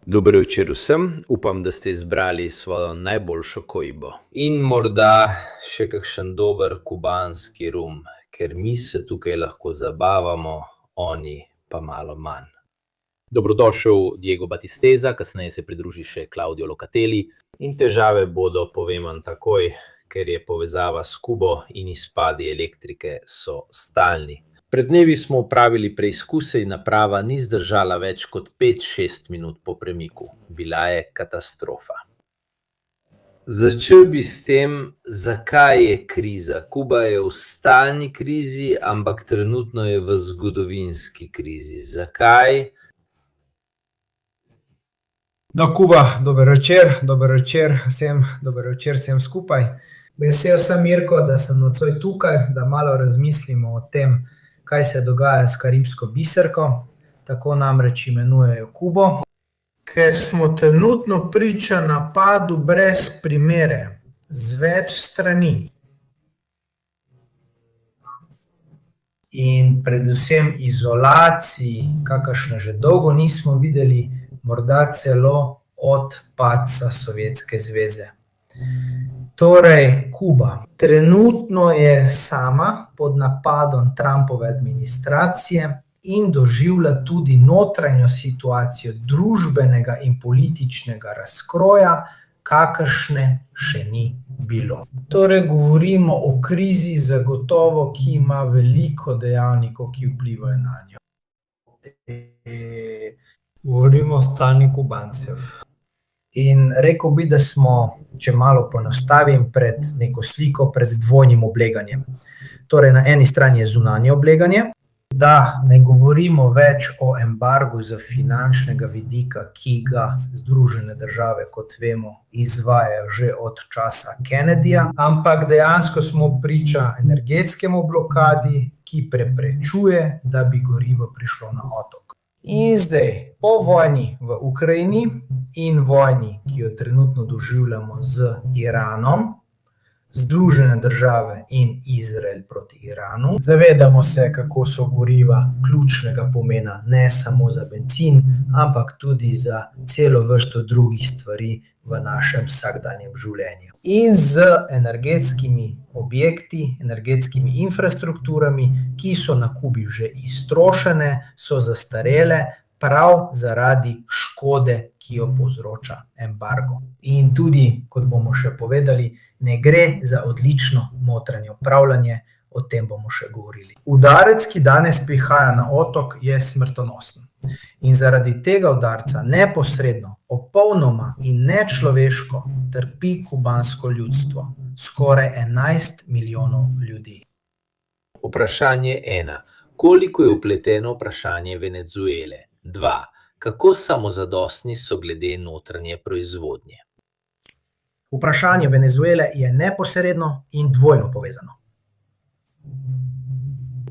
Dobro večer vsem, upam, da ste izbrali svojo najboljšo kojbo. In morda še kakšen dober kubanski rum, ker mi se tukaj lahko zabavamo, oni pa malo manj. Dobrodošel Diego Batisteza, kasneje se pridruži še Claudio Locatelli. In težave bodo, povem vam takoj, ker je povezava s Kubo in izpadi elektrike so stalni. Pred dnevi smo opravili preizkuse in naprava ni zdržala več kot 5-6 minut po premiku. Bila je katastrofa. Začel bi s tem, zakaj je kriza. Kuba je v stalni krizi, ampak trenutno je v zgodovinski krizi. Zakaj? No, Kuba, dober večer vsem skupaj. Vesel sem, Mirko, da sem nocoj tukaj, da malo razmislimo o tem, kaj se dogaja s karibsko biserko, tako namreč imenujejo Kubo. Ker smo trenutno priča napadu brez primere, z več strani. In predvsem izolaciji, kakršne že dolgo nismo videli, morda celo od padca Sovjetske zveze. Torej, Kuba trenutno je sama pod napadom Trumpove administracije in doživlja tudi notranjo situacijo družbenega in političnega razkroja, kakršne še ni bilo. Torej, govorimo o krizi zagotovo, ki ima veliko dejavnikov, ki vplivajo nanjo. Govorimo o stanju Kubancev. In rekel bi, da smo, če malo poenostavim, pred neko sliko, pred dvojnim obleganjem. Torej, na eni strani je zunanje obleganje, da ne govorimo več o embargu z finančnega vidika, ki ga Združene države, kot vemo, izvajajo že od časa Kennedyja, ampak dejansko smo priča energetskemu blokadi, ki preprečuje, da bi gorivo prišlo na otok. In zdaj, po vojni v Ukrajini in vojni, ki jo trenutno doživljamo z Iranom, Združene države in Izrael proti Iranu, zavedamo se, kako so goriva ključnega pomena ne samo za bencin, ampak tudi za celo vrsto drugih stvari v našem vsakdanjem življenju. In z energetskimi objekti, energetskimi infrastrukturami, ki so na Kubi že iztrošene, so zastarele prav zaradi škode, ki jo povzroča embargo. In tudi, kot bomo še povedali, ne gre za odlično notranje upravljanje, o tem bomo še govorili. Udarec, ki danes prihaja na otok, je smrtonosen. In zaradi tega udarca neposredno, popolnoma in nečloveško trpi kubansko ljudstvo, skoraj 11 milijonov ljudi. Vprašanje 1. Koliko je vpleteno vprašanje Venezuele? 2. Kako samozadostni so glede notranje proizvodnje? Vprašanje Venezuele je neposredno in dvojno povezano.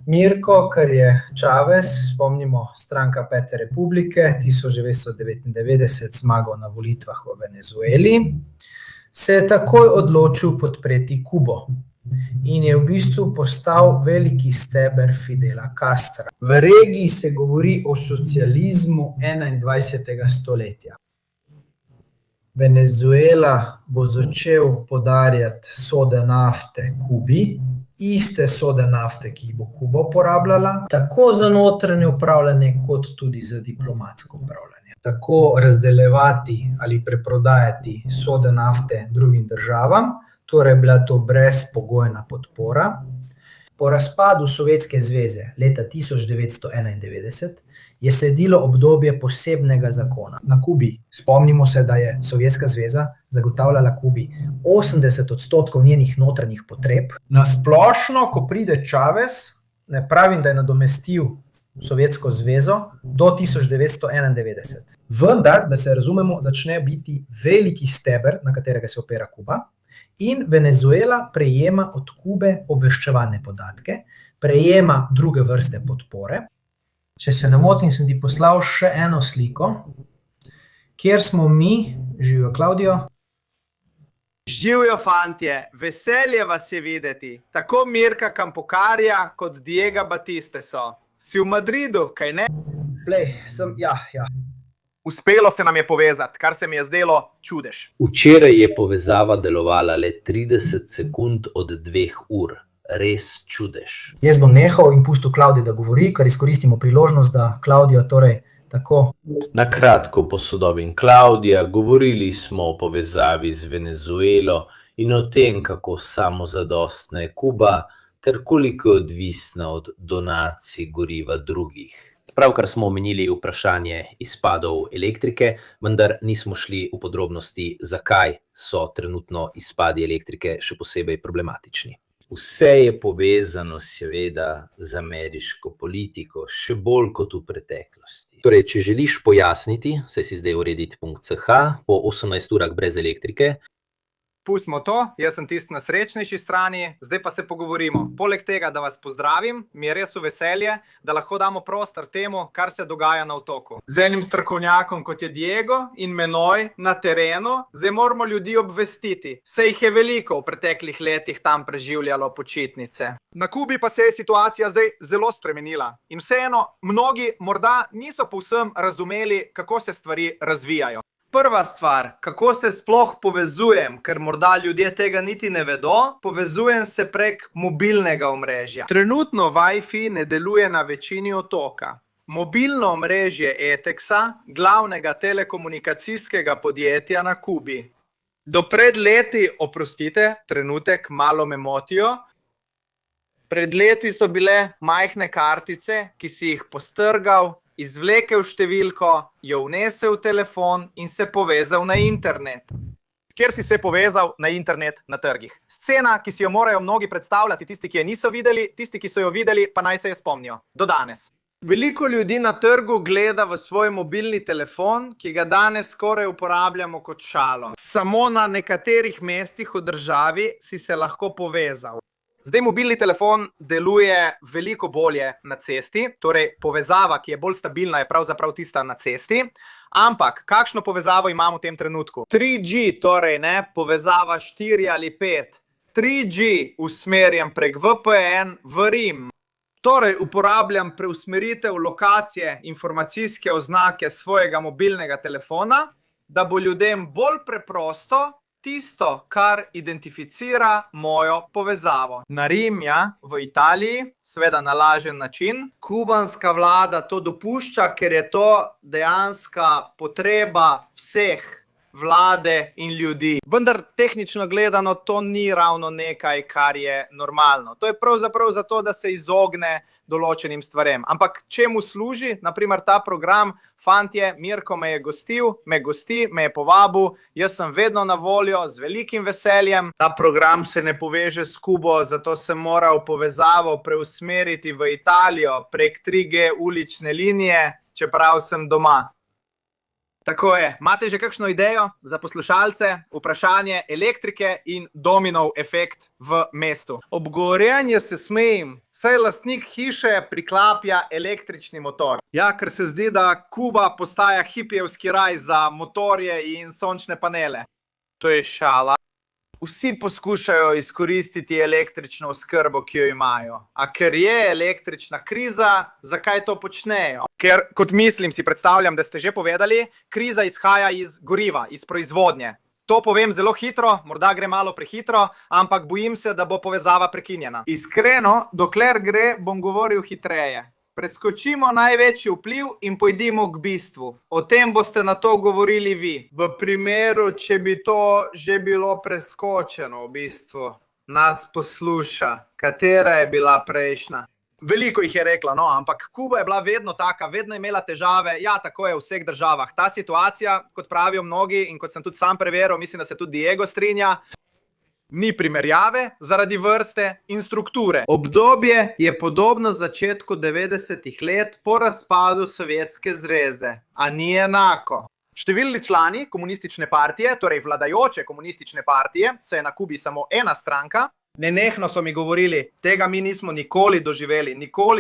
Mirko, ker je Chavez, spomnimo, stranka Pete republike, 1999 zmagal na volitvah v Venezueli, se je takoj odločil podpreti Kubo in je v bistvu postal veliki steber Fidela Castra. V regiji se govori o socializmu 21. stoletja. Venezuela bo začel podarjati sode nafte Kubi, iste sode nafte, ki jih bo Kuba uporabljala, tako za notranje upravljanje, kot tudi za diplomatsko upravljanje. Tako razdeljevati ali preprodajati sode nafte drugim državam, torej bila to brezpogojna podpora. Po razpadu Sovjetske zveze leta 1991 je sledilo obdobje posebnega zakona. Na Kubi, spomnimo se, da je Sovjetska zveza zagotavljala Kubi 80% njenih notranjih potreb. Na splošno, ko pride Chavez, ne pravim, da je nadomestil Sovjetsko zvezo do 1991. Vendar, da se razumemo, začne biti veliki steber, na katerega se opira Kuba, in Venezuela prejema od Kube obveščevalne podatke, prejema druge vrste podpore. Če se ne motim, sem ti poslal še eno sliko, kjer smo mi, živijo Claudio. Živijo fantje, veselje vas je videti, tako Mirka Kampokarja kot Diega Batiste so. Si v Madridu, kaj ne? Plej, sem, ja. Uspelo se nam je povezati, kar se mi je zdelo čudež. Včeraj je povezava delovala le 30 sekund od 2 ur. Res čudež. Jaz bom nehal in pustil Klavdiji, da govori, ker izkoristimo priložnost, da Klavdija torej tako. Na kratko posodobim Klavdija, govorili smo o povezavi z Venezuelo in o tem, kako samozadostna je Kuba, ter koliko je odvisna od donacij goriva drugih. Pravkar smo omenili vprašanje izpadov elektrike, vendar nismo šli v podrobnosti, zakaj so trenutno izpadi elektrike še posebej problematični. Vse je povezano seveda z ameriško politiko, še bolj kot v preteklosti. Torej, če želiš pojasniti, saj si zdaj urediti.ch po 18 urah brez elektrike. Pustimo to, jaz sem tisti na srečnejši strani, zdaj pa se pogovorimo. Poleg tega, da vas pozdravim, mi je res v veselje, da lahko damo prostor temu, kar se dogaja na otoku. Z enim strokovnjakom, kot je Diego, in menoj na terenu, zdaj moramo ljudi obvestiti. Se jih je veliko v preteklih letih tam preživljalo počitnice. Na Kubi pa se je situacija zdaj zelo spremenila. In vseeno, mnogi morda niso povsem razumeli, kako se stvari razvijajo. Prva stvar, kako se sploh povezujem, ker morda ljudje tega niti ne vedo, povezujem se prek mobilnega omrežja. Trenutno Wi-Fi ne deluje na večini otoka. Mobilno omrežje Etexa, glavnega telekomunikacijskega podjetja na Kubi. Do pred leti, oprostite, trenutek, malo me motijo. Pred leti so bile majhne kartice, ki si jih postrgal, izvlekel številko, jo vnesel v telefon in se povezal na internet. Kjer si se povezal na internet na trgih. Scena, ki si jo morajo mnogi predstavljati, tisti, ki je niso videli, tisti, ki so jo videli, pa naj se je spomnijo. Do danes. Veliko ljudi na trgu gleda v svoj mobilni telefon, ki ga danes skoraj uporabljamo kot šalo. Samo na nekaterih mestih v državi si se lahko povezal. Zdaj mobilni telefon deluje veliko bolje na cesti, torej povezava, ki je bolj stabilna, je pravzaprav tista na cesti. Ampak, kakšno povezavo imamo v tem trenutku? 3G, torej ne, povezava 4 ali 5. 3G usmerjam prek VPN v Rim. Torej, uporabljam preusmeritev lokacije informacijske oznake svojega mobilnega telefona, da bo ljudem bolj preprosto tisto, kar identificira mojo povezavo. Na Rim, ja, v Italiji, seveda na lažen način. Kubanska vlada to dopušča, ker je to dejanska potreba vseh, vlade in ljudi. Vendar tehnično gledano to ni ravno nekaj, kar je normalno. To je pravzaprav zato, da se izogne določenim stvarem. Ampak čemu služi? Naprimer ta program, fantje, Mirko me je gostil, me gosti, me je povabil, jaz sem vedno na voljo, z velikim veseljem. Ta program se ne poveže s Kubo, zato sem moral povezavo preusmeriti v Italijo prek 3G ulične linije, čeprav sem doma. Tako je. Imate že kakšno idejo za poslušalce? Vprašanje elektrike in dominov efekt v mestu. Ob govorjenju se smejim, saj lastnik hiše priklaplja električni motor. Ja, ker se zdi, da Kuba postaja hipijevski raj za motorje in sončne panele. To je šala. Vsi poskušajo izkoristiti električno oskrbo, ki jo imajo. A ker je električna kriza, zakaj to počnejo? Ker, kot mislim, si predstavljam, da ste že povedali, kriza izhaja iz goriva, iz proizvodnje. To povem zelo hitro, morda gre malo prehitro, ampak bojim se, da bo povezava prekinjena. Iskreno, dokler gre, bom govoril hitreje. Preskočimo največji vpliv in pojdimo k bistvu. O tem boste na to govorili vi. V primeru, če bi to že bilo preskočeno, v bistvu nas posluša. Katera je bila prejšnja? Veliko jih je rekla, no, ampak Kuba je bila vedno taka, vedno je imela težave. Ja, tako je v vseh državah. Ta situacija, kot pravijo mnogi in kot sem tudi sam preveril, mislim, da se tudi Diego strinja, ni primerjave zaradi vrste in strukture. Obdobje je podobno začetku 90-ih let po razpadu Sovjetske zveze, a ni enako. Številni člani komunistične partije, torej vladajoče komunistične partije, saj je na Kubi samo ena stranka, nenehno so mi govorili, tega mi nismo nikoli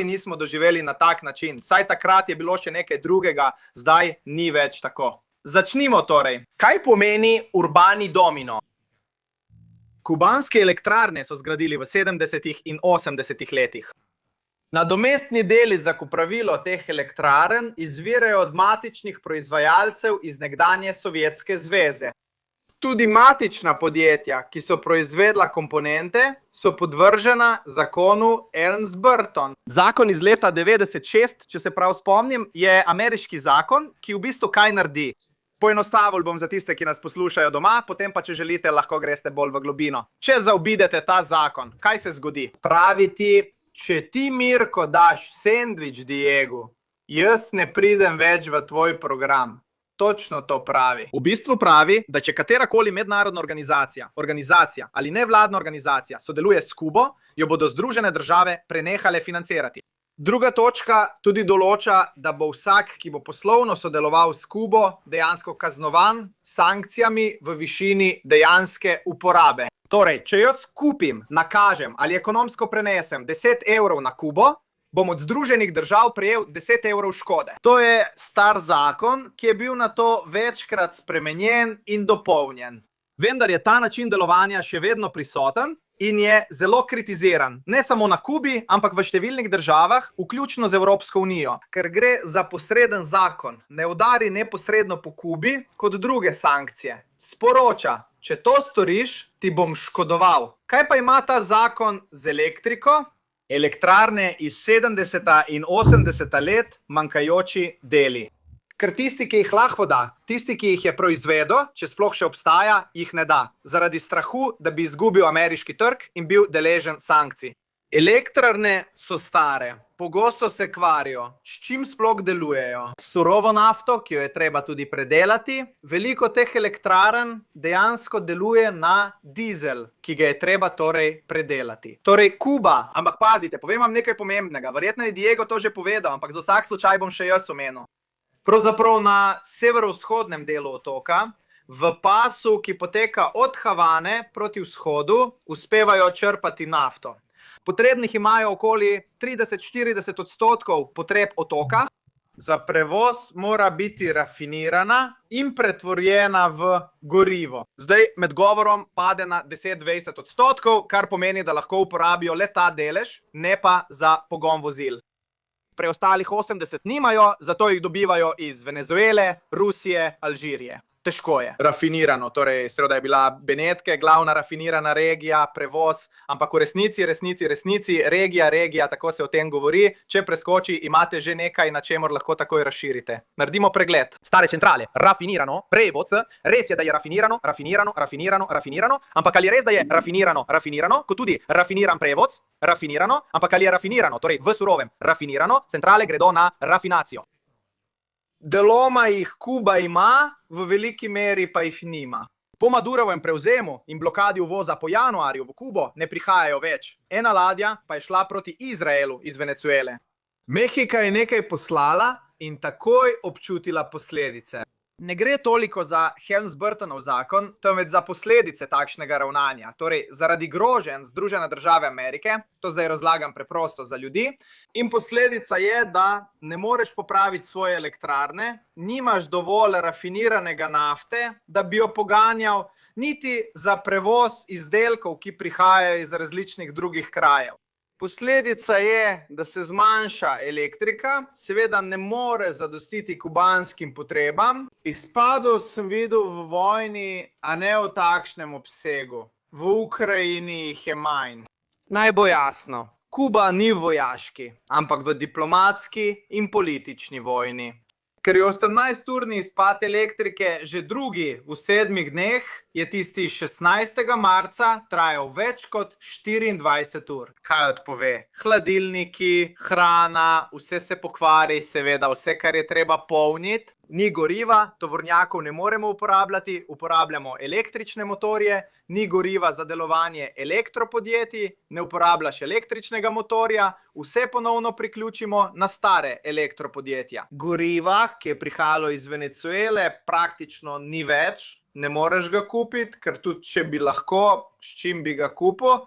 nismo doživeli na tak način. Saj takrat je bilo še nekaj drugega, zdaj ni več tako. Začnimo torej. Kaj pomeni urbani domino? Kubanske elektrarne so zgradili v 70. in 80. letih. Nadomestni deli za popravilo teh elektrarn izvirajo od matičnih proizvajalcev iz nekdanje Sovjetske zveze. Tudi matična podjetja, ki so proizvedla komponente, so podvržena zakonu Helms-Burton. Zakon iz leta 96, če se prav spomnim, je ameriški zakon, ki v bistvu kaj naredi. Poenostavil bom za tiste, ki nas poslušajo doma, potem pa, če želite, lahko greste bolj v globino. Če zaobidete ta zakon, kaj se zgodi? Pravi ti, če ti, Mirko, daš sendvič Diegu, jaz ne pridem več v tvoj program. Točno to pravi. V bistvu pravi, da če katerakoli mednarodna organizacija ali nevladna organizacija sodeluje s Kubo, jo bodo Združene države prenehale financirati. Druga točka tudi določa, da bo vsak, ki bo poslovno sodeloval s Kubo, dejansko kaznovan s sankcijami v višini dejanske uporabe. Torej, če jaz kupim, nakažem ali ekonomsko prenesem 10 evrov na Kubo, bom od Združenih držav prejel 10 evrov škode. To je star zakon, ki je bil na to večkrat spremenjen in dopolnjen. Vendar je ta način delovanja še vedno prisoten in je zelo kritiziran. Ne samo na Kubi, ampak v številnih državah, vključno z Evropsko unijo. Ker gre za posreden zakon, ne udari neposredno po Kubi kot druge sankcije. Sporoča, če to storiš, ti bom škodoval. Kaj pa ima ta zakon z elektriko? Elektrarne iz 70. in 80. let manjkajoči deli. Ker tisti, ki jih lahko da, tisti, ki jih je proizvedel, če sploh še obstaja, jih ne da. Zaradi strahu, da bi izgubil ameriški trg in bil deležen sankcij. Elektrarne so stare, pogosto se kvarijo. S čim sploh delujejo? Surovo nafto, ki jo je treba tudi predelati. Veliko teh elektrarn dejansko deluje na dizel, ki ga je treba torej predelati. Torej Kuba, ampak pazite, povem vam nekaj pomembnega. Verjetno je Diego to že povedal, ampak za vsak slučaj bom še jaz omenil. Pravzaprav na severovzhodnem delu otoka, v pasu, ki poteka od Havane proti vzhodu, uspevajo črpati nafto. Potrebnih imajo okoli 30–40% potreb otoka. Za prevoz mora biti rafinirana in pretvorjena v gorivo. Zdaj med govorom pade na 10–20%, kar pomeni, da lahko uporabijo le ta delež, ne pa za pogon vozil. Preostalih 80 nimajo, zato jih dobivajo iz Venezuele, Rusije, Alžirije. Težko je. Rafinirano, torej seveda je bila Benetke, glavna rafinirana regija, prevoz, ampak v resnici, regija, tako se o tem govori. Če preskoči, imate že nekaj, na čemur lahko takoj razširite. Naredimo pregled. Stare centrale, rafinirano, prevoz, res je, da je rafinirano, ampak ali je res, da je rafinirano, kot tudi rafiniran prevoz, rafinirano, ampak ali je rafinirano, torej v surovem rafinirano, centrale gredo na rafinacijo. Deloma jih Kuba ima, v veliki meri pa jih nima. Po Madurovem prevzemu in blokadi uvoza po januarju v Kubo ne prihajajo več. Ena ladja pa je šla proti Izraelu iz Venezuele. Mehika je nekaj poslala in takoj občutila posledice. Ne gre toliko za Helms-Burtonov zakon, temveč za posledice takšnega ravnanja. Torej, zaradi groženj Združene države Amerike, to zdaj razlagam preprosto za ljudi, in posledica je, da ne moreš popraviti svoje elektrarne, nimaš dovolj rafiniranega nafte, da bi jo poganjal, niti za prevoz izdelkov, ki prihajajo iz različnih drugih krajev. Posledica je, da se zmanjša elektrika, seveda ne more zadostiti kubanskim potrebam. Izpadov sem videl v vojni, a ne v takšnem obsegu. V Ukrajini jih je manj. Naj bo jasno, Kuba ni vojaški, ampak v diplomatski in politični vojni. Ker je 18-urni izpad elektrike že drugi v 7 dneh, je tisti 16. marca trajal več kot 24 ur. Kaj odpove? Hladilniki, hrana, vse se pokvari, seveda vse, kar je treba polniti. Ni goriva, tovornjakov ne moremo uporabljati, uporabljamo električne motorje, ni goriva za delovanje elektropodjetij, ne uporabljaš električnega motorja, vse ponovno priključimo na stare elektropodjetja. Goriva, ki je prihajalo iz Venezuele, praktično ni več, ne moreš ga kupiti, ker tudi če bi lahko, s čim bi ga kupil.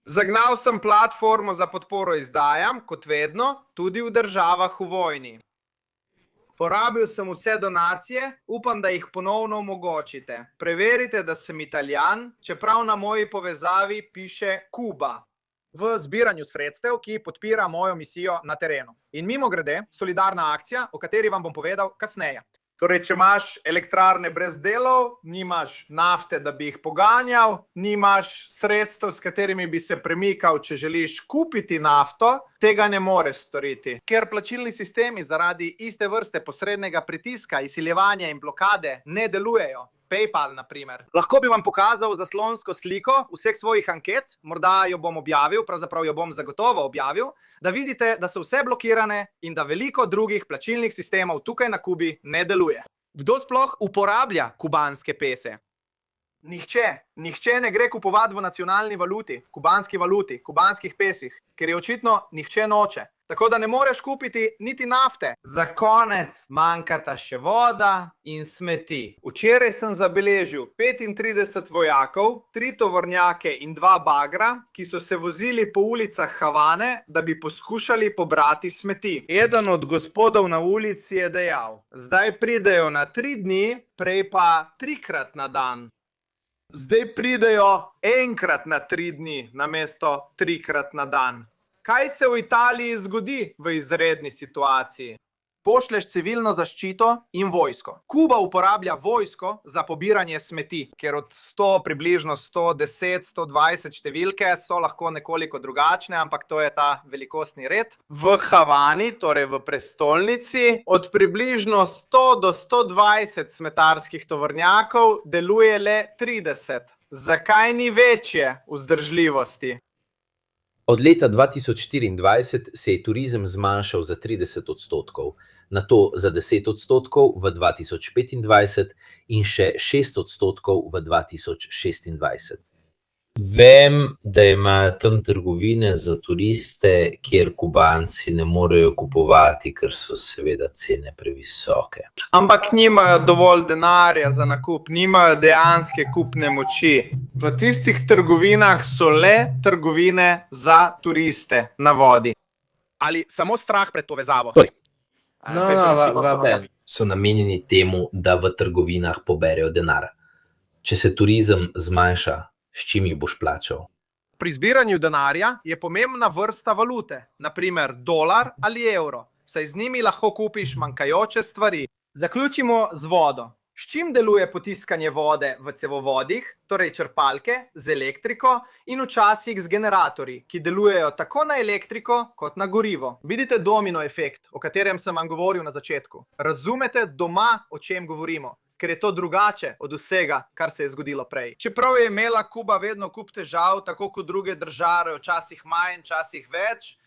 Zagnal sem platformo za podporo izdajam, kot vedno, tudi v državah v vojni. Porabil sem vse donacije, upam, da jih ponovno omogočite. Preverite, da sem Italijan, čeprav na moji povezavi piše Kuba. v zbiranju sredstev, ki podpira mojo misijo na terenu. In mimogrede, solidarna akcija, o kateri vam bom povedal kasneje. Torej, če imaš elektrarne brez delov, nimaš nafte, da bi jih poganjal, nimaš sredstev, s katerimi bi se premikal, če želiš kupiti nafto, tega ne moreš storiti. Ker plačilni sistemi zaradi iste vrste posrednega pritiska, izsiljevanja in blokade ne delujejo, PayPal, na primer. Lahko bi vam pokazal zaslonsko sliko vseh svojih anket, morda jo bom objavil, pravzaprav jo bom zagotovo objavil, da vidite, da so vse blokirane in da veliko drugih plačilnih sistemov tukaj na Kubi ne deluje. Kdo sploh uporablja kubanske pese? Nihče ne gre kupovati v nacionalni valuti, kubanski valuti, kubanskih pesih, ker je očitno nihče noče. Tako da ne moreš kupiti niti nafte. Za konec manjkata še voda in smeti. Včeraj sem zabeležil 35 vojakov, 3 tovornjake in 2 bagra, ki so se vozili po ulicah Havane, da bi poskušali pobrati smeti. Eden od gospodov na ulici je dejal: zdaj pridejo na 3 dni, prej pa 3-krat na dan. Zdaj pridejo enkrat na 3 dni, namesto 3-krat na dan. Kaj se v Italiji zgodi v izredni situaciji? Pošlješ civilno zaščito in vojsko. Kuba uporablja vojsko za pobiranje smeti, ker od 100, približno 110, 120 številke so lahko nekoliko drugačne, ampak to je ta velikostni red. V Havani, torej v prestolnici, od približno 100 do 120 smetarskih tovornjakov deluje le 30. Zakaj ni večje vzdržljivosti? Od leta 2024 se je turizem zmanjšal za 30%, nato za 10% v 2025 in še 6% v 2026. Vem, da imajo tam trgovine za turiste, kjer Kubanci ne morejo kupovati, ker so seveda cene previsoke. Ampak nimajo dovolj denarja za nakup, nimajo dejanske kupne moči. V tistih trgovinah so le trgovine za turiste na vodi. Ali samo strah pred povezavo? So namenjeni temu, da v trgovinah poberejo denar. Če se turizem zmanjša, s čim jih boš plačal? Pri zbiranju denarja je pomembna vrsta valute, naprimer dolar ali evro, saj z njimi lahko kupiš manjkajoče stvari. Zaključimo z vodo. S čim deluje potiskanje vode v cevovodih, torej črpalke, z elektriko in včasih z generatorji, ki delujejo tako na elektriko kot na gorivo. Vidite domino efekt, o katerem sem vam govoril na začetku. Razumete doma, o čem govorimo? Ker je to drugače od vsega, kar se je zgodilo prej. Čeprav je imela Kuba vedno kup težav, tako kot druge države, včasih manj, včasih več.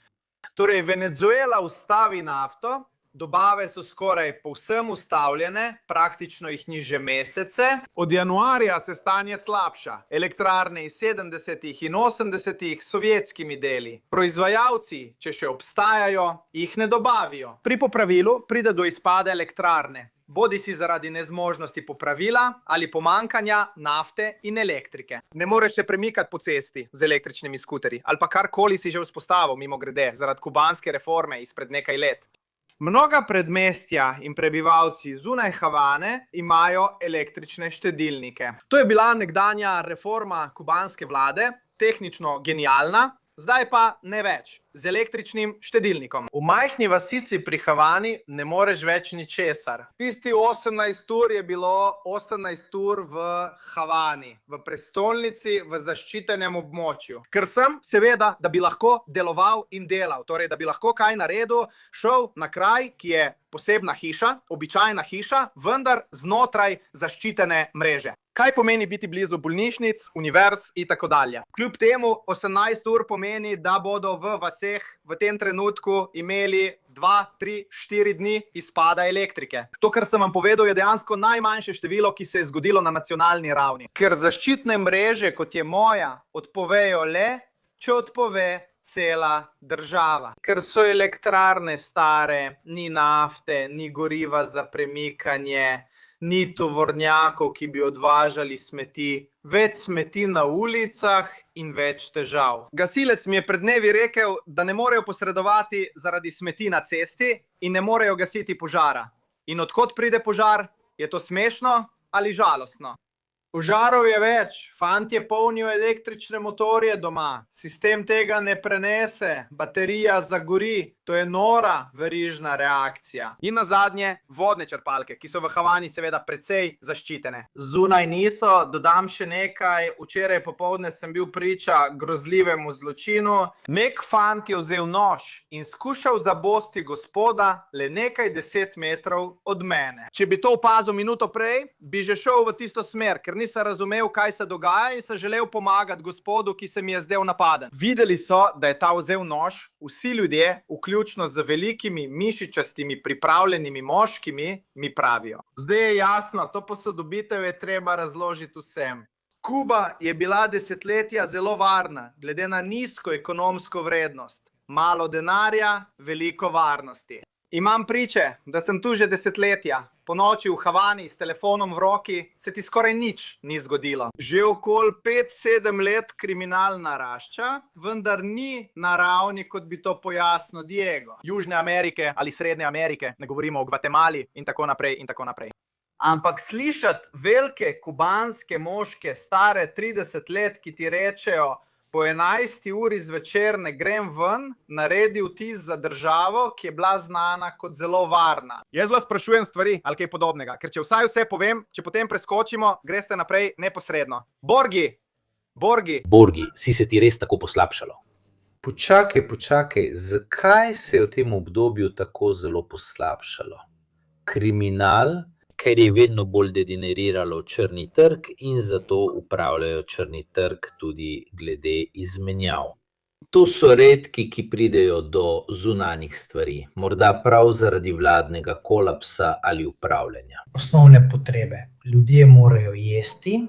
Torej, Venezuela ustavi nafto, dobave so skoraj povsem ustavljene, praktično jih ni že mesece. Od januarja se stanje slabša. Elektrarne iz 70. in 80. sovjetskimi deli. Proizvajalci, če še obstajajo, jih ne dobavijo. Pri popravilu pride do izpada elektrarne. Bodi si zaradi nezmožnosti popravila ali pomankanja nafte in elektrike. Ne moreš se premikati po cesti z električnimi skuterji ali pa karkoli si že vzpostavil mimogrede zaradi kubanske reforme izpred nekaj let. Mnoga predmestja in prebivalci zunaj Havane imajo električne štedilnike. To je bila nekdanja reforma kubanske vlade, tehnično genialna, zdaj pa ne več, z električnim štedilnikom. V majhni vasici pri Havani ne moreš več ničesar. Tisti 18 ur je bilo 18 ur v Havani, v prestolnici, v zaščitenem območju. Ker sem, seveda, da bi lahko deloval in delal, torej da bi lahko kaj naredil, šel na kraj, ki je posebna hiša, običajna hiša, vendar znotraj zaščitene mreže. Kaj pomeni biti blizu bolnišnic, univerz in tako dalje? Kljub temu 18 ur pomeni, da bodo v vaseh v tem trenutku imeli 2, 3, 4 dni izpada elektrike. To, kar sem vam povedal, je dejansko najmanjše število, ki se je zgodilo na nacionalni ravni. Ker zaščitne mreže, kot je moja, odpovejo le, če odpove cela država. Ker so elektrarne stare, ni nafte, ni goriva za premikanje, ni tovornjakov, ki bi odvažali smeti, več smeti na ulicah in več težav. Gasilec mi je pred dnevi rekel, da ne morejo posredovati zaradi smeti na cesti in ne morejo gasiti požara. In od kod pride požar? Je to smešno ali žalostno? Požarov je več, fantje polnijo električne motorje doma, sistem tega ne prenese, baterija zagori, to je nora verižna reakcija. In nazadnje vodne črpalke, ki so v Havani seveda precej zaščitene. Zunaj niso, dodam še nekaj, včeraj popoldne sem bil priča grozljivemu zločinu. Nek fant je vzel nož in skušal zabosti gospoda le nekaj 10 metrov od mene. Če bi to opazil minuto prej, bi že šel v tisto smer, ker nisem razumel, kaj se dogaja in sem želel pomagati gospodu, ki se mi je zdel napaden. Videli so, da je ta vzel nož, vsi ljudje, vključno z velikimi mišičastimi pripravljenimi moškimi, mi pravijo. Zdaj je jasno, to posodobitev je treba razložiti vsem. Kuba je bila desetletja zelo varna, glede na nizko ekonomsko vrednost. Malo denarja, veliko varnosti. Imam priče, da sem tu že desetletja. Po noči v Havani s telefonom v roki se ti skoraj nič ni zgodilo. Že okoli 5-7 let kriminal narašča, vendar ni na ravni, kot bi to pojasnil Diego. Južne Amerike ali Srednje Amerike, ne govorimo o Gvatemali in tako naprej in tako naprej. Ampak slišati velike kubanske moške, stare 30 let, ki ti rečejo, po 11. uri zvečer ne grem ven, naredi vtis za državo, ki je bila znana kot zelo varna. Jaz vas sprašujem stvari ali kaj podobnega, ker če vsaj vse povem, če potem preskočimo, greste naprej neposredno. Borgi, Si se ti res tako poslabšalo? Počakaj, zakaj se je v tem obdobju tako zelo poslabšalo? Kriminal? Ker je vedno bolj degeneriralo črni trg in zato upravljajo črni trg tudi glede izmenjav. To so redki, ki pridejo do zunanjih stvari, morda prav zaradi vladnega kolapsa ali upravljanja. Osnovne potrebe. Ljudje morajo jesti,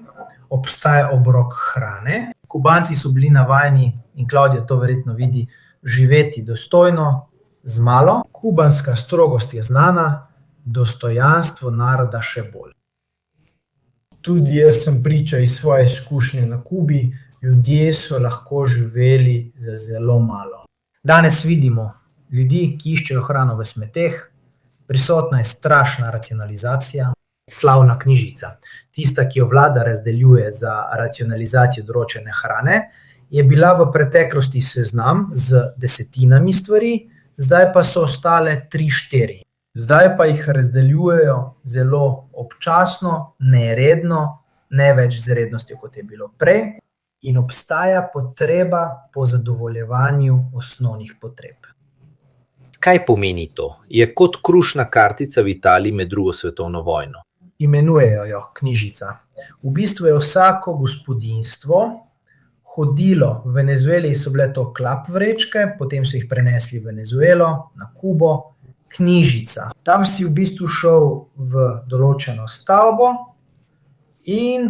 obstaja obrok hrane. Kubanci so bili navajeni, in Claudio to verjetno vidi, živeti dostojno, z malo. Kubanska strogost je znana, dostojanstvo naroda še bolj. Tudi jaz sem priča iz svoje izkušnje na Kubi, ljudje so lahko živeli za zelo malo. Danes vidimo ljudi, ki iščejo hrano v smeteh, prisotna je strašna racionalizacija, slavna knjižica, tista, ki jo vlada razdeljuje za racionalizacijo določene hrane, je bila v preteklosti seznam z desetinami stvari, zdaj pa so ostale 3-4. Zdaj pa jih razdeljujejo zelo občasno, neredno, ne več z rednostjo, kot je bilo prej, in obstaja potreba po zadovoljevanju osnovnih potreb. Kaj pomeni to? Je kot krušna kartica v Italiji med drugo svetovno vojno. Imenujejo jo knjižica. V bistvu je vsako gospodinjstvo hodilo, v Venezueli so bile to klap vrečke, potem so jih prenesli v Venezuelo, na Kubo, knjižica. Tam si v bistvu šel v določeno stavbo in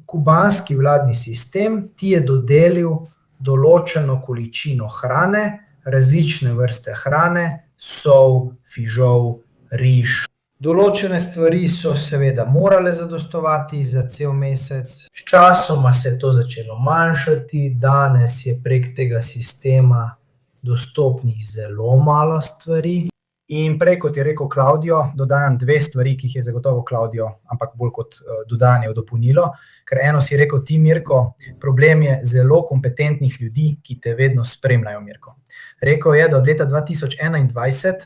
kubanski vladni sistem ti je dodelil določeno količino hrane, različne vrste hrane, sol, fižol, riž. Določene stvari so seveda morale zadostovati za cel mesec. Sčasoma se je to začelo manjšati, danes je prek tega sistema dostopnih zelo malo stvari. In prej, kot je rekel Claudio, dodajam 2 stvari, ki jih je zagotovo Claudio, ampak bolj kot dodanje v dopolnilo, ker eno si rekel ti, Mirko, problem je zelo kompetentnih ljudi, ki te vedno spremljajo, Mirko. Rekel je, da od leta 2021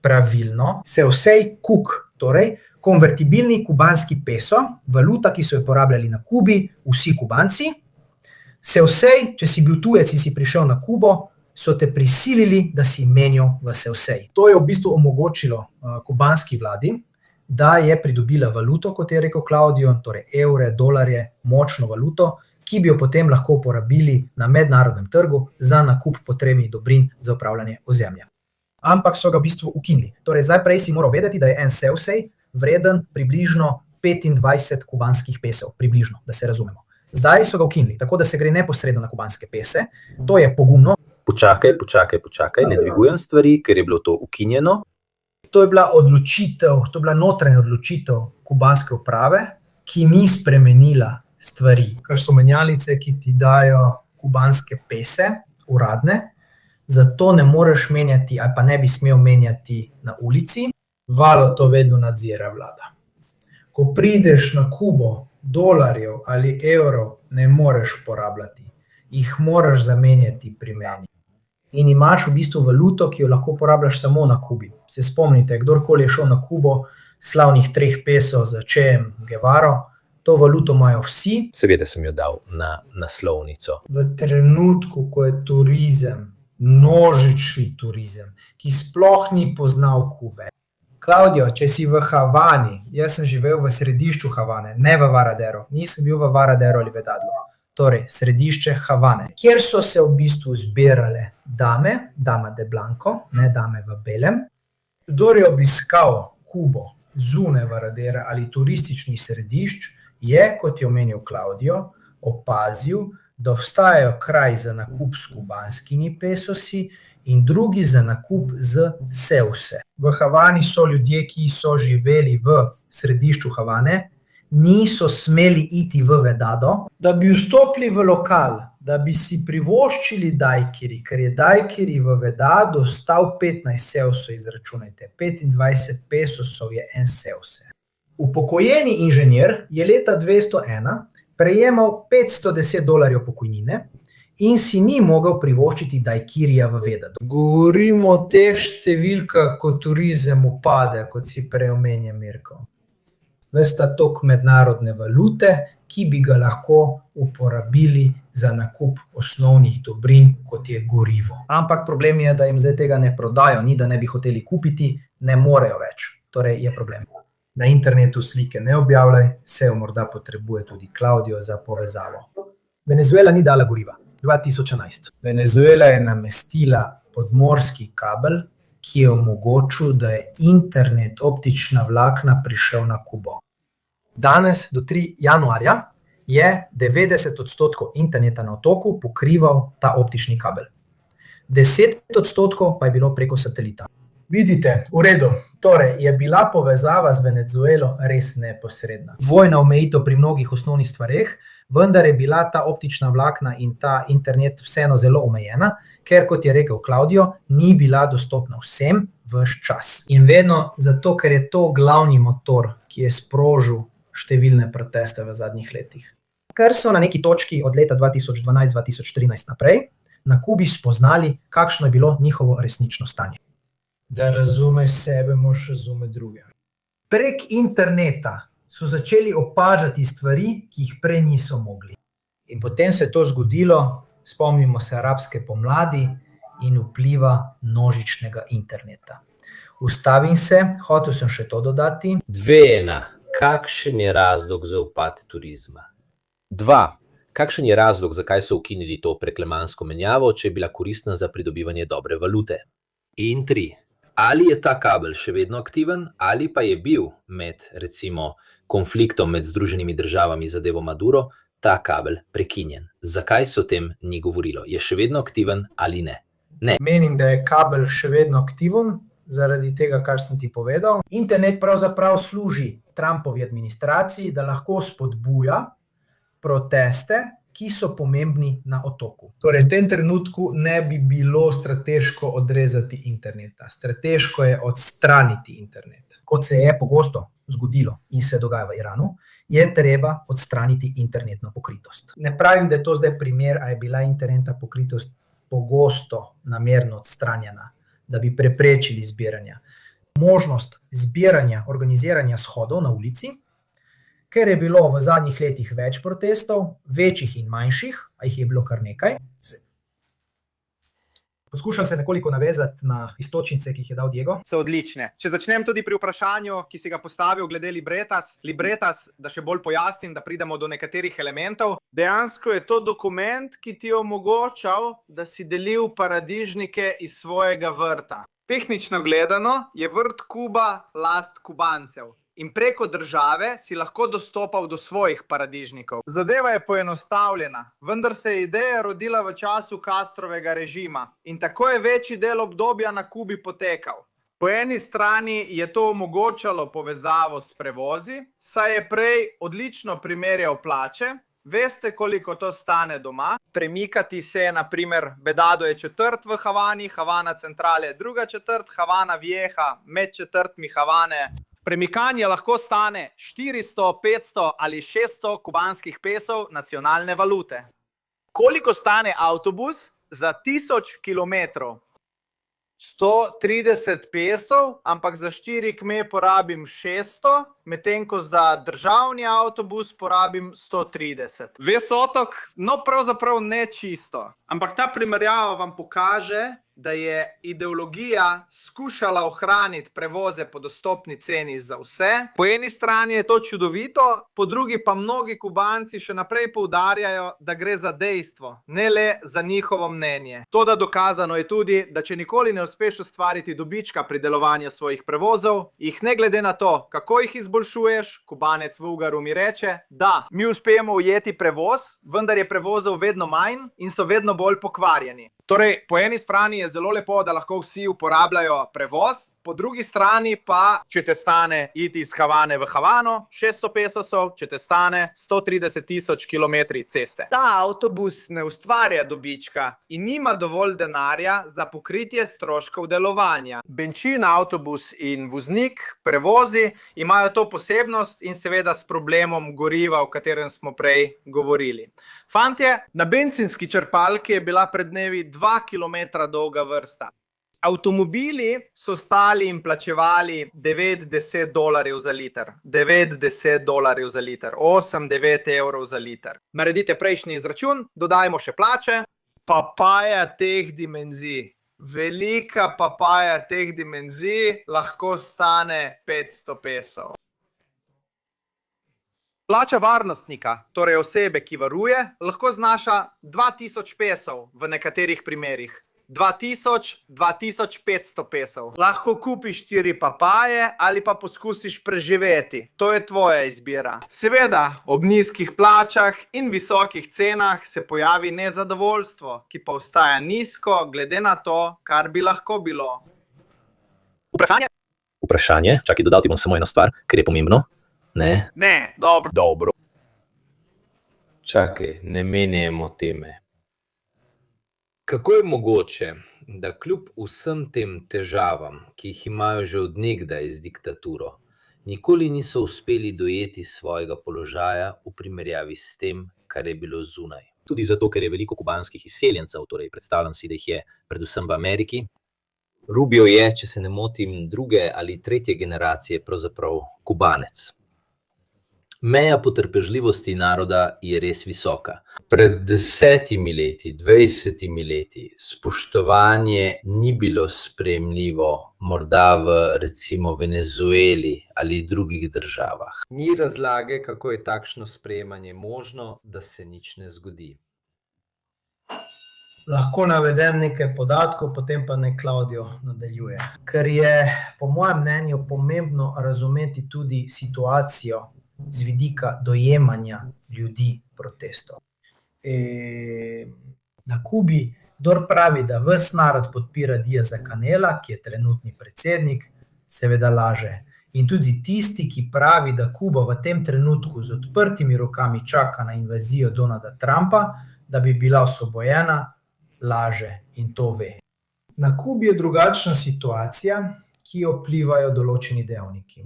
pravilno se vsej kuk, torej konvertibilni kubanski peso, valuta, ki so jo porabljali na Kubi, vsi Kubanci, se vsej, če si bil tujec in si prišel na Kubo, so te prisilili, da si menjal v se vsej. To je v bistvu omogočilo kubanski vladi, da je pridobila valuto, kot je rekel Claudio, torej evre, dolarje, močno valuto, ki bi jo potem lahko uporabili na mednarodnem trgu za nakup potrebnih dobrin za upravljanje ozemlja. Ampak so ga v bistvu ukinili. Torej, zdaj prej si moral vedeti, da je en se vsej vreden približno 25 kubanskih pesov, približno, da se razumemo. Zdaj so ga ukinili, tako da se gre neposredno na kubanske pese, to je pogumno. Počakaj, ne dvigujem stvari, ker je bilo to ukinjeno. To je bila odločitev, to je bila notranja odločitev kubanske uprave, ki ni spremenila stvari. Kar so menjalnice, ki ti dajo kubanske pese, uradne, zato ne moreš menjati ali pa ne bi smel menjati na ulici. Valo to vedno nadzira vlada. Ko prideš na Kubo dolarjev ali evrov ne moreš porabljati. Jih moraš zamenjati pri meni. In imaš v bistvu valuto, ki jo lahko uporabljaš samo na Kubi. Se spomnite, kdorkoli je šel na Kubo, slavnih 3 peso za Che Guevaro, to valuto imajo vsi. Seveda sem jo dal na naslovnico. V trenutku, ko je turizem, množični turizem, ki sploh ni poznal Kube. Klaudijo, če si v Havani, jaz sem živel v središču Havane, ne v Varadero, nisem bil v Varadero ali Vedadlo, torej središče Havane, kjer so se v bistvu zbirale dame, dama de blanco, ne dame v belem. Kdor je obiskal Kubo zunaj Varadera ali turističnih središč, je, kot je omenil Klaudijo, opazil, da obstajajo kraj za nakup s kubanskimi pesosi in drugi za nakup z seuse. V Havani so ljudje, ki so živeli v središču Havane, niso smeli iti v Vedado, da bi vstopili v lokal, da bi si privoščili dajkiri, ker je dajkiri v Vedado stal 15 seusov, izračunajte, 25 pesosov je en seuse. Upokojeni inženir je leta 201 prejemal $510 pokojnine in si ni mogel privoščiti dajkirija v Vedado. Govorimo o teh številkah, ko turizem upade, kot si prej omenja Mirko. Vesta tok mednarodne valute, ki bi ga lahko uporabili za nakup osnovnih dobrin, kot je gorivo. Ampak problem je, da jim zdaj tega ne prodajo, ni da ne bi hoteli kupiti, ne morejo več. Torej je problem. Na internetu slike ne objavljaj, se jo morda potrebuje tudi Klaudijo za povezavo. Venezuela ni dala goriva. 2011. Venezuela je namestila podmorski kabel, ki je omogočil, da je internet optična vlakna prišel na Kubo. Danes, do 3. januarja, je 90% interneta na otoku pokrival ta optični kabel. 10% pa je bilo preko satelita. Vidite, v redu. Torej, je bila povezava z Venezuelo res neposredna. Vojna omejitev pri mnogih osnovnih stvareh, vendar je bila ta optična vlakna in ta internet vseeno zelo omejena, ker, kot je rekel Klaudijo, ni bila dostopna vsem ves čas. In vedno zato, ker je to glavni motor, ki je sprožil številne proteste v zadnjih letih. Ker so na neki točki od leta 2012-2013 naprej na Kubi spoznali, kakšno je bilo njihovo resnično stanje. Da razumeš sebe, moraš razumeti druge. Prek interneta so začeli opažati stvari, ki jih prej niso mogli. In potem se je to zgodilo, spomnimo se arabske pomladi in vpliva množičnega interneta. Ustavim se, hotel sem še to dodati. 2. Kakšen je razlog za upad turizma? 2. Kakšen je razlog, zakaj so ukinili to preklemansko menjavo, če je bila koristna za pridobivanje dobre valute? In 3. Ali je ta kabel še vedno aktiven, ali pa je bil med, recimo, konfliktom med Združenimi državami zadevo Maduro, ta kabel prekinjen? Zakaj se o tem ni govorilo? Je še vedno aktiven ali ne? Ne. Menim, da je kabel še vedno aktiven, zaradi tega, kar sem ti povedal. Internet pravzaprav služi Trumpovi administraciji, da lahko spodbuja proteste, ki so pomembni na otoku. Torej, v tem trenutku ne bi bilo strateško odrezati interneta. Strateško je odstraniti internet. Kot se je pogosto zgodilo in se dogaja v Iranu, je treba odstraniti internetno pokritost. Ne pravim, da je to zdaj primer, a je bila internetna pokritost pogosto namerno odstranjena, da bi preprečili zbiranja. Možnost zbiranja, organiziranja shodov na ulici, ker je bilo v zadnjih letih več protestov, večjih in manjših, a jih je bilo kar nekaj. Poskušam se nekoliko navezati na istočnice, ki jih je dal Diego. So odlične. Če začnem tudi pri vprašanju, ki si ga postavil glede Libretas. Libretas, da še bolj pojasnim, da pridemo do nekaterih elementov. Dejansko je to dokument, ki ti je omogočal, da si delil paradižnike iz svojega vrta. Tehnično gledano je vrt Kuba last Kubancev. In preko države si lahko dostopal do svojih paradižnikov. Zadeva je poenostavljena, vendar se je ideja rodila v času Castrovega režima in tako je večji del obdobja na Kubi potekal. Po eni strani je to omogočalo povezavo s prevozi, saj je prej odlično primerjal plače. Veste, koliko to stane doma? Premikati se je, na primer, Vedado je četrt v Havani, Havana Centrale je druga četrt, Havana Vieja med četrtmi Havane Premikanje lahko stane 400, 500 ali 600 kubanskih pesov nacionalne valute. Koliko stane avtobus za 1000 kilometrov? 130 pesov, ampak za 4 km porabim 600, medtem ko za državni avtobus porabim 130. Ves otok, no pravzaprav ne čisto, ampak ta primerjava vam pokaže, da je ideologija skušala ohraniti prevoze po dostopni ceni za vse. Po eni strani je to čudovito, po drugi pa mnogi Kubanci še naprej poudarjajo, da gre za dejstvo, ne le za njihovo mnenje. Toda dokazano je tudi, da če nikoli ne uspeš ustvariti dobička pri delovanju svojih prevozov, jih ne glede na to, kako jih izboljšuješ, Kubanec v Ugaru mi reče, da mi uspemo ujeti prevoz, vendar je prevozov vedno manj in so vedno bolj pokvarjeni. Torej, po eni strani je zelo lepo, da lahko vsi uporabljajo prevoz, po drugi strani pa, če te stane iti iz Havane v Havano, 600 pesosov, če te stane 130.000 kilometri ceste. Ta avtobus ne ustvarja dobička in nima dovolj denarja za pokritje stroškov delovanja. Benčin, avtobus in voznik, prevozi imajo to posebnost in seveda s problemom goriva, o katerem smo prej govorili. Fantje, na bencinski črpalki je bila pred dnevi 2 kilometra dolga vrsta. Avtomobili so stali in plačevali 9-10 dolarjev za liter. 9-10 dolarjev za liter. 8-9 evrov za liter. Naredite prejšnji izračun, dodajmo še plače. Papaja teh dimenzij. Velika papaja teh dimenzij lahko stane 500 pesov. Plača varnostnika, torej osebe, ki varuje, lahko znaša 2000 pesov v nekaterih primerih. 2500 pesov. Lahko kupiš 4 papaje ali pa poskusiš preživeti. To je tvoja izbira. Seveda, ob nizkih plačah in visokih cenah se pojavi nezadovoljstvo, ki pa ostaja nizko glede na to, kar bi lahko bilo. Vprašanje? Čakaj, dodati bom samo eno stvar, ker je pomembno. Ne? Ne, dobro. Dobro. Čakaj, ne menjamo teme. Kako je mogoče, da kljub vsem tem težavam, ki jih imajo že od nekdaj z diktaturo, nikoli niso uspeli dojeti svojega položaja v primerjavi s tem, kar je bilo zunaj? Tudi zato, ker je veliko kubanskih izseljencev, torej predstavljam si, da jih je predvsem v Ameriki. Rubio je, če se ne motim, 2. ali 3. generacije pravzaprav Kubanec. Meja potrpežljivosti naroda je res visoka. Pred 10 leti, 20 leti spoštovanje ni bilo sprejemljivo, morda v recimo Venezueli ali drugih državah. Ni razlage, kako je takšno sprejemanje možno, da se nič ne zgodi. Lahko navedem nekaj podatkov, potem pa naj Claudio nadaljuje. Ker je po mojem mnenju pomembno razumeti tudi situacijo z vidika dojemanja ljudi protestov. Na Kubi, kdor pravi, da ves narod podpira Diaza Canela, ki je trenutni predsednik, seveda laže. In tudi tisti, ki pravi, da Kuba v tem trenutku z odprtimi rokami čaka na invazijo Donalda Trumpa, da bi bila osvobojena, laže in to ve. Na Kubi je drugačna situacija, ki jo vplivajo določeni dejavniki.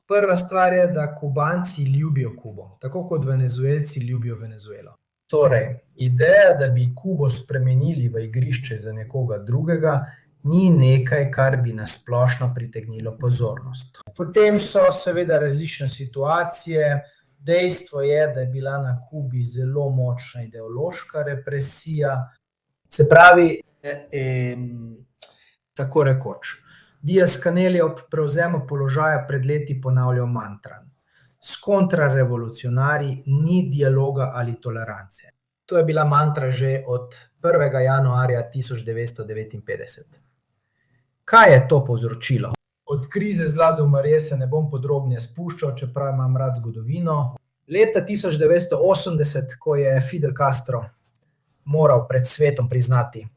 Prva stvar je, da Kubanci ljubijo Kubo, tako kot Venezuelci ljubijo Venezuelo. Torej, ideja, da bi Kubo spremenili v igrišče za nekoga drugega, ni nekaj, kar bi nasplošno pritegnilo pozornost. Potem so seveda različne situacije. Dejstvo je, da je bila na Kubi zelo močna ideološka represija. Se pravi, tako rekoč. Diaz-Canel je ob prevzemu položaja pred leti ponavljal mantran. S kontrarevolucionarji ni dialoga ali tolerance. To je bila mantra že od 1. januarja 1959. Kaj je to povzročilo? Od krize z Vladomarje se ne bom podrobneje spuščal, čeprav imam rad zgodovino. Leta 1980, ko je Fidel Castro moral pred svetom priznati,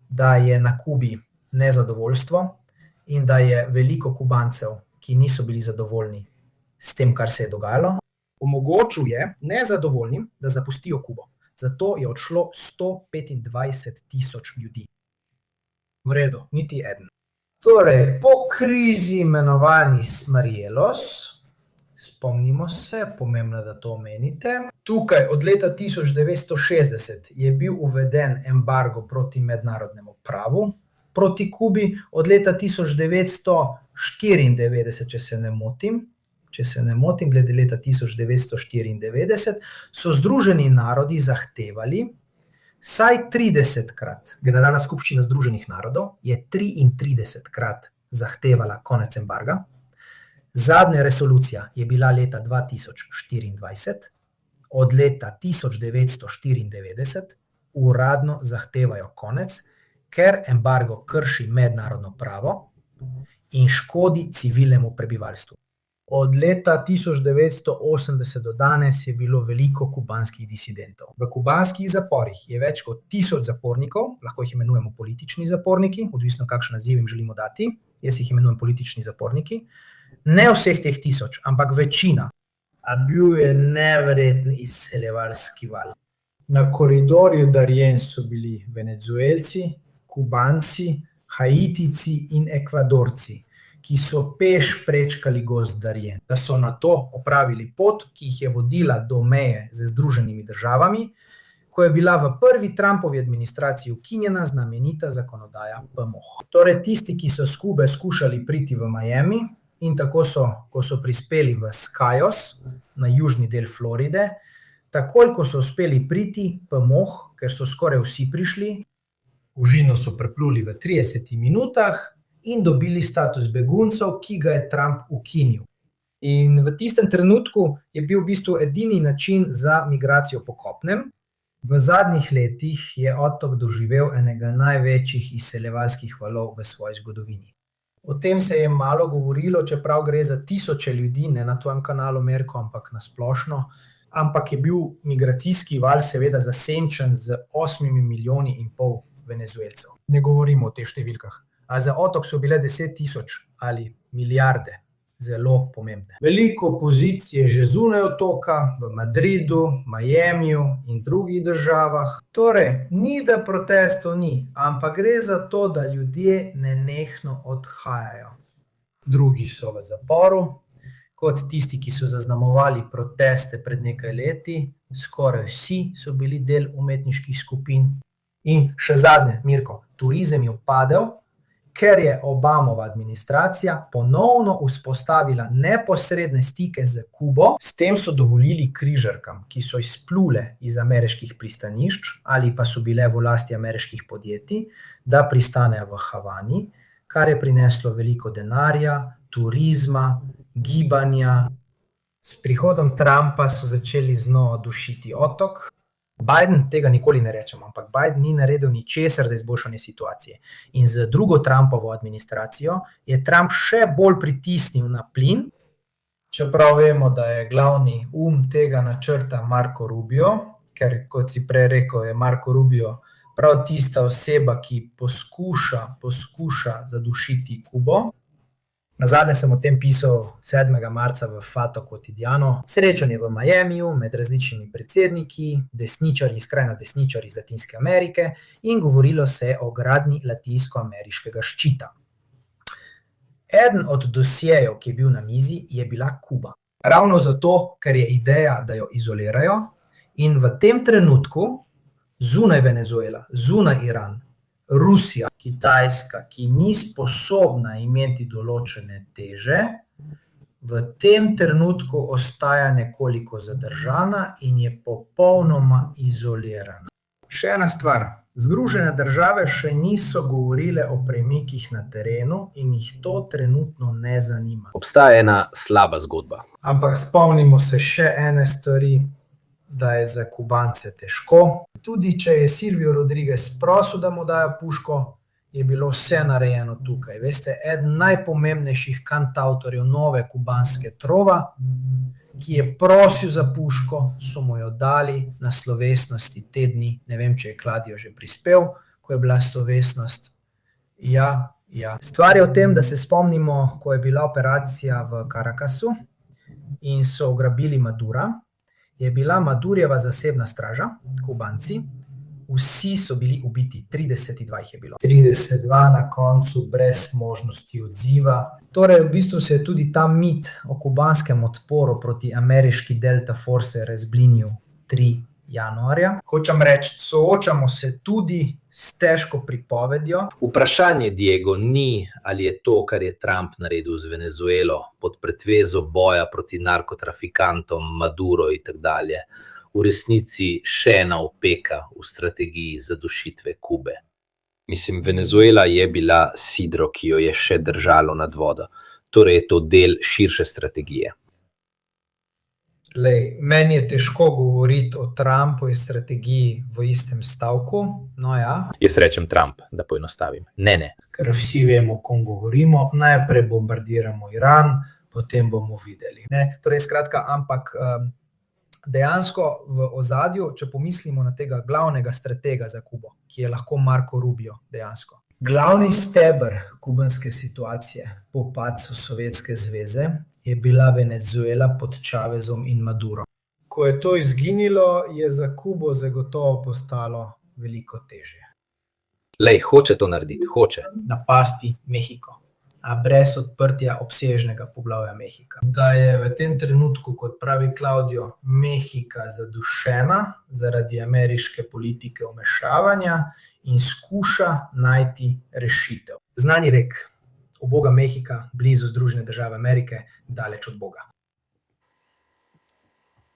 da je na Kubi nezadovoljstvo in da je veliko Kubancev, ki niso bili zadovoljni s tem, kar se je dogajalo, omogočil je nezadovoljnim, da zapustijo Kubo. Zato je odšlo 125.000 ljudi. V redu, niti eden. Torej, po krizi imenovani Smarjelos, spomnimo se, pomembno, da to omenite. Tukaj od leta 1960 je bil uveden embargo proti mednarodnemu pravu proti Kubi, od leta 1994, če se ne motim, glede leta 1994, so Združeni narodi zahtevali vsaj 30-krat. Generalna skupščina Združenih narodov je 33-krat zahtevala konec embarga. Zadnja resolucija je bila leta 2024, od leta 1994 uradno zahtevajo konec, ker embargo krši mednarodno pravo in škodi civilnemu prebivalstvu. Od leta 1980 do danes je bilo veliko kubanskih disidentov. V kubanskih zaporih je več kot 1000 zapornikov, lahko jih imenujemo politični zaporniki, odvisno kakšen naziv jim želimo dati, jaz jih imenujem politični zaporniki. Ne vseh teh 1000, ampak večina. A bil je neverjeten izseljevalski val. Na koridorju Darien so bili Venezuelci, Kubanci, Haitijci in Ekvadorci, ki so peš prečkali gozd Darien. Da so nato opravili pot, ki jih je vodila do meje z Združenimi državami, ko je bila v prvi Trumpovi administraciji ukinjena znamenita zakonodaja PMOH. Torej tisti, ki so s Kube skušali priti v Miami in tako so, ko so prispeli v Skajos, na južni del Floride, takoj, ko so uspeli priti PMOH, ker so skoraj vsi prišli, užino so prepluli v 30 minutah in dobili status beguncev, ki ga je Trump ukinil. In v tistem trenutku je bil v bistvu edini način za migracijo po kopnem. V zadnjih letih je otok doživel enega največjih izseljevalskih valov v svoji zgodovini. O tem se je malo govorilo, čeprav gre za tisoče ljudi, ne na tvojem kanalu, Mirko, ampak na splošno. Ampak je bil migracijski val seveda zasenčen z 8,5 milijoni Venezuelcev. Ne govorimo o teh številkah. A za otok so bile 10.000 ali milijarde zelo pomembne. Veliko opozicij je že zunaj otoka, v Madridu, Miamiju in drugih državah. Torej, ni da protestov ni, ampak gre za to, da ljudje nenehno odhajajo. Drugi so v zaporu, kot tisti, ki so zaznamovali proteste pred nekaj leti, skoraj vsi so bili del umetniških skupin. In še zadnje, Mirko, turizem je upadel, ker je Obamova administracija ponovno vzpostavila neposredne stike z Kubo, s tem so dovolili križarkam, ki so izplule iz ameriških pristanišč ali pa so bile v lasti ameriških podjetij, da pristanejo v Havani, kar je prineslo veliko denarja, turizma, gibanja. S prihodom Trumpa so začeli znova dušiti otok. Biden tega nikoli ne rečem, ampak Biden ni naredil ničesar za izboljšanje situacije. In z drugo Trumpovo administracijo je Trump še bolj pritisnil na plin, čeprav vemo, da je glavni tega načrta Marco Rubio, ker, kot si prej rekel, je Marco Rubio prav tista oseba, ki poskuša zadušiti Kubo. Nazadnje sem o tem pisal 7. marca v Fato Quotidiano. Srečanje v Miamiju med različnimi predsedniki, desničarji, skrajno desničarji iz Latinske Amerike in govorilo se o gradnji latinsko-ameriškega ščita. Eden od dosjejev, ki je bil na mizi, je bila Kuba. Ravno zato, ker je ideja, da jo izolirajo in v tem trenutku zunaj Venezuela, zunaj Iran, Rusija, Kitajska, ki ni sposobna imeti določene teže, v tem trenutku ostaja nekoliko zadržana in je popolnoma izolirana. Še ena stvar. Združene države še niso govorile o premikih na terenu in jih to trenutno ne zanima. Obstaja ena slaba zgodba. Ampak spomnimo se še ene stvari, da je za Kubance težko. Tudi če je Silvio Rodriguez prosil, da mu dajo puško, je bilo vse narejeno tukaj. Veste, eden najpomembnejših kantavtorjev nove kubanske trova, ki je prosil za puško, so mu jo dali na slovesnosti te dni. Ne vem, če je Kladio že prispel, ko je bila slovesnost. Ja. Stvar je v tem, da se spomnimo, ko je bila operacija v Caracasu in so ugrabili Madura, je bila Madurjeva zasebna straža, Kubanci, Vsi so bili ubiti, 32 jih je bilo. 32 na koncu brez možnosti odziva. Torej, v bistvu se je tudi ta mit o kubanskem odporu proti ameriški Delta Force razblinil 3. januarja. Hočem reči, soočamo se tudi s težko pripovedjo. Vprašanje, Diego, ni, ali je to, kar je Trump naredil z Venezuelo, pod pretvezo boja proti narkotrafikantom, Maduro in tako dalje, v resnici še ena opeka v strategiji zadušitve Kube. Mislim, Venezuela je bila sidro, ki jo je še držalo nad vodo. Torej je to del širše strategije. Lej, meni je težko govoriti o Trumpovi strategiji v istem stavku. No ja. Jaz rečem Trump, da poenostavim. Ne. Ker vsi vemo, o kom govorimo. Najprej bombardiramo Iran, potem bomo videli. Ne? Torej, skratka, ampak dejansko v ozadju, če pomislimo na tega glavnega stratega za Kubo, ki je lahko Marco Rubio dejansko. Glavni steber kubanske situacije po padcu Sovjetske zveze je bila Venezuela pod Chavezom in Maduro. Ko je to izginilo, je za Kubo zagotovo postalo veliko težje. Lej, hoče to narediti, hoče. Napasti Mehiko, a brez odprtja obsežnega poglavja Mehika. Da je v tem trenutku, kot pravi Claudio, Mehika zadušena zaradi ameriške politike vmešavanja in skuša najti rešitev. Znani rek, uboga Mehika, blizu Združene države Amerike, daleč od Boga.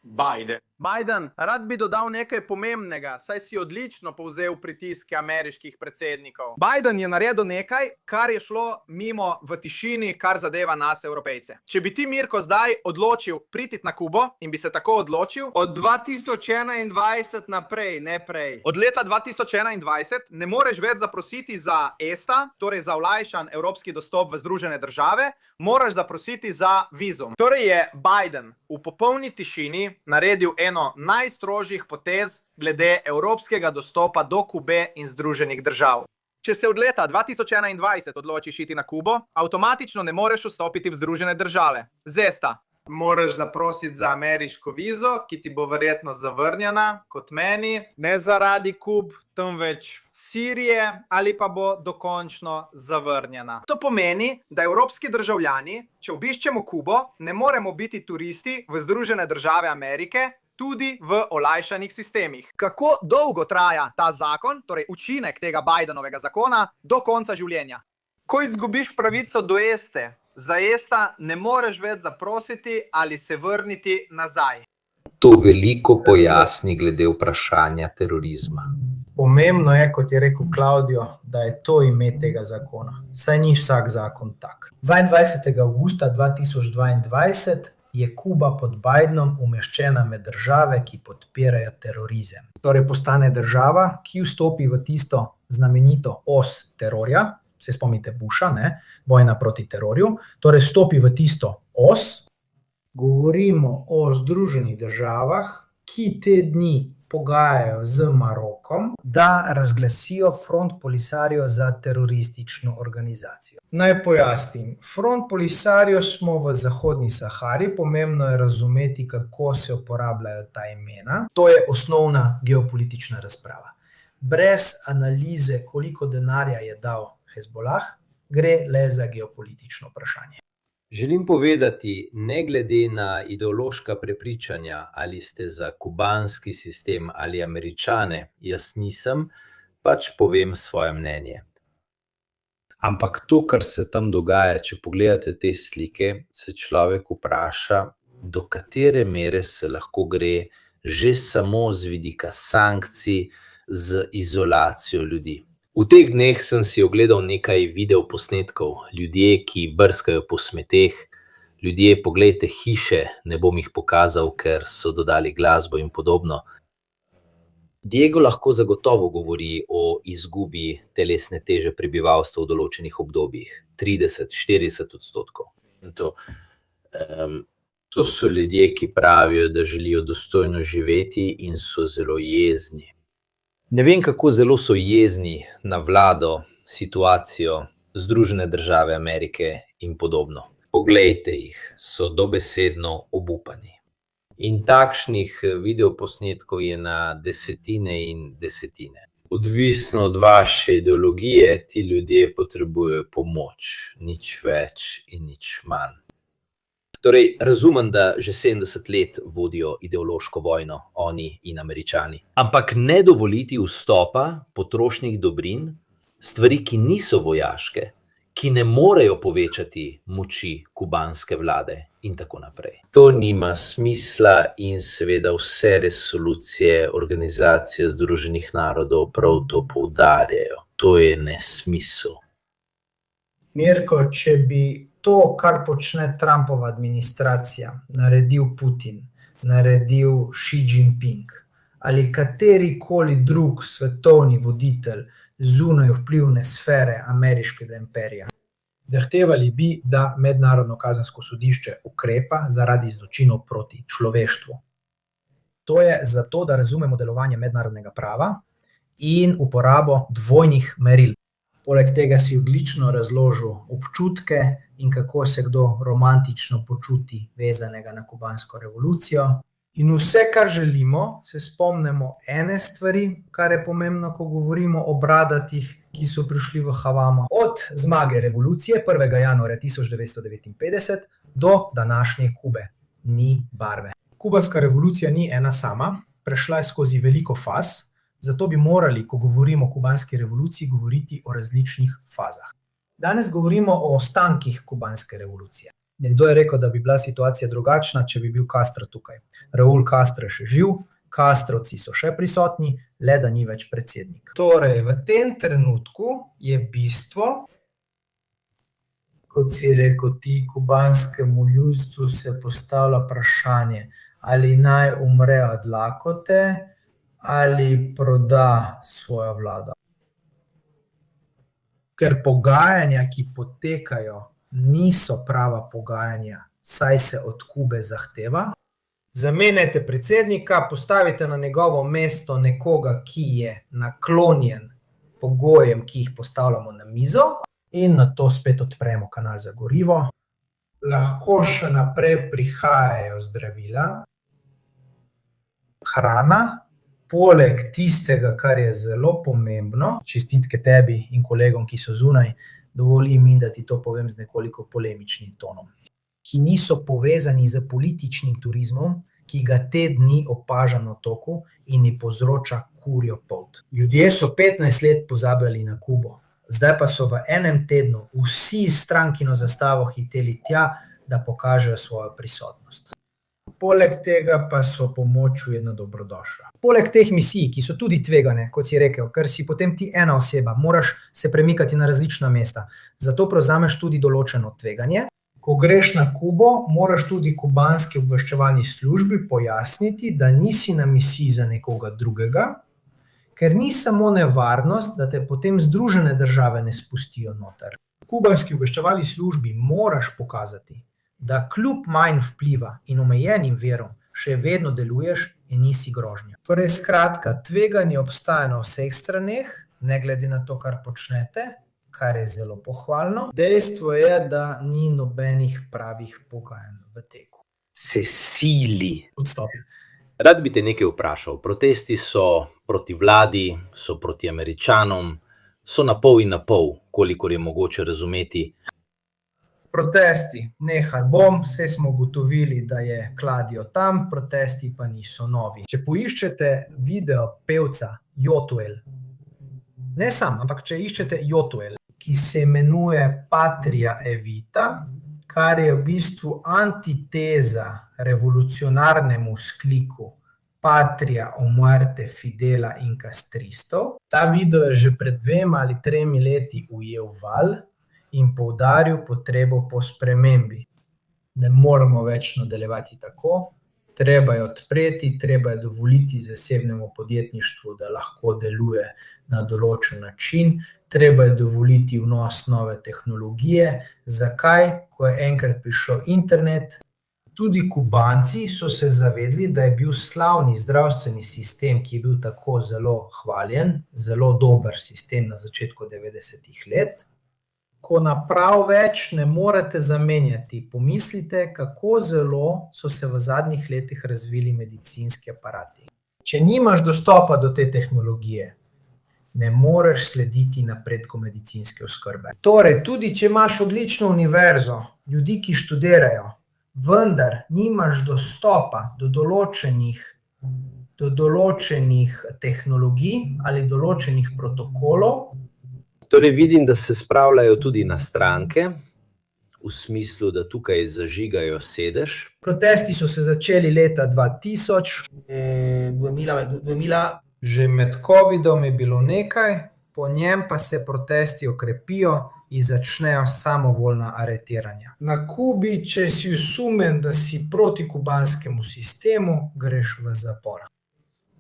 Biden, rad bi dodal nekaj pomembnega, saj si odlično povzel pritiske ameriških predsednikov. Biden je naredil nekaj, kar je šlo mimo v tišini, kar zadeva nas, Evropejce. Če bi ti, Mirko, zdaj odločil priti na Kubo in bi se tako odločil, Od 2021 naprej, ne prej. od leta 2021 ne moreš več zaprositi za ESTA, torej za olajšan evropski dostop v Združene države, moraš zaprositi za vizum. Torej je Biden v popolni tišini naredil eno najstrožjih potez glede evropskega dostopa do Kube in Združenih držav. Če se od leta 2021 odločiš iti na Kubo, avtomatično ne moreš vstopiti v Združene države. ZESTA. Moraš zaprositi za ameriško vizo, ki ti bo verjetno zavrnjena, kot meni. Ne zaradi Kub, temveč Sirije, ali pa bo dokončno zavrnjena. To pomeni, da evropski državljani, če obiščemo Kubo, ne moremo biti turisti v Združene države Amerike, tudi v olajšanih sistemih. Kako dolgo traja ta zakon, torej učinek tega Bidenovega zakona, do konca življenja? Ko izgubiš pravico do ESTE, za ESTA ne moreš več zaprositi ali se vrniti nazaj. To veliko pojasni glede vprašanja terorizma. Pomembno je, kot je rekel Claudio, da je to ime tega zakona. Saj ni vsak zakon tak. 22. avgusta 2022 je Kuba pod Bidenom umeščena med države, ki podpirajo terorizem. Torej postane država, ki vstopi v tisto znamenito os terorja, se spomnite Busha, ne? Vojna proti terorju, torej stopi v tisto os. Govorimo o Združenih državah, ki te dni pogajajo z Marokom, da razglasijo Front Polisario za teroristično organizacijo. Naj pojasnim, Front Polisario smo v Zahodni Sahari, pomembno je razumeti, kako se uporabljajo ta imena. To je osnovna geopolitična razprava. Brez analize, koliko denarja je dal Hezbollah, gre le za geopolitično vprašanje. Želim povedati, ne glede na ideološka prepričanja, ali ste za kubanski sistem ali Američane, jaz nisem, pač povem svoje mnenje. Ampak to, kar se tam dogaja, če pogledate te slike, se človek vpraša, do katere mere se lahko gre že samo z vidika sankcij, z izolacijo ljudi. V teh dneh sem si ogledal nekaj videoposnetkov, ljudje, ki brskajo po smeteh, ljudje, poglejte hiše, ne bom jih pokazal, ker so dodali glasbo in podobno. Diego lahko zagotovo govori o izgubi telesne teže prebivalstva v določenih obdobjih, 30-40%. To so ljudje, ki pravijo, da želijo dostojno živeti in so zelo jezni. Ne vem, kako zelo so jezni na vlado, situacijo, Združene države Amerike in podobno. Poglejte jih, so dobesedno obupani. In takšnih videoposnetkov je na desetine in desetine. Odvisno od vaše ideologije, ti ljudje potrebujejo pomoč, nič več in nič manj. Torej, razumem, da že 70 let vodijo ideološko vojno, oni in Američani. Ampak ne dovoliti vstopa potrošnih dobrin, stvari, ki niso vojaške, ki ne morejo povečati moči kubanske vlade in tako naprej. To nima smisla in seveda vse resolucije Organizacije združenih narodov prav to poudarjajo. To je nesmisel. Mirko, če bi to, kar počne Trumpova administracija, naredil Putin, naredil Xi Jinping ali katerikoli drug svetovni voditelj zunaj vplivne sfere ameriškega imperija, zahtevali bi, da Mednarodno kazensko sodišče ukrepa zaradi zločinov proti človeštvu. To je zato, da razumemo delovanje mednarodnega prava in uporabo dvojnih meril. Poleg tega si odlično razložil občutke in kako se kdo romantično počuti vezanega na kubansko revolucijo. In vse, kar želimo, se spomnimo ene stvari, kar je pomembno, ko govorimo o bradatih, ki so prišli v Havano. Od zmage revolucije 1. januarja 1959 do današnje Kube. Ni barve. Kubanska revolucija ni ena sama, prešla je skozi veliko faz, zato bi morali, ko govorimo o kubanski revoluciji, govoriti o različnih fazah. Danes govorimo o ostankih kubanske revolucije. Nekdo je rekel, da bi bila situacija drugačna, če bi bil Castro tukaj. Raúl Castro je še živ, Castrovci so še prisotni, le da ni več predsednik. Torej, v tem trenutku je bistvo, kot si rekel ti, kubanskemu ljudstvu se postavlja vprašanje, ali naj umre od lakote, ali proda svojo vlado. Ker pogajanja, ki potekajo, niso prava pogajanja, saj se od Kube zahteva. Zamenjajte predsednika, postavite na njegovo mesto nekoga, ki je naklonjen pogojem, ki jih postavljamo na mizo, in nato spet odpremo kanal za gorivo. Lahko še naprej prihajajo zdravila, hrana, poleg tistega, kar je zelo pomembno, čestitke tebi in kolegom, ki so zunaj, dovoli mi, da ti to povem z nekoliko polemičnim tonom, ki niso povezani z političnim turizmom, ki ga te dni opažam na otoku in mi povzroča kurjo polt. Ljudje so 15 let pozabljali na Kubo, zdaj pa so v enem tednu vsi s strankino zastavo hiteli tja, da pokažejo svojo prisotnost. Poleg tega pa so pomoč vedno dobrodošla. Poleg teh misij, ki so tudi tvegane, kot si rekel, ker si potem ti ena oseba, moraš se premikati na različna mesta, zato prevzameš tudi določeno tveganje. Ko greš na Kubo, moraš tudi kubanski obveščevalni službi pojasniti, da nisi na misiji za nekoga drugega, ker ni samo nevarnost, da te potem Združene države ne spustijo noter. Kubanski obveščevalni službi moraš pokazati, da kljub manj vpliva in omejenim virom še vedno deluješ in nisi grožnja. Torej, skratka, tveganje obstaja na vseh straneh, ne glede na to, kar počnete, kar je zelo pohvalno. Dejstvo je, da ni nobenih pravih pogajanj v teku. Se sili. Odstopi. Rad bi te nekaj vprašal. Protesti so proti vladi, so proti Američanom, so na pol in na pol, kolikor je mogoče razumeti. Protesti, nehaj bom, saj smo ugotovili, da je Kladijo tam, protesti pa niso novi. Če poiščete video pevca Yotuel, ne sam, ampak če iščete Yotuel, ki se imenuje Patria Evita, kar je v bistvu antiteza revolucionarnemu vzkliku Patria o muerte Fidela in Castristov. Ta video je že pred 2 ali 3 leti ujel val in poudaril potrebo po spremembi. Ne moremo več nadaljevati tako, treba je odpreti, treba je dovoliti zasebnemu podjetništvu, da lahko deluje na določen način, treba je dovoliti vnos nove tehnologije. Zakaj? Ko je enkrat prišel internet, tudi Kubanci so se zavedli, da je bil slavni zdravstveni sistem, ki je bil tako zelo hvaljen, zelo dober sistem na začetku 90-ih let, Ko naprav več ne morete zamenjati, pomislite, kako zelo so se v zadnjih letih razvili medicinski aparati. Če nimaš dostopa do te tehnologije, ne moreš slediti napredku medicinske oskrbe. Torej, tudi če imaš odlično univerzo, ljudi, ki študirajo, vendar nimaš dostopa do določenih tehnologij ali določenih protokolov. Torej vidim, da se spravljajo tudi na stranke, v smislu, da tukaj zažigajo sedež. Protesti so se začeli leta 2000, 2000. Že med covidom je bilo nekaj, po njem pa se protesti okrepijo in začnejo samovoljna aretiranja. Na Kubi, če si usumen, da si proti kubanskemu sistemu, greš v zapor.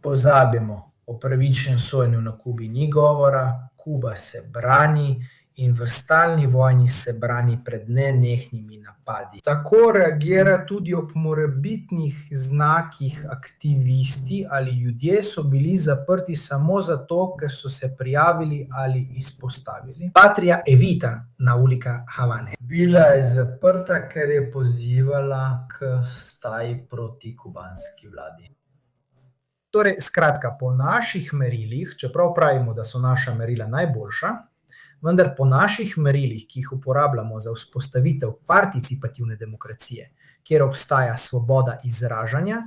Pozabimo, o pravičnem sojenju na Kubi ni govora, Kuba se brani in v stalni vojni se brani pred nenehnimi napadi. Tako reagira tudi ob morebitnih znakih aktivisti ali ljudje so bili zaprti samo zato, ker so se prijavili ali izpostavili. Patria Evita na ulica Havane. Bila je zaprta, ker je pozivala k staji proti kubanski vladi. Torej, skratka, po naših merilih, čeprav pravimo, da so naša merila najboljša, vendar po naših merilih, ki jih uporabljamo za vzpostavitev participativne demokracije, kjer obstaja svoboda izražanja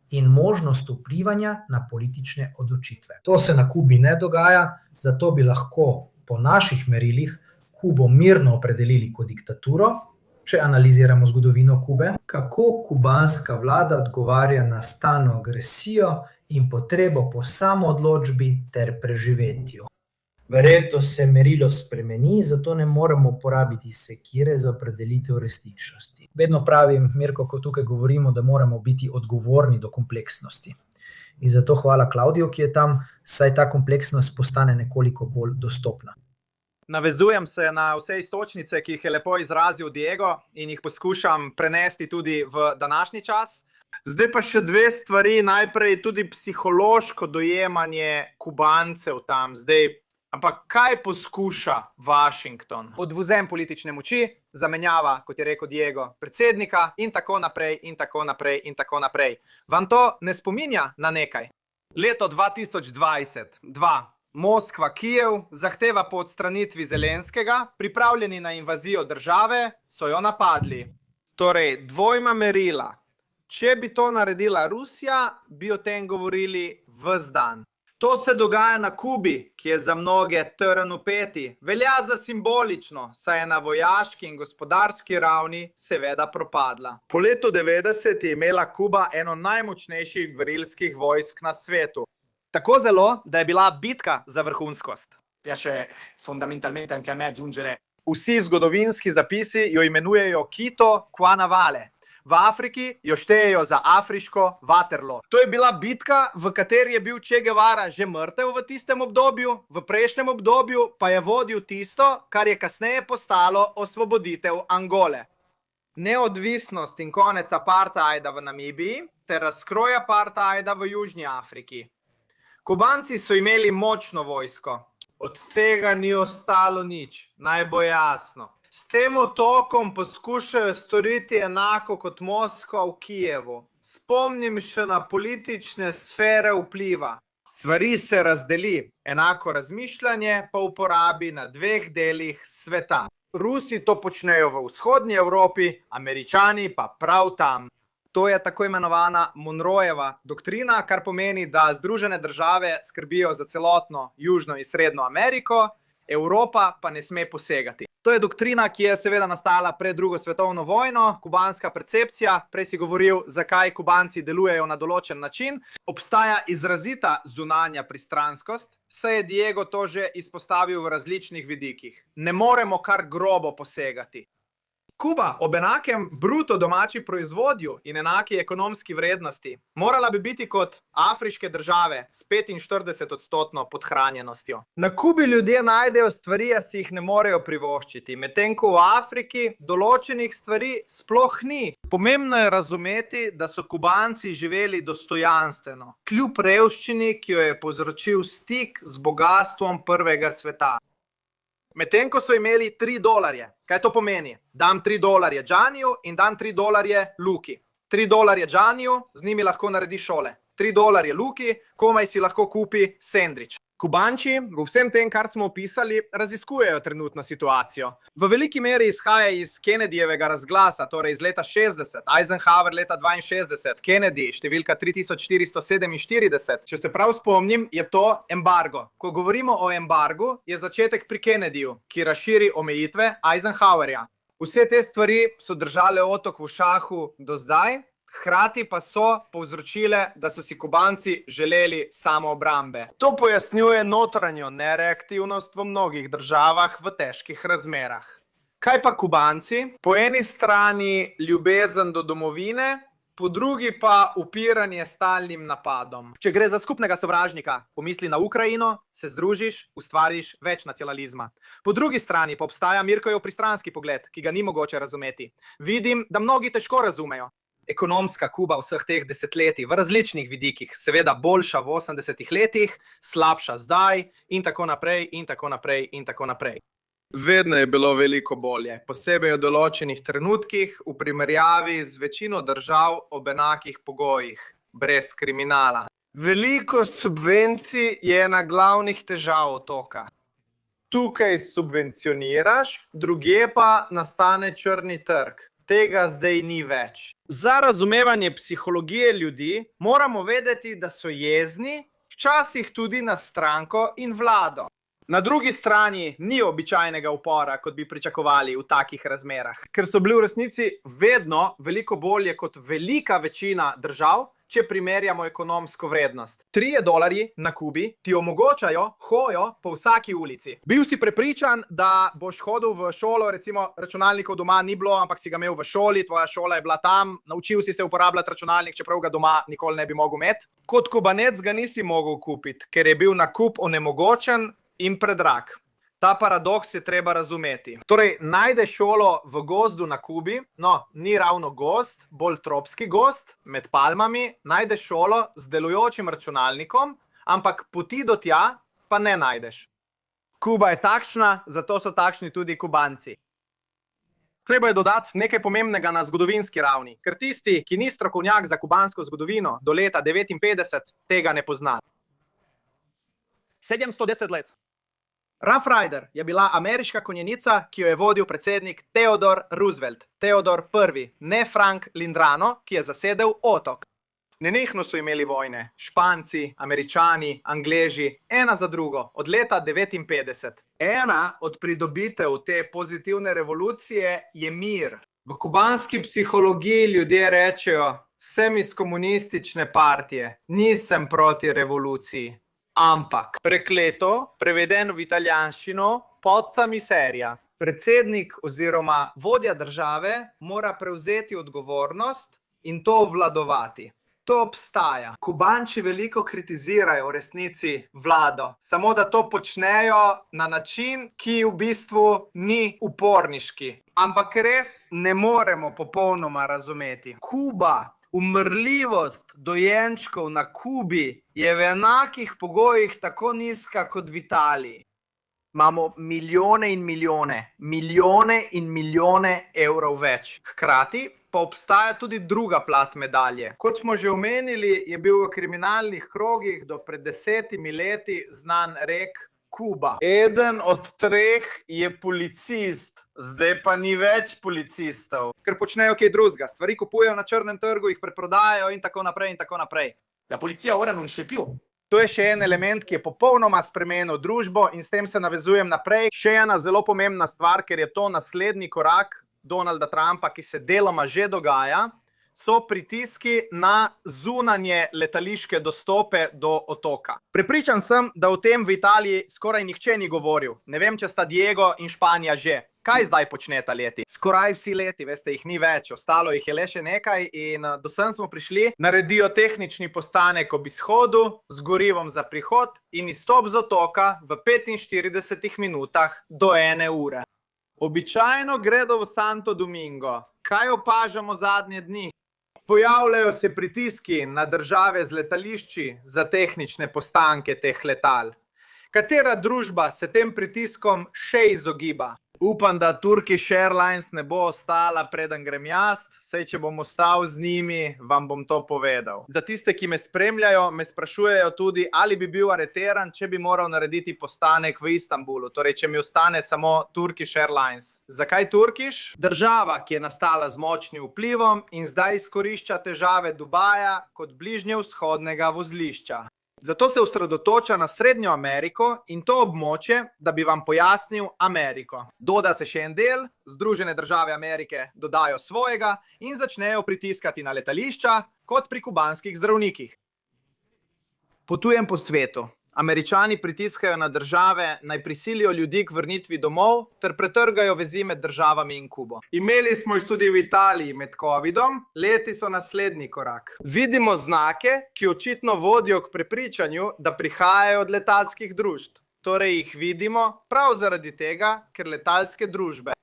in možnost vplivanja na politične odločitve. To se na Kubi ne dogaja, zato bi lahko po naših merilih Kubo mirno opredelili kot diktaturo, če analiziramo zgodovino Kube. Kako kubanska vlada odgovarja na stalno agresijo in potrebo po samoodločbi ter preživetju. Verjetno se merilo spremeni, zato ne moremo uporabiti sekire za opredelitev resničnosti. Vedno pravim, Mirko, ko tukaj govorimo, da moramo biti odgovorni do kompleksnosti. In zato hvala Klavdiju, ki je tam, saj ta kompleksnost postane nekoliko bolj dostopna. Navezujem se na vse iztočnice, ki jih je lepo izrazil Diego in jih poskušam prenesti tudi v današnji čas. Zdaj pa še dve stvari. Najprej tudi psihološko dojemanje Kubancev tam. Ampak kaj poskuša Washington? Odvzem politične moči, zamenjava, kot je rekel Diego, predsednika in tako naprej in tako naprej in tako naprej. Vam to ne spominja na nekaj? Leto 2022. Moskva, Kijev, zahteva po odstranitvi Zelenskega, pripravljeni na invazijo države, so jo napadli. Torej, dvojna merila. Če bi to naredila Rusija, bi o tem govorili ves dan. To se dogaja na Kubi, ki je za mnoge trn v peti. Velja za simbolično, saj je na vojaški in gospodarski ravni seveda propadla. Po letu 90 je imela Kuba eno najmočnejših gverilskih vojsk na svetu. Tako zelo, da je bila bitka za vrhunskost. Fondamentalmente anche a me aggiungere. Vsi zgodovinski zapisi jo imenujejo Quito Cuanavale. V Afriki jo štejejo za afriško Waterloo. To je bila bitka, v kateri je bil Che Guevara že mrtev v tistem obdobju, v prejšnjem obdobju pa je vodil tisto, kar je kasneje postalo osvoboditev Angole. Neodvisnost in konec apartheida v Namibiji ter razkroj apartheida v Južni Afriki. Kubanci so imeli močno vojsko. Od tega ni ostalo nič, naj bo jasno. S tem otokom poskušajo storiti enako kot Moskva v Kijevu. Spomnim še na politične sfere vpliva. Stvari se razdeli, enako razmišljanje pa uporabi na dveh delih sveta. Rusi to počnejo v vzhodnji Evropi, Američani pa prav tam. To je tako imenovana Monroejeva doktrina, kar pomeni, da Združene države skrbijo za celotno Južno in Srednjo Ameriko, Evropa pa ne sme posegati. To je doktrina, ki je seveda nastala pred drugo svetovno vojno, kubanska percepcija, prej si govoril, zakaj Kubanci delujejo na določen način. Obstaja izrazita zunanja pristranskost, saj je Diego to že izpostavil v različnih vidikih. Ne moremo kar grobo posegati. Kuba ob enakem bruto domači proizvodju in enaki ekonomski vrednosti morala bi biti kot afriške države s 45% podhranjenostjo. Na Kubi ljudje najdejo stvari, a si jih ne morejo privoščiti, medtem ko v Afriki določenih stvari sploh ni. Pomembno je razumeti, da so Kubanci živeli dostojanstveno, kljub revščini, ki jo je povzročil stik z bogastvom prvega sveta. Medtem ko so imeli $3. Kaj to pomeni? Dam $3 Gianiju in dam $3 Luki. $3 Gianiju, z njimi lahko naredi šole. $3 Luki, komaj si lahko kupi sendvič. Kubanči v vsem tem, kar smo opisali, raziskujejo trenutno situacijo. V veliki meri izhaja iz Kennedyjevega razglasa, torej iz leta 60, Eisenhower leta 62, Kennedy številka 3447. Če se prav spomnim, je to embargo. Ko govorimo o embargu, je začetek pri Kennedyju, ki razširi omejitve Eisenhowerja. Vse te stvari so držale otok v šahu do zdaj, hkrati pa so povzročile, da so si Kubanci želeli samoobrambe. To pojasnjuje notranjo nereaktivnost v mnogih državah v težkih razmerah. Kaj pa Kubanci? Po eni strani ljubezen do domovine, po drugi pa upiranje stalnim napadom. Če gre za skupnega sovražnika, pomisli na Ukrajino, se združiš, ustvariš več nacionalizma. Po drugi strani pa obstaja Mirkojev pristranski pogled, ki ga ni mogoče razumeti. Vidim, da mnogi težko razumejo. Ekonomska Kuba vseh teh desetletij v različnih vidikih, seveda boljša v 80-ih letih, slabša zdaj in tako naprej in tako naprej in tako naprej. Vedno je bilo veliko bolje, posebej v določenih trenutkih v primerjavi z večino držav ob enakih pogojih, brez kriminala. Veliko subvencij je ena glavnih težav otoka. Tukaj subvencioniraš, drugje pa nastane črni trg. Tega zdaj ni več. Za razumevanje psihologije ljudi moramo vedeti, da so jezni, včasih tudi na stranko in vlado. Na drugi strani ni običajnega upora, kot bi pričakovali v takih razmerah, ker so bili v resnici vedno veliko bolje kot velika večina držav, če primerjamo ekonomsko vrednost. $3 na Kubi ti omogočajo hojo po vsaki ulici. Bil si prepričan, da boš hodil v šolo, recimo računalnikov doma ni bilo, ampak si ga imel v šoli, tvoja šola je bila tam, naučil si se uporabljati računalnik, čeprav ga doma nikoli ne bi mogel imeti. Kot Kubanec ga nisi mogel kupiti, ker je bil nakup onemogočen in predrag. Ta paradoks je treba razumeti. Torej, najdeš šolo v gozdu na Kubi, no, ni ravno gozd, bolj tropski gozd, med palmami, najdeš šolo z delujočim računalnikom, ampak poti do tja pa ne najdeš. Kuba je takšna, zato so takšni tudi Kubanci. Treba je dodati nekaj pomembnega na zgodovinski ravni, ker tisti, ki ni strokovnjak za kubansko zgodovino do leta 1959, tega ne pozna. 710 let. Rough Rider je bila ameriška konjenica, ki jo je vodil predsednik Theodore Roosevelt, Theodore I, ne Frank Lindrano, ki je zasedel otok. Nenehno so imeli vojne, Španci, Američani, Angleži, ena za drugo, od leta 1959. Ena od pridobitev te pozitivne revolucije je mir. V kubanski psihologiji ljudje rečejo, sem iz komunistične partije, nisem proti revoluciji. Ampak prekleto, prevedeno v italijanščino, pozza miseria. Predsednik oziroma vodja države mora prevzeti odgovornost in to obvladovati. To obstaja. Kubanči veliko kritizirajo v resnici vlado, samo da to počnejo na način, ki v bistvu ni uporniški. Ampak res ne moremo popolnoma razumeti. Kuba, umrljivost dojenčkov na Kubi je v enakih pogojih tako nizka kot v Italiji. Imamo milijone in milijone evrov več. Hkrati pa obstaja tudi druga plat medalje. Kot smo že omenili, je bil v kriminalnih krogih do pred 10 leti znan rek Kuba. Eden od 3 je policist, zdaj pa ni več policistov. Ker počnejo kaj drugega, stvari kupujejo na črnem trgu, jih preprodajajo in tako naprej in tako naprej. La policija ora non c'è più. To je še en element, ki je popolnoma spremenil družbo in s tem se navezujem naprej. Še ena zelo pomembna stvar, ker je to naslednji korak Donalda Trumpa, ki se deloma že dogaja, so pritiski na zunanje letališke dostope do otoka. Prepričan sem, da o tem v Italiji skoraj nihče ni govoril. Ne vem, če sta Diego in Španija že. Kaj zdaj počneta leti? Skoraj vsi leti, veste, jih ni več, ostalo jih je le še nekaj in do sem smo prišli. Naredijo tehnični postanek ob izhodu z gorivom za prihod in izstop z otoka v 45 minutah do 1 ure. Običajno gredo v Santo Domingo. Kaj opažamo zadnje dni? Pojavljajo se pritiski na države z letališči za tehnične postanke teh letal. Katera družba se tem pritiskom še izogiba? Upam, da Turkish Airlines ne bo ostala, preden grem jaz. Saj, če bom ostal z njimi, vam bom to povedal. Za tiste, ki me spremljajo, me sprašujejo tudi, ali bi bil areteran, če bi moral narediti postanek v Istanbulu. Torej, če mi ostane samo Turkish Airlines. Zakaj Turkish? Država, ki je nastala z močnim vplivom in zdaj izkorišča težave Dubaja kot bližnjevzhodnega vozlišča. Zato se osredotoča na Srednjo Ameriko in to območje, da bi vam pojasnil Ameriko. Doda se še en del, Združene države Amerike dodajo svojega in začnejo pritiskati na letališča, kot pri kubanskih zdravnikih. Potujem po svetu. Američani pritiskajo na države, naj prisilijo ljudi k vrnitvi domov ter pretrgajo vezi med državami in Kubo. Imeli smo jih tudi v Italiji med covidom, leti so naslednji korak. Vidimo znake, ki očitno vodijo k prepričanju, da prihajajo od letalskih družb. Torej jih vidimo prav zaradi tega, ker letalske družbe.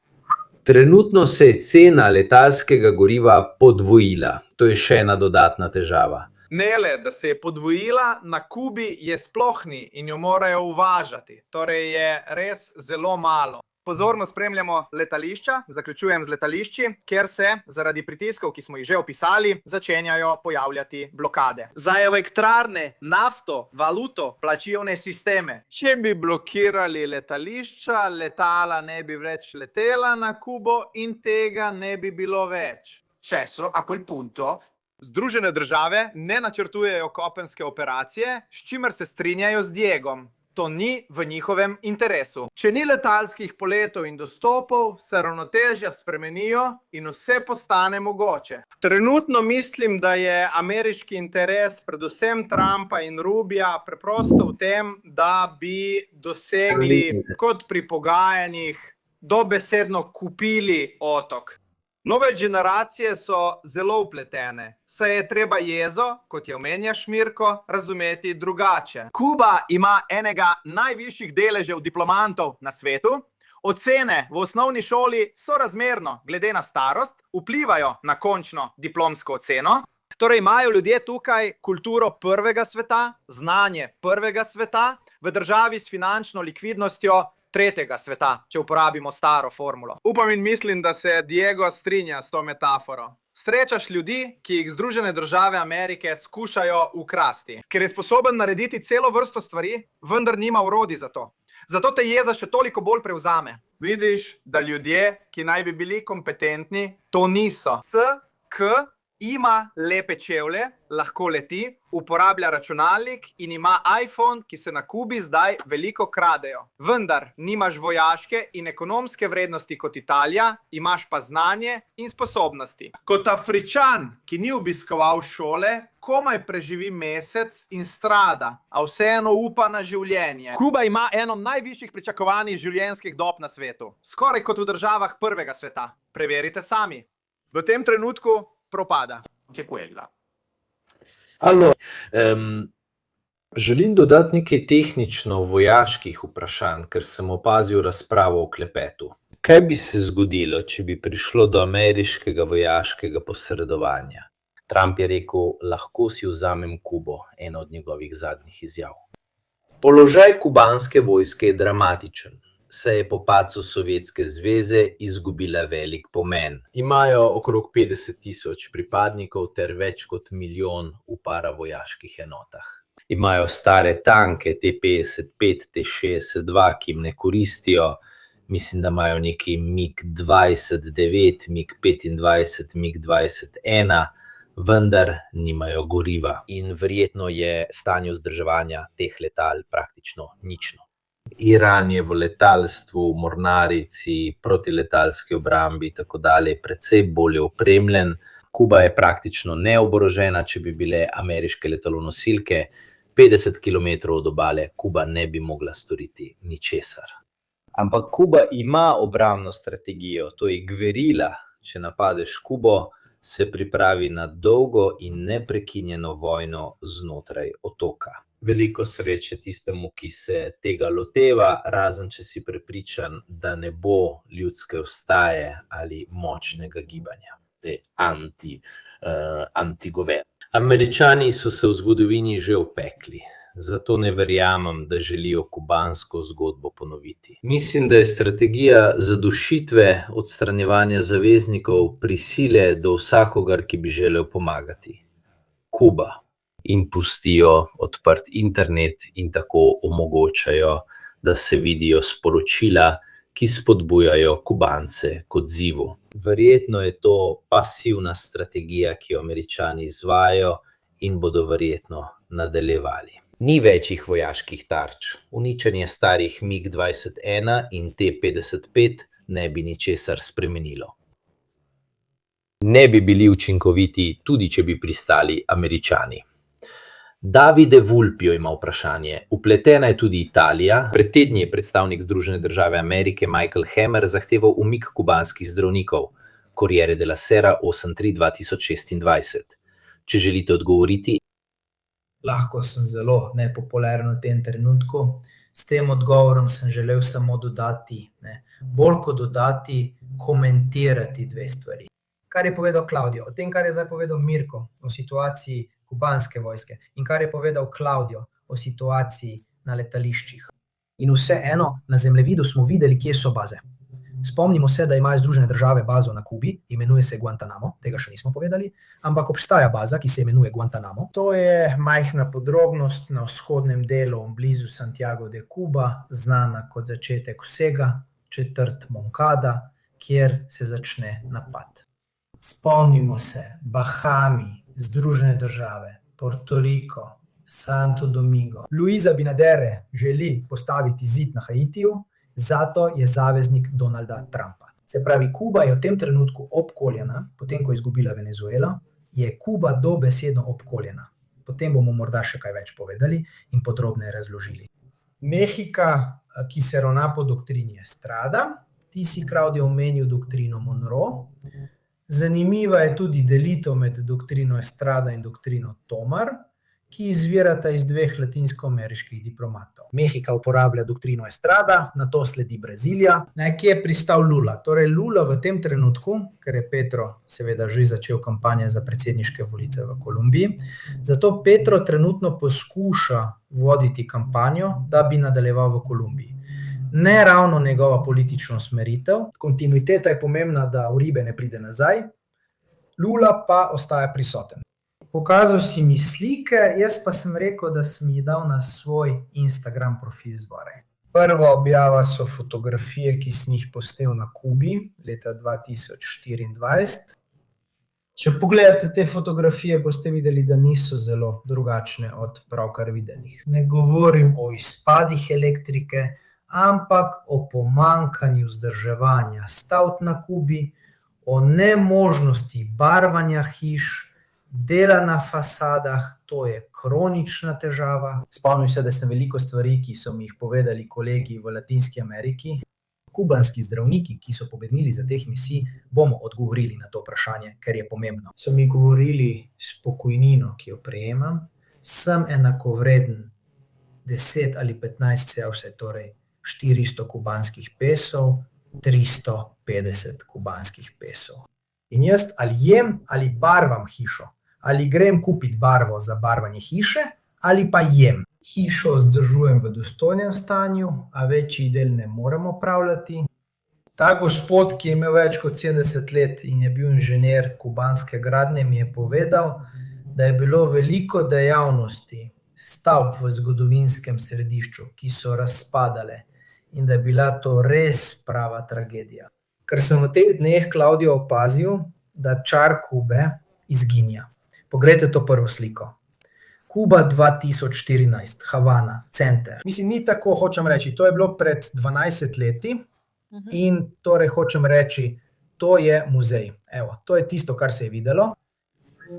Trenutno se je cena letalskega goriva podvojila. To je še ena dodatna težava. Ne le, da se je podvojila, na Kubi je sploh ni in jo morajo uvažati. Torej je res zelo malo. Pozorno spremljamo letališča, zaključujem z letališči, kjer se zaradi pritiskov, ki smo jih že opisali, začenjajo pojavljati blokade. Za elektrarne, nafto, valuto, plačilne sisteme. Če bi blokirali letališča, letala ne bi več letela na Kubo in tega ne bi bilo več. Adesso, a quel punto, Združene države ne načrtujejo kopenske operacije, s čimer se strinjajo z Diegom. To ni v njihovem interesu. Če ni letalskih poletov in dostopov, se ravnotežja spremenijo in vse postane mogoče. Trenutno mislim, da je ameriški interes, predvsem Trumpa in Rubija, preprosto v tem, da bi dosegli, kot pri pogajanjih, dobesedno kupili otok. Nove generacije so zelo vpletene, saj je treba jezo, kot je omenja Šmirko, razumeti drugače. Kuba ima enega najvišjih deležev diplomantov na svetu. Ocene v osnovni šoli sorazmerno, glede na starost, vplivajo na končno diplomsko oceno. Torej imajo ljudje tukaj kulturo prvega sveta, znanje prvega sveta, v državi s finančno likvidnostjo tretjega sveta, če uporabimo staro formulo. Upam in mislim, da se Diego strinja s to metaforo. Srečaš ljudi, ki jih Združene države Amerike skušajo ukrasti, ker je sposoben narediti celo vrsto stvari, vendar nima orodij za to. Zato te jeza še toliko bolj prevzame. Vidiš, da ljudje, ki naj bi bili kompetentni, to niso. Ima lepe čevlje, lahko leti, uporablja računalnik in ima iPhone, ki se na Kubi zdaj veliko kradejo. Vendar nimaš vojaške in ekonomske vrednosti kot Italija, imaš pa znanje in sposobnosti. Kot Afričan, ki ni obiskoval šole, komaj preživi mesec in strada, a vseeno upa na življenje. Kuba ima eno najvišjih pričakovanih življenjskih dob na svetu. Skoraj kot v državah prvega sveta. Preverite sami. V tem trenutku propada. Želim dodati nekaj tehnično-vojaških vprašanj, ker sem opazil razpravo o klepetu. Kaj bi se zgodilo, če bi prišlo do ameriškega vojaškega posredovanja? Trump je rekel, lahko si vzamem Kubo, ena od njegovih zadnjih izjav. Položaj kubanske vojske je dramatičen. Se je po padcu Sovjetske zveze izgubila velik pomen. Imajo okrog 50,000 pripadnikov ter več kot 1 milijon v paravojaških enotah. Imajo stare tanke T-55, T-62, ki jim ne koristijo. Mislim, da imajo neki MiG-29, MiG-25, MiG-21, vendar nimajo goriva. In verjetno je stanje vzdrževanja teh letal praktično nično. Iran je v letalstvu, mornarici, protiletalski obrambi in tako dalje precej bolje opremljen. Kuba je praktično neoborožena, če bi bile ameriške letalonosilke 50 km od obale, Kuba ne bi mogla storiti ničesar. Ampak Kuba ima obrambno strategijo, to je gverila. Če napadeš Kubo, se pripravi na dolgo in neprekinjeno vojno znotraj otoka. Veliko sreče tistemu, ki se tega loteva, razen če si prepričan, da ne bo ljudske vstaje ali močnega gibanja. Te antigoverne. Američani so se v zgodovini že opekli. zato ne verjamem, da želijo kubansko zgodbo ponoviti. Mislim, da je strategija zadušitve, odstranjevanja zaveznikov, prisile do vsakogar, ki bi želel pomagati. Kuba. In pustijo odprt internet in tako omogočajo, da se vidijo sporočila, ki spodbujajo Kubance k odzivu. Verjetno je to pasivna strategija, ki jo Američani izvajajo in bodo verjetno nadaljevali. Ni večjih vojaških tarč. Uničenje starih MiG-21 in T-55 ne bi ničesar spremenilo. Ne bi bili učinkoviti, tudi če bi pristali Američani. Davide Vulpio ima vprašanje. Vpletena je tudi Italija. Pred tedni je predstavnik Združene države Amerike Michael Hammer zahteval umik kubanskih zdravnikov. Corriere della Sera 8.3.2026. Če želite odgovoriti. Lahko sem zelo nepopularen v tem trenutku. S tem odgovorom sem želel samo dodati, bolj kot dodati, komentirati dve stvari. Kar je povedal Claudio, o tem, kar je zdaj povedal Mirko o situaciji kubanske vojske in kar je povedal Claudio o situaciji na letališčih. In vseeno, na zemljevidu smo videli, kje so baze. Spomnimo se, da imajo Združene države bazo na Kubi, imenuje se Guantanamo, tega še nismo povedali, ampak obstaja baza, ki se imenuje Guantanamo. To je majhna podrobnost na vzhodnem delu blizu Santiago de Cuba, znana kot začetek vsega, četrt Moncada, kjer se začne napad. Spomnimo se, Bahami, Združene države, Puerto Rico, Santo Domingo. Luis Abinader želi postaviti zid na Haitiju, zato je zaveznik Donalda Trumpa. Se pravi, Kuba je v tem trenutku obkoljena, potem ko je izgubila Venezuelo, je Kuba dobesedno obkoljena. Potem bomo morda še kaj več povedali in podrobneje razložili. Mehika, ki se ravna po doktrini Estrada, ti si, Claudio, omenil doktrino Monroe. Zanimiva je tudi delitev med doktrino Estrada in doktrino Tomar, ki izvirata iz dveh latinsko-ameriških diplomatov. Mehika uporablja doktrino Estrada, nato sledi Brazilija. Kje je pristal Lula? Torej Lula v tem trenutku, ker je Petro seveda že začel kampanje za predsedniške volitve v Kolumbiji, zato Petro trenutno poskuša voditi kampanjo, da bi nadaljeval v Kolumbiji. Ne ravno njegova politična usmeritev, kontinuiteta je pomembna, da Uribe ne pride nazaj, Lula pa ostaja prisoten. Pokazal si mi slike, jaz pa sem rekel, da sem jih dal na svoj Instagram profil zgoraj. Prva objava so fotografije, ki sem jih posnel na Kubi leta 2024. Če pogledate te fotografije, boste videli, da niso zelo drugačne od pravkar videnih. Ne govorim o izpadih elektrike, ampak o pomanjkanju vzdrževanja stavb na Kubi, o nemožnosti barvanja hiš, dela na fasadah, to je kronična težava. Spomnim se, da sem veliko stvari, ki so mi jih povedali kolegi v Latinski Ameriki, kubanski zdravniki, ki so pobegnili za teh misij, bomo odgovorili na to vprašanje, ker je pomembno. So mi govorili s pokojnino, ki jo prejemam, sem enakovreden 10 ali 15 cevse, torej 400 kubanskih pesov, 350 kubanskih pesov. In jaz ali jem ali barvam hišo, ali grem kupiti barvo za barvanje hiše, ali pa jem. Hišo vzdržujem v dostojnem stanju, a večji del ne morem opravljati. Ta gospod, ki je imel več kot 70 let in je bil inženir kubanske gradnje, mi je povedal, da je bilo veliko dejavnosti, stavb v zgodovinskem središču, ki so razpadale in da je bila to res prava tragedija. Ker sem v teh dneh, Claudio, opazil, da čar Kube izginja. Poglejte to prvo sliko. Kuba 2014, Havana, center. Mislim, ni tako, hočem reči, to je bilo pred 12 leti in torej hočem reči, to je muzej. Evo, to je tisto, kar se je videlo.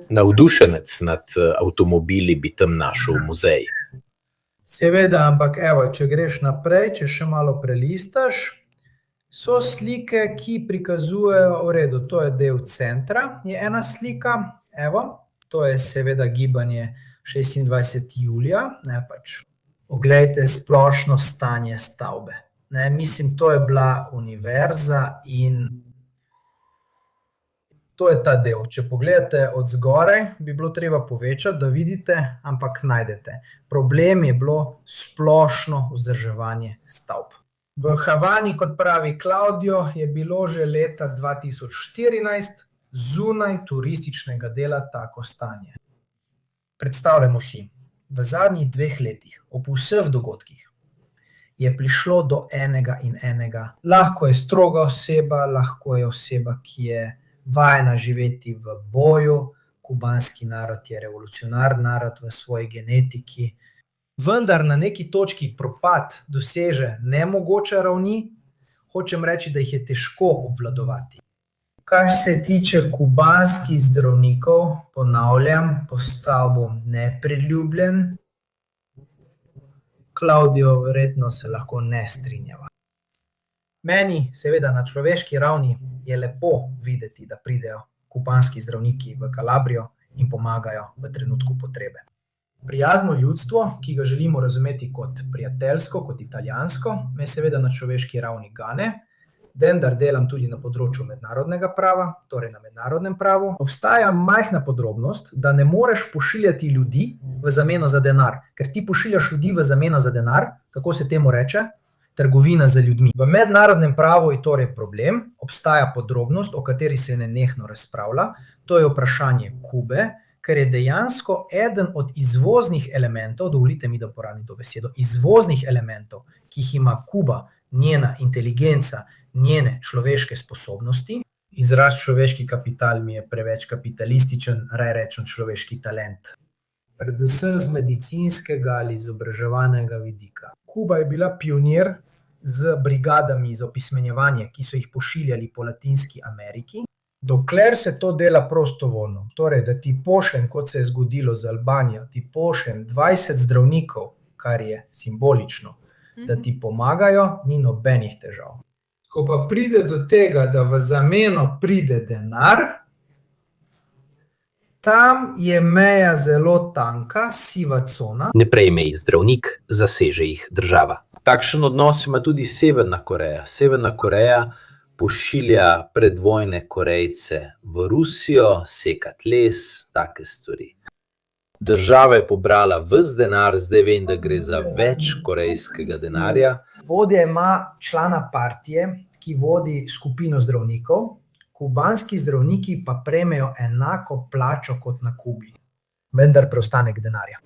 Navdušenec nad avtomobili bi tam našel muzej. Seveda, ampak evo, če greš naprej, če še malo prelistaš, so slike, ki prikazujejo v redu. To je del centra, je ena slika, evo, to je seveda gibanje 26. julija, Oglejte splošno stanje stavbe. Mislim, to je bila univerza in To je ta del. Če pogledate od zgoraj, bi bilo treba povečati, da vidite, ampak najdete. Problem je bilo splošno vzdrževanje stavb. V Havani, kot pravi Claudio, je bilo že leta 2014 zunaj turističnega dela tako stanje. Predstavljamo si, v zadnjih 2 letih, ob vseh dogodkih, je prišlo do enega in enega. Lahko je stroga oseba, lahko je oseba, ki je vajena živeti v boju, kubanski narod je revolucionarni narod v svoji genetiki, vendar na neki točki propad doseže nemogoče ravni, hočem reči, da jih je težko obvladovati. Kar se tiče kubanskih zdravnikov, ponavljam, postal bom nepriljubljen. Claudio, verjetno se lahko ne strinjava. Meni, seveda na človeški ravni, je lepo videti, da pridejo kubanski zdravniki v Kalabrijo in pomagajo v trenutku potrebe. Prijazno ljudstvo, ki ga želimo razumeti kot prijateljsko, kot italijansko, me seveda na človeški ravni gane, vendar delam tudi na področju mednarodnega prava, torej na mednarodnem pravu. Obstaja majhna podrobnost, da ne moreš pošiljati ljudi v zameno za denar, ker ti pošiljaš ljudi v zameno za denar, kako se temu reče? Trgovina z ljudmi. V mednarodnem pravu je torej problem, obstaja podrobnost, o kateri se nenehno razpravlja, to je vprašanje Kube, ker je dejansko eden od izvoznih elementov, dovolite mi, da uporabim to besedo, izvoznih elementov, ki jih ima Kuba, njena inteligenca, njene človeške sposobnosti. Izraz človeški kapital mi je preveč kapitalističen, raje rečem človeški talent. Predvsem z medicinskega ali izobraževalnega vidika. Kuba je bila pionir z brigadami za opismenjevanje, ki so jih pošiljali po Latinski Ameriki, dokler se to dela prostovoljno. Torej, da ti pošljem, kot se je zgodilo z Albanijo, ti pošljem 20 zdravnikov, kar je simbolično, da ti pomagajo, ni nobenih težav. Ko pa pride do tega, da v zameno pride denar, tam je meja zelo tanka, siva cona. Ne prejme jih zdravnik, zaseže jih država. Takšen odnos ima tudi Severna Koreja. Severna Koreja pošilja predvojne Korejce v Rusijo, sekati les, take stvari. Država je pobrala ves denar, zdaj vem, da gre za več korejskega denarja. Vodja ima člana partije, ki vodi skupino zdravnikov, kubanski zdravniki pa prejmejo enako plačo kot na Kubi, vendar preostanek denarja.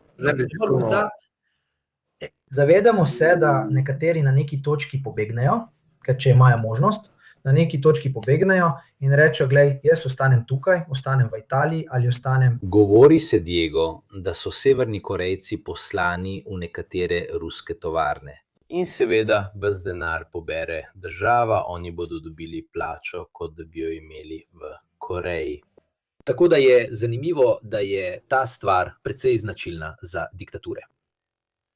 Zavedamo se, da nekateri na neki točki pobegnejo, ker če imajo možnost, na neki točki pobegnejo in rečejo, glej, jaz ostanem tukaj, ostanem v Italiji ali ostanem. Govori se, Diego, da so Severni Korejci poslani v nekatere ruske tovarne. In seveda ves denar pobere država, oni bodo dobili plačo, kot da bi jo imeli v Koreji. Tako da je zanimivo, da je ta stvar precej značilna za diktature.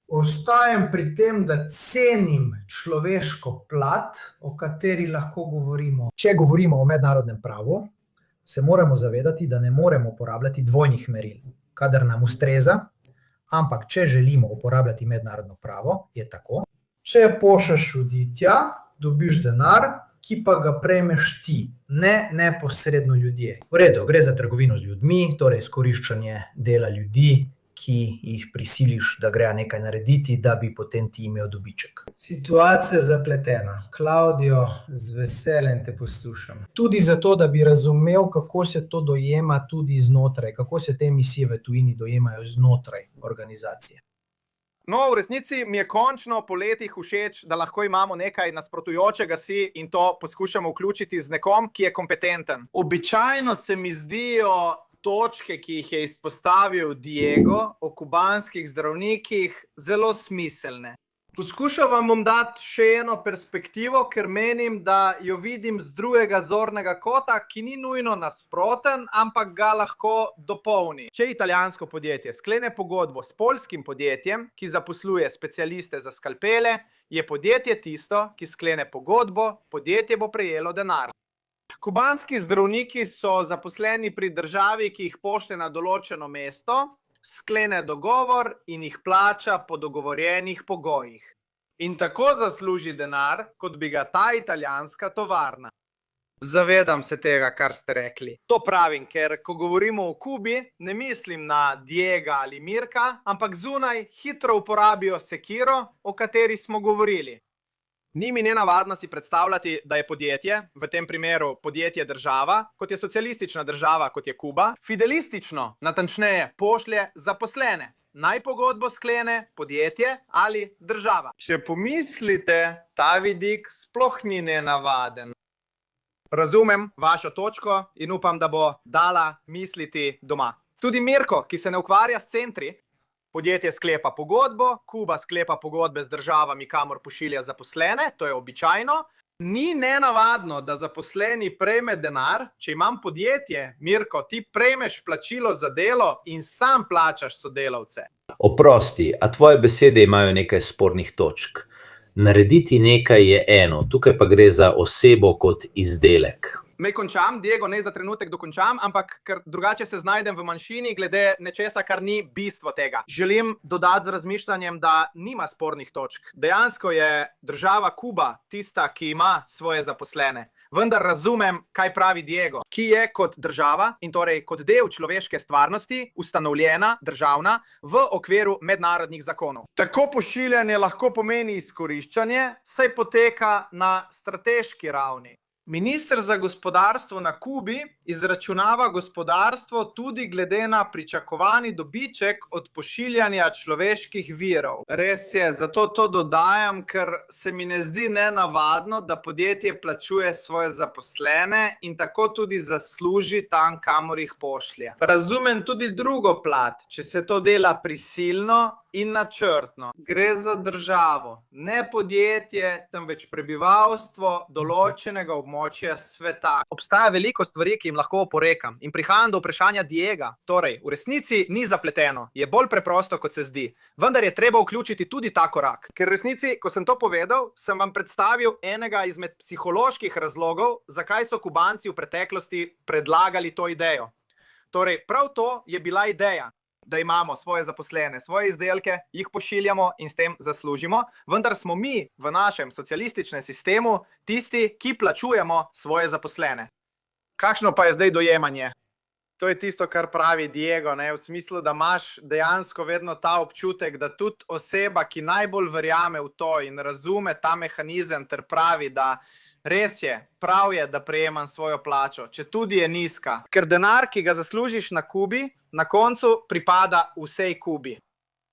Ostajam pri tem, da cenim človeško plat, o kateri lahko govorimo. Če govorimo o mednarodnem pravu, se moramo zavedati, da ne moremo uporabljati dvojnih meril, kadar nam ustreza, ampak če želimo uporabljati mednarodno pravo, je tako. Če pošlješ ljudi tja, dobiš denar, ki pa ga prejmeš ti, ne neposredno ljudje. V redu, gre za trgovino z ljudmi, torej izkoriščanje dela ljudi, ki jih prisiliš, da grejo nekaj narediti, da bi potem ti imel dobiček. Situacija je zapletena. Claudio, z veseljem te poslušam. Tudi zato, da bi razumel, kako se to dojema tudi znotraj, kako se te misije v tujini dojemajo znotraj organizacije. No, v resnici mi je končno po letih všeč, da lahko imamo nekaj nasprotujočega si in to poskušamo vključiti z nekom, ki je kompetenten. Običajno se mi zdijo točke, ki jih je izpostavil Diego o kubanskih zdravnikih, zelo smiselne. Poskušal vam bom dati še eno perspektivo, ker menim, da jo vidim z drugega zornega kota, ki ni nujno nasproten, ampak ga lahko dopolni. Če italijansko podjetje sklene pogodbo s poljskim podjetjem, ki zaposluje specialiste za skalpele, je podjetje tisto, ki sklene pogodbo, podjetje bo prejelo denar. Kubanski zdravniki so zaposleni pri državi, ki jih pošlje na določeno mesto, sklene dogovor in jih plača po dogovorjenih pogojih. In tako zasluži denar, kot bi ga ta italijanska tovarna. Zavedam se tega, kar ste rekli. To pravim, ker ko govorimo o Kubi, ne mislim na Diega ali Mirka, ampak zunaj hitro uporabijo sekiro, o kateri smo govorili. Ni mi nenavadno si predstavljati, da je podjetje, v tem primeru podjetje država, kot je socialistična država, kot je Kuba, fidelistično, natančneje, pošlje zaposlene. Naj pogodbo sklene podjetje ali država. Če pomislite, ta vidik sploh ni nenavaden. Razumem vašo točko in upam, da bo dala misliti doma. Tudi Mirko, ki se ne ukvarja s centri, podjetje sklepa pogodbo, Kuba sklepa pogodbe z državami, kamor pošilja zaposlene, to je običajno. Ni nenavadno, da zaposleni prejme denar, če imam podjetje, Mirko, ti prejmeš plačilo za delo in sam plačaš sodelavce. Oprosti, a tvoje besede imajo nekaj spornih točk. Narediti nekaj je eno, tukaj pa gre za osebo kot izdelek. Me končam, Diego, ne za trenutek dokončam, ampak ker drugače se znajdem v manjšini glede nečesa, kar ni bistvo tega. Želim dodati z razmišljanjem, da nima spornih točk. Dejansko je država Kuba tista, ki ima svoje zaposlene. Vendar razumem, kaj pravi Diego, ki je kot država in torej kot del človeške stvarnosti ustanovljena, državna, v okviru mednarodnih zakonov. Tako pošiljanje lahko pomeni izkoriščanje, saj poteka na strateški ravni. Minister za gospodarstvo na Kubi izračunava gospodarstvo tudi glede na pričakovani dobiček od pošiljanja človeških virov. Res je, zato to dodajam, ker se mi ne zdi nenavadno, da podjetje plačuje svoje zaposlene in tako tudi zasluži tam, kamor jih pošlje. Razumem tudi drugo plat, če se to dela prisilno in načrtno. Gre za državo, ne podjetje, temveč prebivalstvo določenega območja sveta. Obstaja veliko stvari, ki jim lahko oporekam in prihajam do vprašanja Diega. Torej, v resnici ni zapleteno, je bolj preprosto, kot se zdi. Vendar je treba vključiti tudi ta korak. Ker v resnici, ko sem to povedal, sem vam predstavil enega izmed psiholoških razlogov, zakaj so Kubanci v preteklosti predlagali to idejo. Torej, prav to je bila ideja, da imamo svoje zaposlene, svoje izdelke, jih pošiljamo in s tem zaslužimo, vendar smo mi v našem socialističnem sistemu tisti, ki plačujemo svoje zaposlene. Kakšno pa je zdaj dojemanje? To je tisto, kar pravi Diego, ne? V smislu, da imaš dejansko vedno ta občutek, da tudi oseba, ki najbolj verjame v to in razume ta mehanizem ter pravi, da res je, prav je, da prejemam svojo plačo, če tudi je nizka. Ker denar, ki ga zaslužiš na Kubi, na koncu pripada vsej Kubi.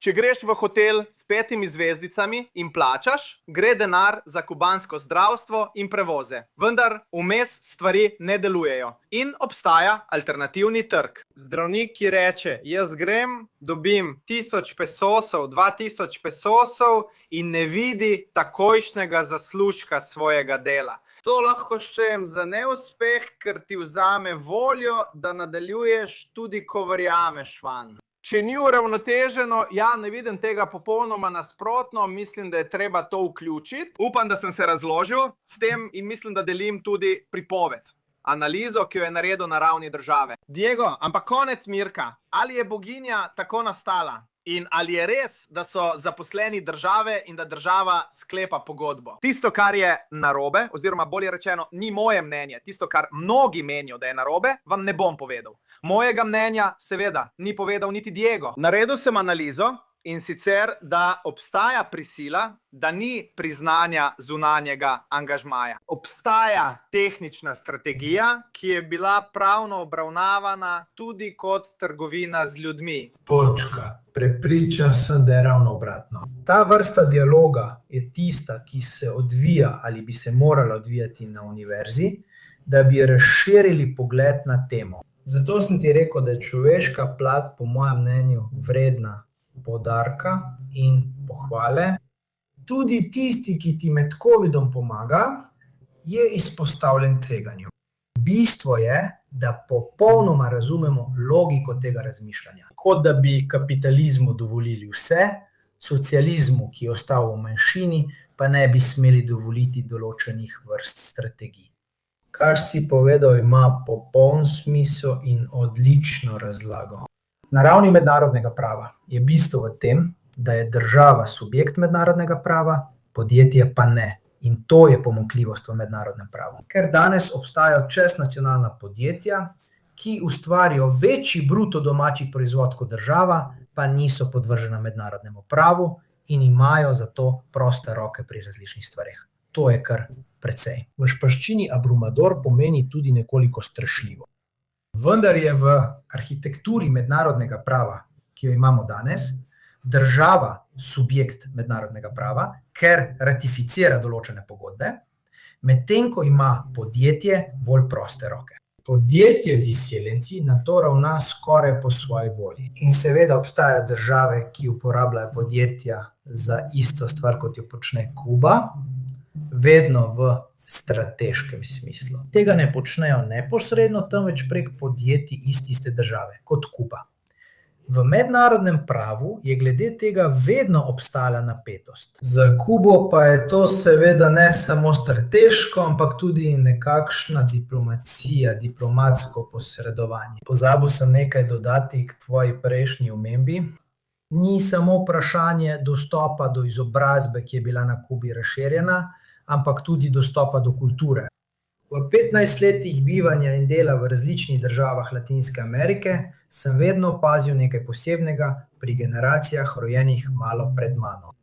Če greš v hotel s 5 zvezdicami in plačaš, gre denar za kubansko zdravstvo in prevoze. Vendar vmes stvari ne delujejo in obstaja alternativni trg. Zdravnik, ki reče, jaz grem, dobim 1000 pesosov, 2000 pesosov in ne vidi takojšnjega zaslužka svojega dela. To lahko štejem za neuspeh, ker ti vzame voljo, da nadaljuješ tudi, ko verjameš vanj. Če ni uravnoteženo, ja, ne vidim tega popolnoma nasprotno, mislim, da je treba to vključiti. Upam, da sem se razložil s tem in mislim, da delim tudi pripoved, analizo, ki jo je naredil na ravni države. Diego, ampak konec Mirka, ali je boginja tako nastala? In ali je res, da so zaposleni države in da država sklepa pogodbo? Tisto, kar je narobe, oziroma bolje rečeno, ni moje mnenje, tisto, kar mnogi menijo, da je narobe, vam ne bom povedal. Mojega mnenja, seveda, ni povedal niti Diego. Naredil sem analizo in sicer, da obstaja prisila, da ni priznanja zunanjega angažmaja. Obstaja tehnična strategija, ki je bila pravno obravnavana tudi kot trgovina z ljudmi. Točka. Prepričan sem, da je ravno obratno. Ta vrsta dialoga je tista, ki se odvija ali bi se morala odvijati na univerzi, da bi razširili pogled na temo. Zato sem ti rekel, da je človeška plat, po mojem mnenju, vredna poudarka in pohvale. Tudi tisti, ki ti med covidom pomaga, je izpostavljen tveganju. Bistvo je, da popolnoma razumemo logiko tega razmišljanja. Kot da bi kapitalizmu dovolili vse, socializmu, ki je ostal v manjšini, pa ne bi smeli dovoliti določenih vrst strategij. Kar si povedal, ima popoln smisel in odlično razlago. Na ravni mednarodnega prava je bistvo v tem, da je država subjekt mednarodnega prava, podjetje pa ne. In to je pomanjkljivost v mednarodnem pravu. Ker danes obstajajo čestnacionalna podjetja, ki ustvarijo večji bruto domači proizvod kot država, pa niso podvržena mednarodnemu pravu in imajo zato proste roke pri različnih stvareh. To je kar precej. V španščini abrumador pomeni tudi nekoliko strašljivo. Vendar je v arhitekturi mednarodnega prava, ki jo imamo danes, država subjekt mednarodnega prava, ker ratificira določene pogodbe, medtem ko ima podjetje bolj proste roke. Podjetje z izseljenci na to ravna skoraj po svoji volji. In seveda obstajajo države, ki uporabljajo podjetja za isto stvar, kot jo počne Kuba, vedno v strateškem smislu. Tega ne počnejo neposredno, temveč prek podjetij iz tiste države, kot Kuba. V mednarodnem pravu je glede tega vedno obstala napetost. Za Kubo pa je to seveda ne samo strateško, ampak tudi nekakšna diplomacija, diplomatsko posredovanje. Pozabil sem nekaj dodati k tvoji prejšnji omembi. Ni samo vprašanje dostopa do izobrazbe, ki je bila na Kubi razširjena, ampak tudi dostopa do kulture. V 15 letih bivanja in dela v različnih državah Latinske Amerike sem vedno opazil nekaj posebnega pri generacijah rojenih malo pred mano.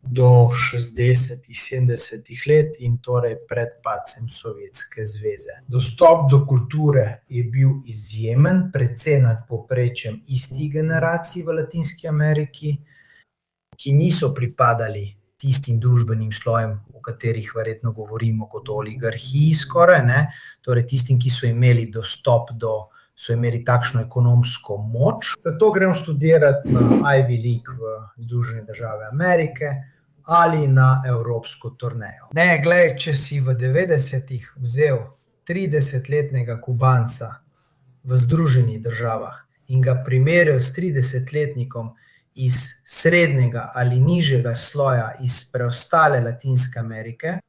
Do 60-ih, 70-ih let in torej pred padcem Sovjetske zveze. Dostop do kulture je bil izjemen, precej nad povprečjem istih generacij v Latinski Ameriki, ki niso pripadali tistim družbenim slojem, o katerih verjetno govorimo kot o oligarhiji skoraj, ne? Torej tistim, ki so imeli dostop so imeli takšno ekonomsko moč. Zato grem študirati na Ivy League v Združene države Amerike ali na evropsko turnejo. Ne, glej, če si v 90-ih vzel 30-letnega Kubanca v Združenih državah in ga primerjal s 30-letnikom iz srednjega ali nižjega sloja iz preostale Latinske Amerike,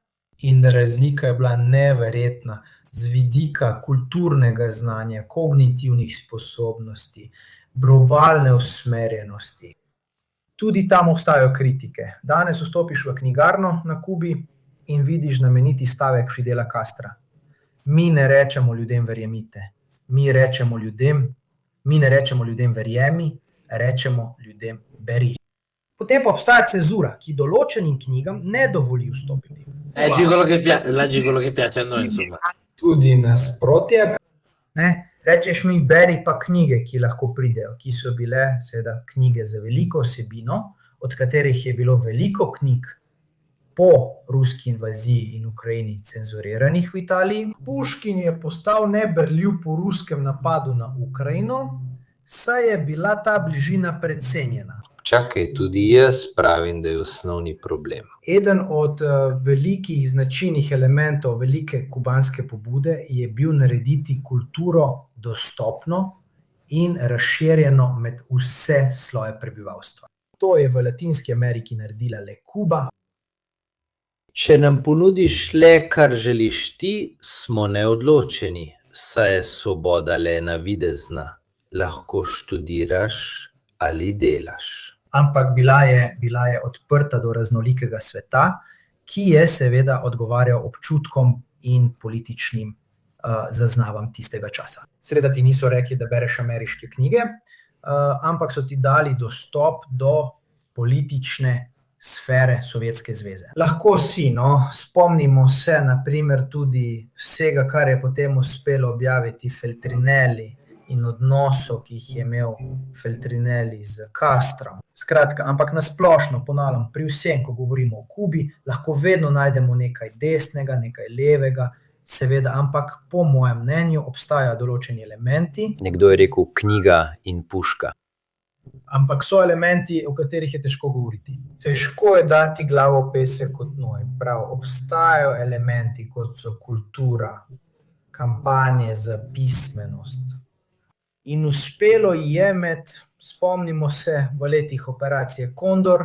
in razlika je bila neverjetna z vidika kulturnega znanja, kognitivnih sposobnosti, globalne usmerjenosti. Tudi tam obstajajo kritike. Danes vstopiš v knjigarno na Kubi in vidiš znameniti stavek Fidela Castra. Mi ne rečemo ljudem verjemite, mi ne rečemo ljudem verjemi, rečemo ljudem beri. Potem pa obstaja cenzura, ki določenim knjigam ne dovoli vstopiti. Leggi quello che piace a noi, insomma. Tudi nasprotje. Rečeš mi, beri pa knjige, ki lahko pridejo, ki so bile seveda knjige za veliko vsebino, od katerih je bilo veliko knjig po ruski invaziji in Ukrajini cenzuriranih v Italiji. Puškin je postal neberljiv po ruskem napadu na Ukrajino, saj je bila ta bližina precenjena. Čakaj, tudi jaz pravim, da je osnovni problem. Eden od velikih značilnih elementov velike kubanske pobude je bil narediti kulturo dostopno in razširjeno med vse sloje prebivalstva. To je v Latinski Ameriki naredila le Kuba. Če nam ponudiš le, kar želiš ti, smo neodločeni, saj je svoboda le navidezna. Lahko študiraš ali delaš. Ampak bila je odprta do raznolikega sveta, ki je seveda odgovarjal občutkom in političnim zaznavam tistega časa. Seveda ti niso rekli, da bereš ameriške knjige, ampak so ti dali dostop do politične sfere Sovjetske zveze. Lahko si, spomnimo se na primer tudi vsega, kar je potem uspelo objaviti Feltrinelli in odnosov, ki jih je imel Feltrinelli z Castrom. Skratka, ampak nasplošno ponavljam, pri vsem, ko govorimo o Kubi, lahko vedno najdemo nekaj desnega, nekaj levega, seveda, ampak po mojem mnenju obstajajo določeni elementi. Nekdo je rekel knjiga in puška. Ampak so elementi, o katerih je težko govoriti. Težko je dati glavo v pesek kot noj. Prav, obstajajo elementi, kot so kultura, kampanje za pismenost. In uspelo je spomnimo se, v letih operacije Kondor,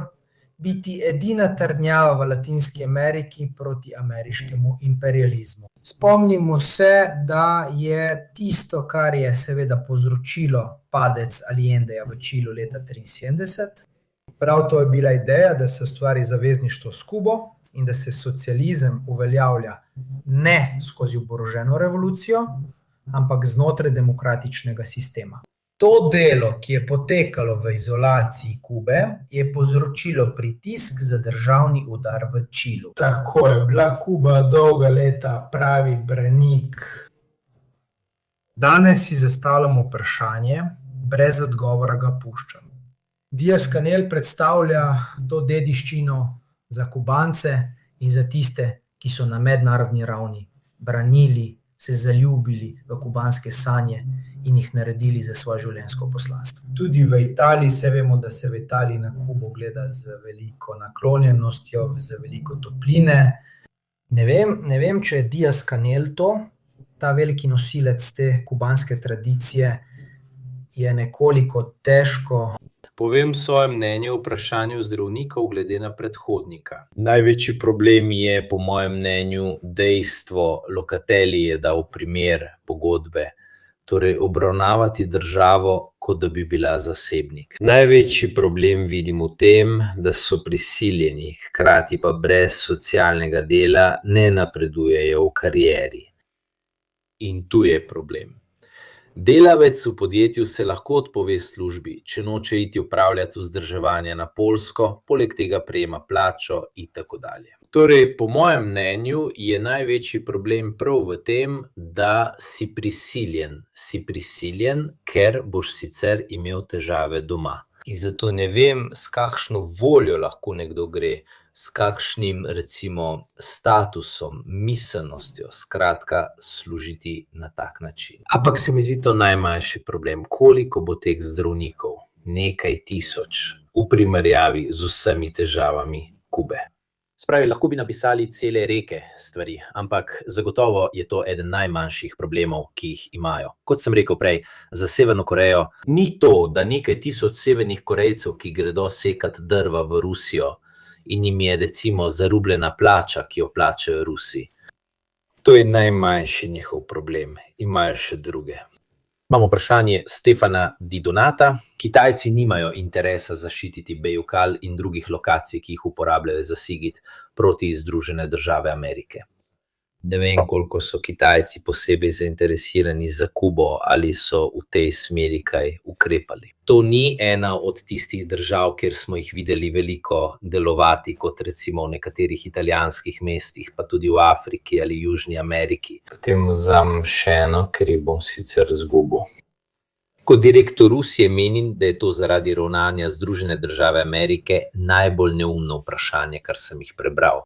biti edina trdnjava v Latinski Ameriki proti ameriškemu imperializmu. Spomnimo se, da je tisto, kar je seveda povzročilo padec Allendeja v Čilu leta 1973. Prav to je bila ideja, da se ustvari zavezništvo s Kubo, in da se socializem uveljavlja ne skozi oboroženo revolucijo, ampak znotraj demokratičnega sistema. To delo, ki je potekalo v izolaciji Kube, je povzročilo pritisk za državni udar v Čilu. Tako je bila Kuba dolga leta pravi branik. Danes si zastavljamo vprašanje, brez odgovora ga puščam. Díaz-Canel predstavlja to dediščino za Kubance in za tiste, ki so na mednarodni ravni branili, se zaljubili v kubanske sanje in jih naredili za svoje življenjsko poslanstvo. Tudi v Italiji se vemo, da se v Italiji na Kubo gleda z veliko naklonjenostjo, z veliko topline. Ne vem, če je Díaz-Canel ta veliki nosilec te kubanske tradicije, je nekoliko težko. Povem svoje mnenje o vprašanju zdravnikov glede na predhodnika. Največji problem je, po mojem mnenju, dejstvo, Locatelli je dal primer pogodbe, torej obravnavati državo, kot da bi bila zasebnik. Največji problem vidim v tem, da so prisiljeni, hkrati pa brez socialnega dela ne napredujejo v karieri. In tu je problem. Delavec v podjetju se lahko odpove službi, če noče iti opravljati vzdrževanje na Poljsko, poleg tega prejema plačo itd. Torej, po mojem mnenju je največji problem prav v tem, da si prisiljen. Si prisiljen, ker boš sicer imel težave doma. In zato ne vem, s kakšno voljo lahko nekdo gre, s kakšnim, recimo, statusom, miselnostjo, skratka, služiti na tak način. Ampak se mi zdi to najmanjši problem. Koliko bo teh zdravnikov? Nekaj tisoč v primerjavi z vsemi težavami Kube. Spravi, lahko bi napisali cele reke stvari, ampak zagotovo je to eden najmanjših problemov, ki jih imajo. Kot sem rekel prej, za Severno Korejo ni to, da nekaj tisoč severnih Korejcev, ki gredo sekat drva v Rusijo in jim je recimo zarubljena plača, ki jo plačajo Rusi. To je najmanjši njihov problem, imajo še druge. Imamo vprašanje Stefana Di Donata. Kitajci nimajo interesa zaščititi Bejukal in drugih lokacij, ki jih uporabljajo za Sigit proti Združene države Amerike. Ne vem, koliko so Kitajci posebej zainteresirani za Kubo ali so v tej smeri kaj ukrepali. To ni ena od tistih držav, kjer smo jih videli veliko delovati, kot recimo v nekaterih italijanskih mestih, pa tudi v Afriki ali Južni Ameriki. Potem vzamem še eno, ker jih bom sicer izgubil. Kot direktor Rusije menim, da je to zaradi ravnanja Združene države Amerike najbolj neumno vprašanje, kar sem jih prebral.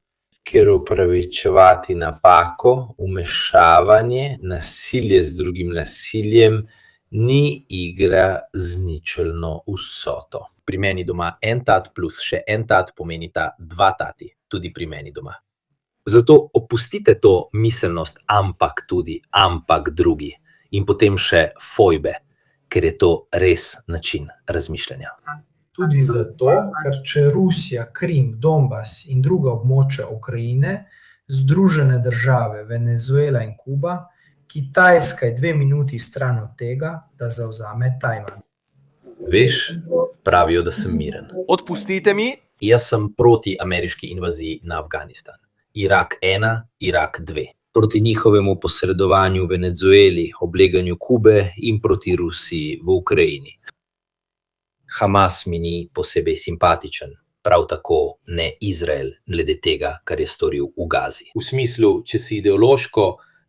Ker opravičevati napako, vmešavanje, nasilje z drugim nasiljem ni igra z ničelno vsoto. Pri meni doma en tat plus še en tat pomenita dva tati, tudi pri meni doma. Zato opustite to miselnost ampak tudi, ampak drugi in potem še fojbe, ker je to res način razmišljanja. Tudi zato, ker če Rusija, Krim, Donbas in druga območja Ukrajine, Združene države, Venezuela in Kuba, Kitajska je 2 minuti stran od tega, da zavzame Tajvan. Veš, pravijo, da sem miren. Odpustite mi. Jaz sem proti ameriški invaziji na Afganistan. Irak 1, Irak 2. Proti njihovemu posredovanju v Venezueli, obleganju Kube in proti Rusiji v Ukrajini. Hamas mi ni posebej simpatičen, prav tako ne Izrael, glede tega, kar je storil v Gazi. V smislu, če si ideološko,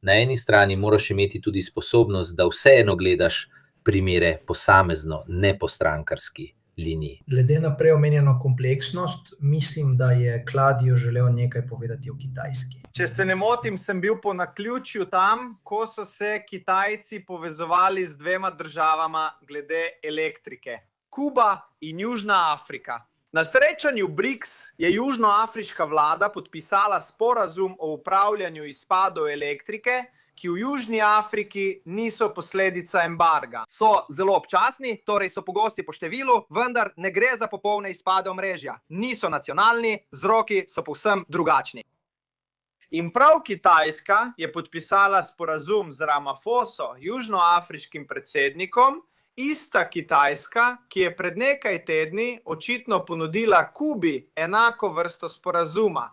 na eni strani moraš imeti tudi sposobnost, da vseeno gledaš primere posamezno, ne po strankarski liniji. Glede na prej omenjeno kompleksnost, mislim, da je Claudio želel nekaj povedati o Kitajski. Če se ne motim, sem bil po naključju tam, ko so se Kitajci povezovali z 2 državama glede elektrike. Kuba in Južna Afrika. Na srečanju BRICS je južnoafriška vlada podpisala sporazum o upravljanju izpadov elektrike, ki v Južni Afriki niso posledica embarga. So zelo občasni, torej so pogosti po številu, vendar ne gre za popolne izpade omrežja. Niso nacionalni, vzroki so povsem drugačni. In prav Kitajska je podpisala sporazum z Ramaphoso, južnoafriškim predsednikom, ista Kitajska, ki je pred nekaj tedni očitno ponudila Kubi enako vrsto sporazuma.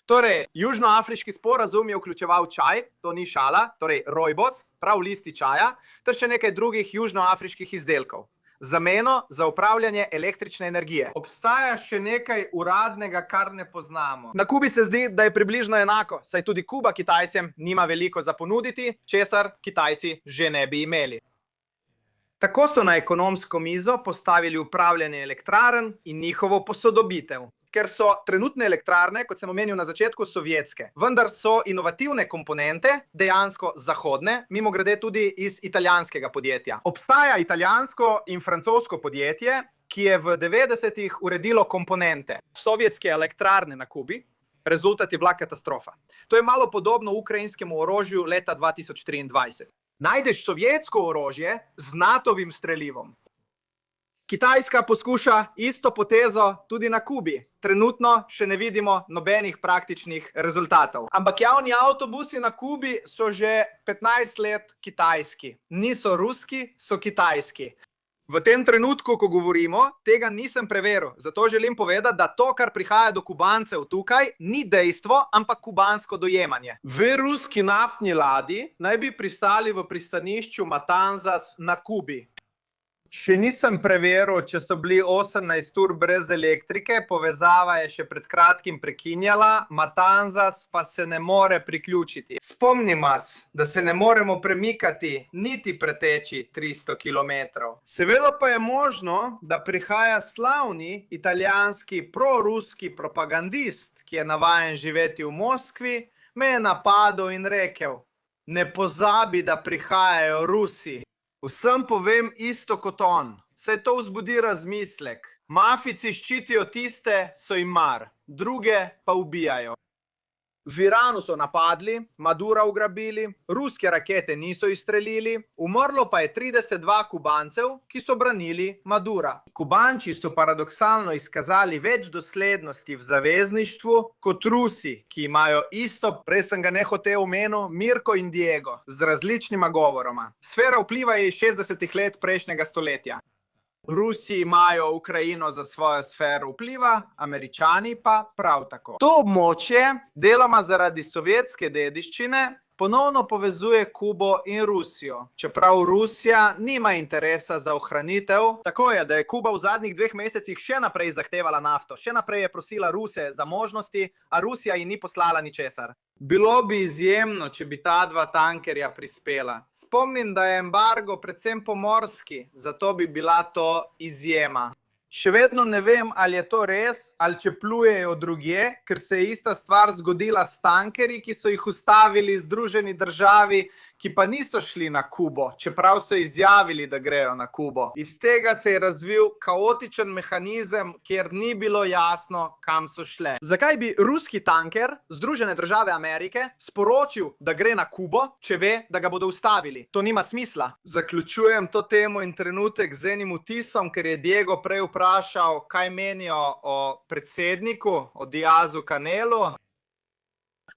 Torej, južnoafriški sporazum je vključeval čaj, to ni šala, torej rooibos, prav listi čaja, ter še nekaj drugih južnoafriških izdelkov. Zameno za upravljanje električne energije. Obstaja še nekaj uradnega, kar ne poznamo. Na Kubi se zdi, da je približno enako, saj tudi Kuba Kitajcem nima veliko za ponuditi, česar Kitajci že ne bi imeli. Tako so na ekonomsko mizo postavili upravljanje elektrarn in njihovo posodobitev. Ker so trenutne elektrarne, kot sem omenil na začetku, sovjetske, vendar so inovativne komponente dejansko zahodne, mimogrede tudi iz italijanskega podjetja. Obstaja italijansko in francosko podjetje, ki je v 90-ih uredilo komponente. Sovjetske elektrarne na Kubi, rezultat je bila katastrofa. To je malo podobno ukrajinskemu orožju leta 2023. Najdeš sovjetsko orožje z NATO-vim strelivom. Kitajska poskuša isto potezo tudi na Kubi. Trenutno še ne vidimo nobenih praktičnih rezultatov. Ampak javni avtobusi na Kubi so že 15 let kitajski. Niso ruski, so kitajski. V tem trenutku, ko govorimo, tega nisem preveril. Zato želim povedati, da to, kar prihaja do Kubancev tukaj, ni dejstvo, ampak kubansko dojemanje. V ruski naftni ladji naj bi pristali v pristanišču Matanzas na Kubi. Še nisem preveril, če so bili 18 ur brez elektrike, povezava je še pred kratkim prekinjala, Matanzas pa se ne more priključiti. Spomnim vas, da se ne moremo premikati, niti preteči 300 km. Seveda pa je možno, da prihaja slavni italijanski proruski propagandist, ki je navajen živeti v Moskvi, me je napadel in rekel: ne pozabi, da prihajajo Rusi. Vsem povem isto kot on, saj to vzbudi razmislek. Mafijci ščitijo tiste, so jim mar, druge pa ubijajo. V Iranu so napadli, Madura ugrabili, ruske rakete niso izstrelili, umrlo pa je 32 Kubancev, ki so branili Madura. Kubanči so paradoksalno izkazali več doslednosti v zavezništvu kot Rusi, ki imajo isto, prej sem ga nehote omenil, Mirko in Diego, z različnima govoroma. Sfera vpliva je iz 60 let prejšnjega stoletja. Rusi imajo Ukrajino za svojo sfero vpliva, Američani pa prav tako. To območje, deloma zaradi sovjetske dediščine, ponovno povezuje Kubo in Rusijo, čeprav Rusija nima interesa za ohranitev. Tako je, da je Kuba v zadnjih 2 mesecih še naprej zahtevala nafto, še naprej je prosila Ruse za možnosti, a Rusija ji ni poslala ničesar. Bilo bi izjemno, če bi ta 2 tankerja prispela. Spomnim, da je embargo predvsem pomorski, zato bi bila to izjema. Še vedno ne vem, ali je to res, ali če plujejo drugje, ker se je ista stvar zgodila s tankerji, ki so jih ustavili Združeni državi, ki pa niso šli na Kubo, čeprav so izjavili, da grejo na Kubo. Iz tega se je razvil kaotičen mehanizem, kjer ni bilo jasno, kam so šle. Zakaj bi ruski tanker, Združene države Amerike, sporočil, da gre na Kubo, če ve, da ga bodo ustavili? To nima smisla. Zaključujem to temo in trenutek z enim vtisom, ker je Diego prej vprašal, kaj menijo o predsedniku, o Diazu Canelu.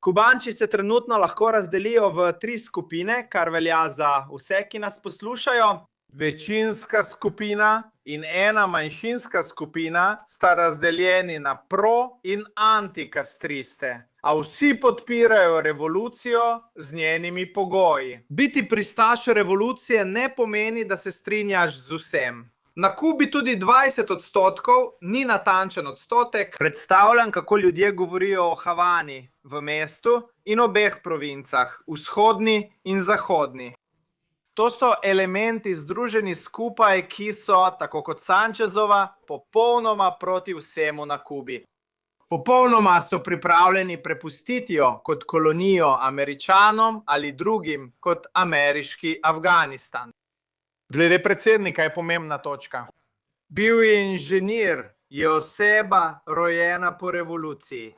Kubanči se trenutno lahko razdelijo v 3 skupine, kar velja za vse, ki nas poslušajo. Večinska skupina in ena manjšinska skupina sta razdeljeni na pro- in antikastriste. A vsi podpirajo revolucijo z njenimi pogoji. Biti pristaš revolucije ne pomeni, da se strinjaš z vsem. Na Kubi tudi 20% ni natančen odstotek. Predstavljam, kako ljudje govorijo o Havani v mestu in obeh provincah, vzhodni in zahodni. To so elementi združeni skupaj, ki so, tako kot Sanchezova, popolnoma proti vsemu na Kubi. Popolnoma so pripravljeni prepustiti jo kot kolonijo Američanom ali drugim kot ameriški Afganistan. Glede predsednika je pomembna točka. Bil je inženir, je oseba rojena po revoluciji.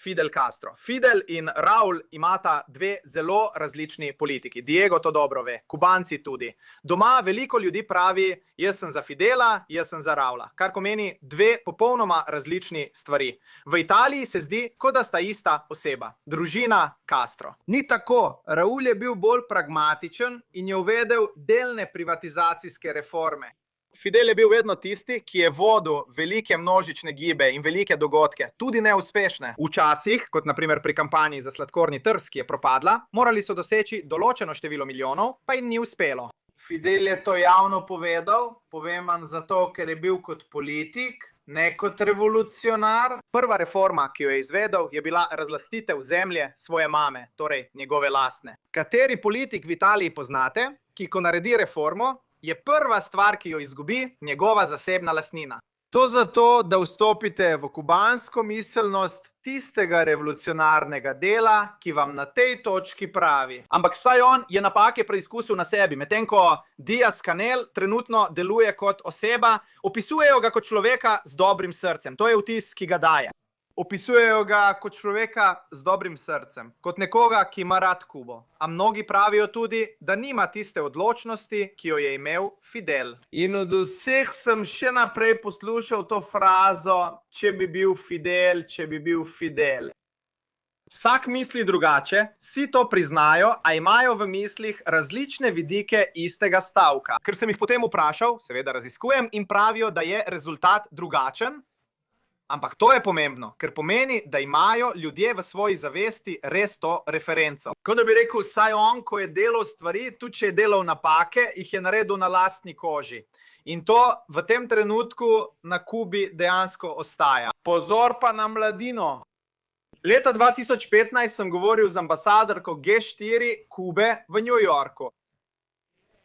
Fidel Castro. Fidel in Raul imata 2 zelo različni politiki. Diego to dobro ve, Kubanci tudi. Doma veliko ljudi pravi, jaz sem za Fidela, jaz sem za Raula, kar pomeni 2 popolnoma različni stvari. V Italiji se zdi, kot da sta ista oseba. Družina Castro. Ni tako. Raul je bil bolj pragmatičen in je uvedel delne privatizacijske reforme. Fidel je bil vedno tisti, ki je vodil velike množične gibe in velike dogodke, tudi neuspešne. Včasih, kot naprimer pri kampanji za sladkorni trs, ki je propadla, morali so doseči določeno število milijonov, pa jim ni uspelo. Fidel je to javno povedal, povem vam zato, ker je bil kot politik, ne kot revolucionar. Prva reforma, ki jo je izvedel, je bila razlastitev zemlje svoje mame, torej njegove lastne. Kateri politik v Italiji poznate, ki ko naredi reformo, je prva stvar, ki jo izgubi, njegova zasebna lastnina? To zato, da vstopite v kubansko miselnost tistega revolucionarnega dela, ki vam na tej točki pravi. Ampak vsaj on je napake preizkusil na sebi, medtem ko Díaz-Canel trenutno deluje kot oseba, opisujejo ga kot človeka z dobrim srcem. To je vtis, ki ga daje. Opisujejo ga kot človeka z dobrim srcem, kot nekoga, ki ima rad Kubo. A mnogi pravijo tudi, da nima tiste odločnosti, ki jo je imel Fidel. In od vseh sem še naprej poslušal to frazo, če bi bil Fidel, če bi bil Fidel. Vsak misli drugače, vsi to priznajo, a imajo v mislih različne vidike istega stavka. Ker sem jih potem vprašal, seveda raziskujem, in pravijo, da je rezultat drugačen. Ampak to je pomembno, ker pomeni, da imajo ljudje v svoji zavesti res to referenco. Kot da bi rekel, saj on, ko je delal stvari, tudi če je delal napake, jih je naredil na lastni koži. In to v tem trenutku na Kubi dejansko ostaja. Pozor pa na mladino. Leta 2015 sem govoril z ambasadorko G4 Kube v New Yorku.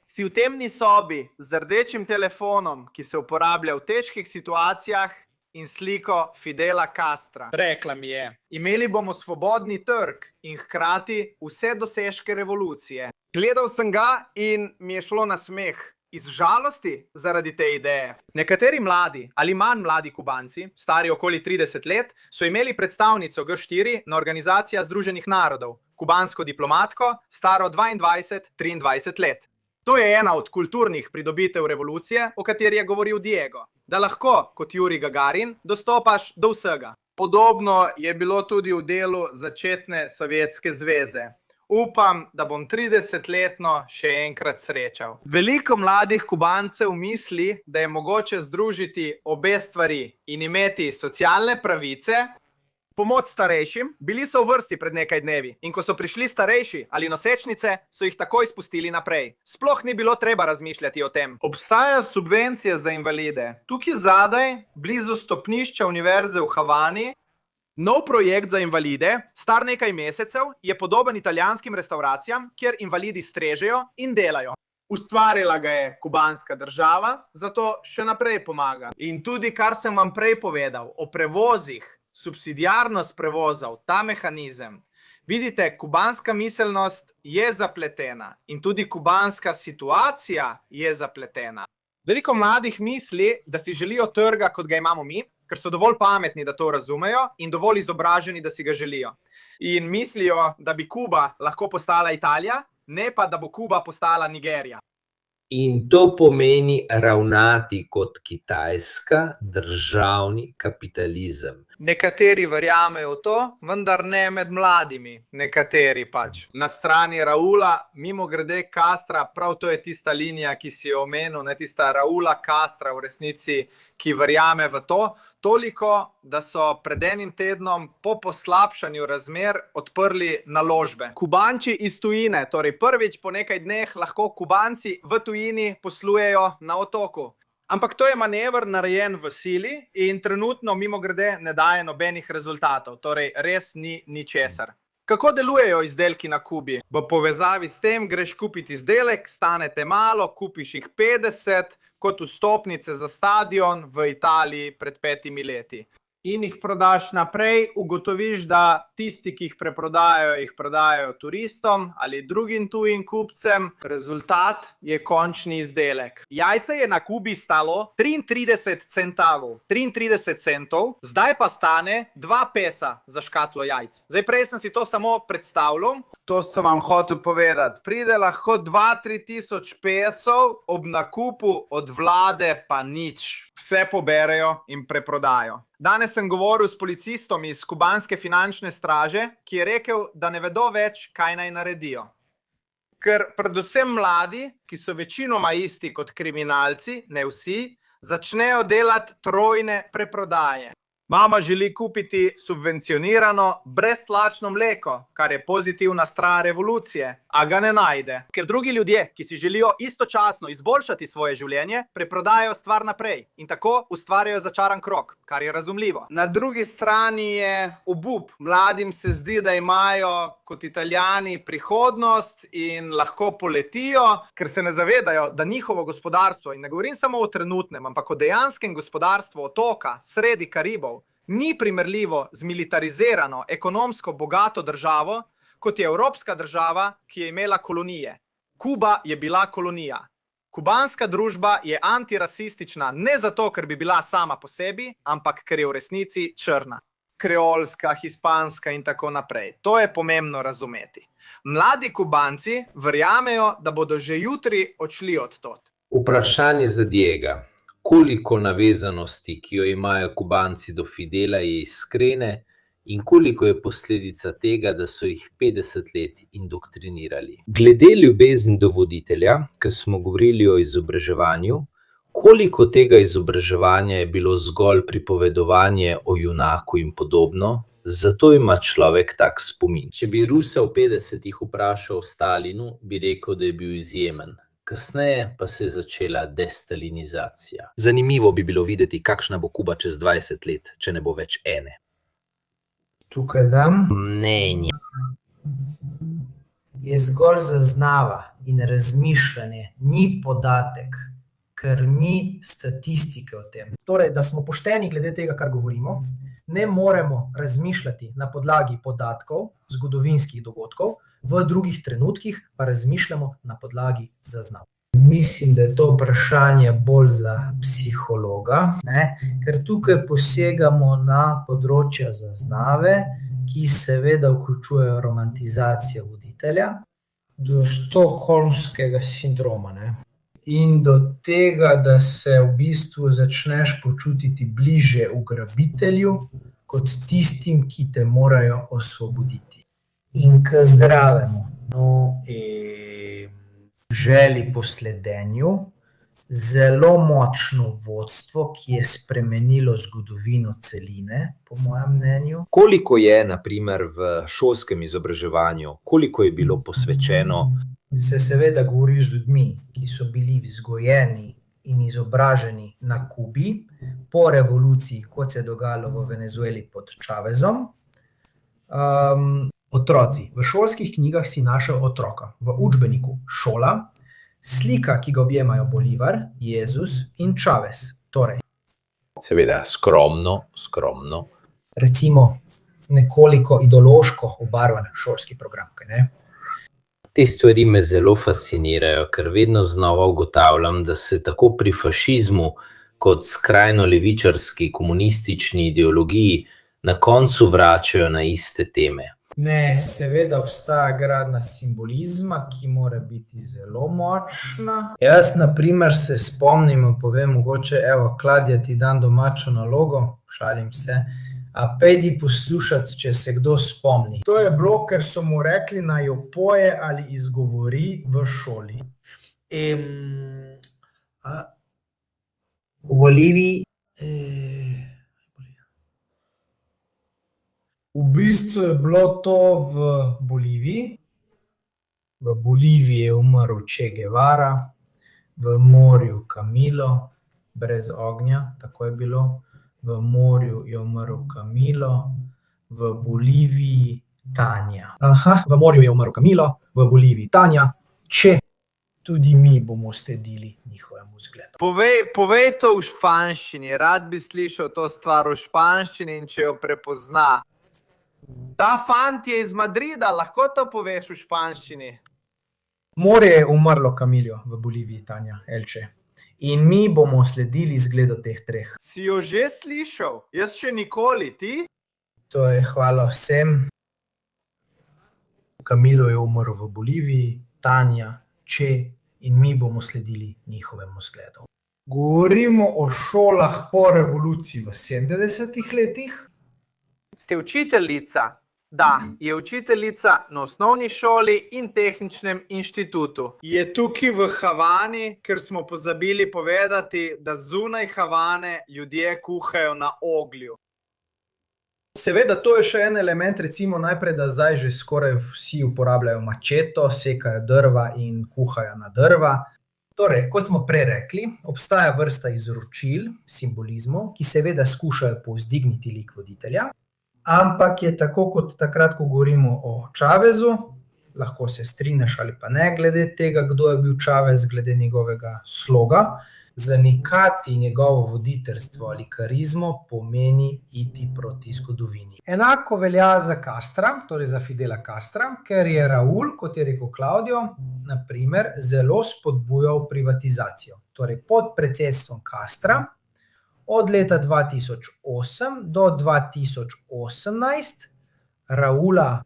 Si v temni sobi z rdečim telefonom, ki se uporablja v težkih situacijah, in sliko Fidela Castra. Rekla mi je, imeli bomo svobodni trg in hkrati vse dosežke revolucije. Gledal sem ga in mi je šlo na smeh. Iz žalosti zaradi te ideje. Nekateri mladi ali manj mladi Kubanci, stari okoli 30 let, so imeli predstavnico G4 na Organizacija Združenih narodov, kubansko diplomatko, staro 22-23 let. To je ena od kulturnih pridobitev revolucije, o kateri je govoril Diego. Da lahko, kot Jurij Gagarin, dostopaš do vsega. Podobno je bilo tudi v delu začetne Sovjetske zveze. Upam, da bom 30-letno še enkrat srečal. Veliko mladih Kubancev misli, da je mogoče združiti obe stvari in imeti socialne pravice, pomoč starejšim. Bili so v vrsti pred nekaj dnevi in ko so prišli starejši ali nosečnice, so jih takoj spustili naprej. Sploh ni bilo treba razmišljati o tem. Obstaja subvencije za invalide. Tukaj zadaj, blizu stopnišča Univerze v Havani, nov projekt za invalide, star nekaj mesecev, je podoben italijanskim restauracijam, kjer invalidi strežejo in delajo. Ustvarila ga je kubanska država, zato še naprej pomaga. In tudi, kar sem vam prej povedal o prevozih, subsidiarnost prevozov, ta mehanizem. Vidite, kubanska miselnost je zapletena in tudi kubanska situacija je zapletena. Veliko mladih misli, da si želijo trga, kot ga imamo mi, ker so dovolj pametni, da to razumejo in dovolj izobraženi, da si ga želijo. In mislijo, da bi Kuba lahko postala Italija, ne pa, da bo Kuba postala Nigerija. In to pomeni ravnati kot kitajska državni kapitalizem. Nekateri verjamejo v to, vendar ne med mladimi. Nekateri pač. Na strani Raula, mimogrede Castra, prav to je tista linija, ki si jo omenil, ne tista Raula Castra v resnici, ki verjame v to, toliko, da so pred enim tednom po poslabšanju razmer odprli naložbe. Kubanči iz tujine, torej prvič po nekaj dneh lahko Kubanci v tujini poslujejo na otoku. Ampak to je manever narejen v sili in trenutno mimogrede ne daje nobenih rezultatov, torej res ni ničesar. Kako delujejo izdelki na Kubi? V povezavi s tem greš kupiti izdelek, stane te malo, kupiš jih 50, kot vstopnice za stadion v Italiji pred 5 leti. In jih prodaš naprej, ugotoviš, da tisti, ki jih preprodajajo, jih prodajajo turistom ali drugim tujim kupcem. Rezultat je končni izdelek. Jajce je na Kubi stalo 33 centavov, 33 centov, zdaj pa stane 2 pesa za škatlo jajc. Zdaj prej sem si to samo predstavljal. To sem vam hotel povedati. Pride lahko 2-3 tisoč pesov, ob nakupu od vlade pa nič. Vse poberejo in preprodajo. Danes sem govoril s policistom iz kubanske finančne straže, ki je rekel, da ne vedo več, kaj naj naredijo. Ker predvsem mladi, ki so večinoma isti kot kriminalci, ne vsi, začnejo delati trojne preprodaje. Mama želi kupiti subvencionirano, brezplačno mleko, kar je pozitivna stran revolucije, a ga ne najde. Ker drugi ljudje, ki si želijo istočasno izboljšati svoje življenje, preprodajajo stvar naprej in tako ustvarjajo začaran krog, kar je razumljivo. Na drugi strani je obup. Mladim se zdi, da imajo kot Italijani prihodnost in lahko poletijo, ker se ne zavedajo, da njihovo gospodarstvo, in ne govorim samo o trenutnem, ampak o dejanskem gospodarstvu otoka sredi Karibov, ni primerljivo z militarizirano, ekonomsko bogato državo, kot je evropska država, ki je imela kolonije. Kuba je bila kolonija. Kubanska družba je antirasistična ne zato, ker bi bila sama po sebi, ampak ker je v resnici črna. Kreolska, hispanska in tako naprej. To je pomembno razumeti. Mladi Kubanci verjamejo, da bodo že jutri odšli od tod. Vprašanje za Diega. Koliko navezanosti, ki jo imajo Kubanci do Fidela, je iskrene in koliko je posledica tega, da so jih 50 let indoktrinirali? Glede ljubezni do voditelja, ker smo govorili o izobraževanju, koliko tega izobraževanja je bilo zgolj pripovedovanje o junaku in podobno, zato ima človek tak spomin. Če bi Rusa v 50-ih vprašal o Stalinu, bi rekel, da je bil izjemen. Kasneje pa se je začela destalinizacija. Zanimivo bi bilo videti, kakšna bo Kuba čez 20 let, če ne bo več ene. Tukaj dam. Mnenje. Je zgolj zaznava in razmišljanje, ni podatek, ker ni statistike o tem. Torej, da smo pošteni glede tega, kar govorimo, ne moremo razmišljati na podlagi podatkov, zgodovinskih dogodkov, v drugih trenutkih pa razmišljamo na podlagi zaznav. Mislim, da je to vprašanje bolj za psihologa, ker tukaj posegamo na področja zaznave, ki seveda vključujejo romantizacijo voditelja, do stokholmskega sindroma. In do tega, da se v bistvu začneš počutiti bliže ugrabitelju, kot tistim, ki te morajo osvoboditi. In k zdravemu, želji po sledenju, zelo močno vodstvo, ki je spremenilo zgodovino celine, po mojem mnenju. Koliko je, na primer, v šolskem izobraževanju, koliko je bilo posvečeno? Se seveda govoriš z ljudmi, ki so bili vzgojeni in izobraženi na Kubi, po revoluciji, kot se je dogajalo v Venezueli pod Chavezom. Otroci. V šolskih knjigah si našel otroka. V učbeniku šola, slika, ki ga objemajo Bolivar, Jezus in Chavez. Torej, Seveda, skromno. recimo nekoliko ideološko obarvan šolski program, kaj ne? Te stvari me zelo fascinirajo, ker vedno znova ugotavljam, da se tako pri fašizmu kot skrajno levičarski komunistični ideologiji na koncu vračajo na iste teme. Ne, seveda obstaja gradnja simbolizma, ki mora biti zelo močna. Jaz, na primer, se spomnim, povem mogoče, Kladja, ti dam domačo nalogo, šalim se, a pejdi poslušati, če se kdo spomni. To je bilo, ker so mu rekli, naj jo poje ali izgovori v šoli. V Boliviji... V bistvu je bilo to v Boliviji. V Boliviji je umrl Che Guevara, v morju Camilo, brez ognja, tako je bilo. V morju je umrl Camilo, v Boliviji Tanja. V morju je umrl Camilo, v Boliviji Tanja, Che. Tudi mi bomo sledili njihovemu zgledu. Povej to v španščini, rad bi slišal to stvar v španščini in če jo prepozna. Ta fant je iz Madrida, lahko to poveš v španščini? Morje je umrlo Camilo v Boliviji, Tanja, Elche. In mi bomo sledili zgledu teh treh. Si jo že slišal? Jaz še nikoli, ti? To je hvala vsem. Camilo je umrl v Boliviji, Tanja, Che in mi bomo sledili njihovemu zgledu. Govorimo o šolah po revoluciji v 70-ih letih. Ste učiteljica? Da, je učiteljica na osnovni šoli in tehničnem inštitutu. Je tukaj v Havani, ker smo pozabili povedati, da zunaj Havane ljudje kuhajo na oglju. Seveda, to je še en element, recimo najprej, da zdaj že skoraj vsi uporabljajo mačeto, sekajo drva in kuhajo na drva. Torej, kot smo prej rekli, obstaja vrsta izročil, simbolizmov, ki seveda skušajo povzdigniti lik voditelja, ampak je tako kot takrat, ko govorimo o Chavezu, lahko se strinjaš ali pa ne glede tega, kdo je bil Chavez, glede njegovega sloga, zanikati njegovo voditeljstvo ali karizmo pomeni iti proti zgodovini. Enako velja za Castra, torej za Fidela Castra, ker je Raul, kot je rekel Claudio, na primer, zelo spodbujal privatizacijo. Torej pod predsedstvom Castra od leta 2008 do 2018 Raula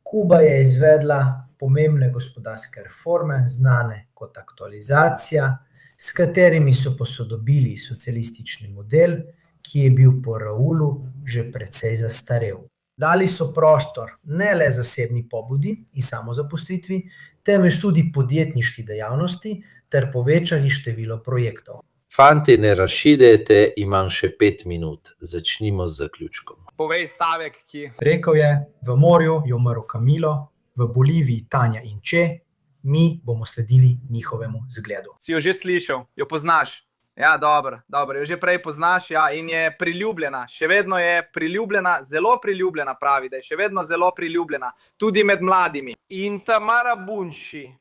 Kuba je izvedla pomembne gospodarske reforme, znane kot aktualizacija, s katerimi so posodobili socialistični model, ki je bil po Raulu že precej zastarel. Dali so prostor ne le zasebni pobudi in samozaposlitvi, temveč tudi podjetniški dejavnosti ter povečali število projektov. Fanti, ne razširjajte, imam še 5 minut. Začnimo z zaključkom. Povej stavek, ki... Rekel je, v morju je umrl Camilo, v Boliviji Tanja in Che, mi bomo sledili njihovemu zgledu. Si jo že slišal, jo poznaš? Ja, dobro, jo že prej poznaš, ja, in je priljubljena, še vedno je priljubljena, zelo priljubljena, pravi, da je še vedno zelo priljubljena, tudi med mladimi. In Tamara Bunči,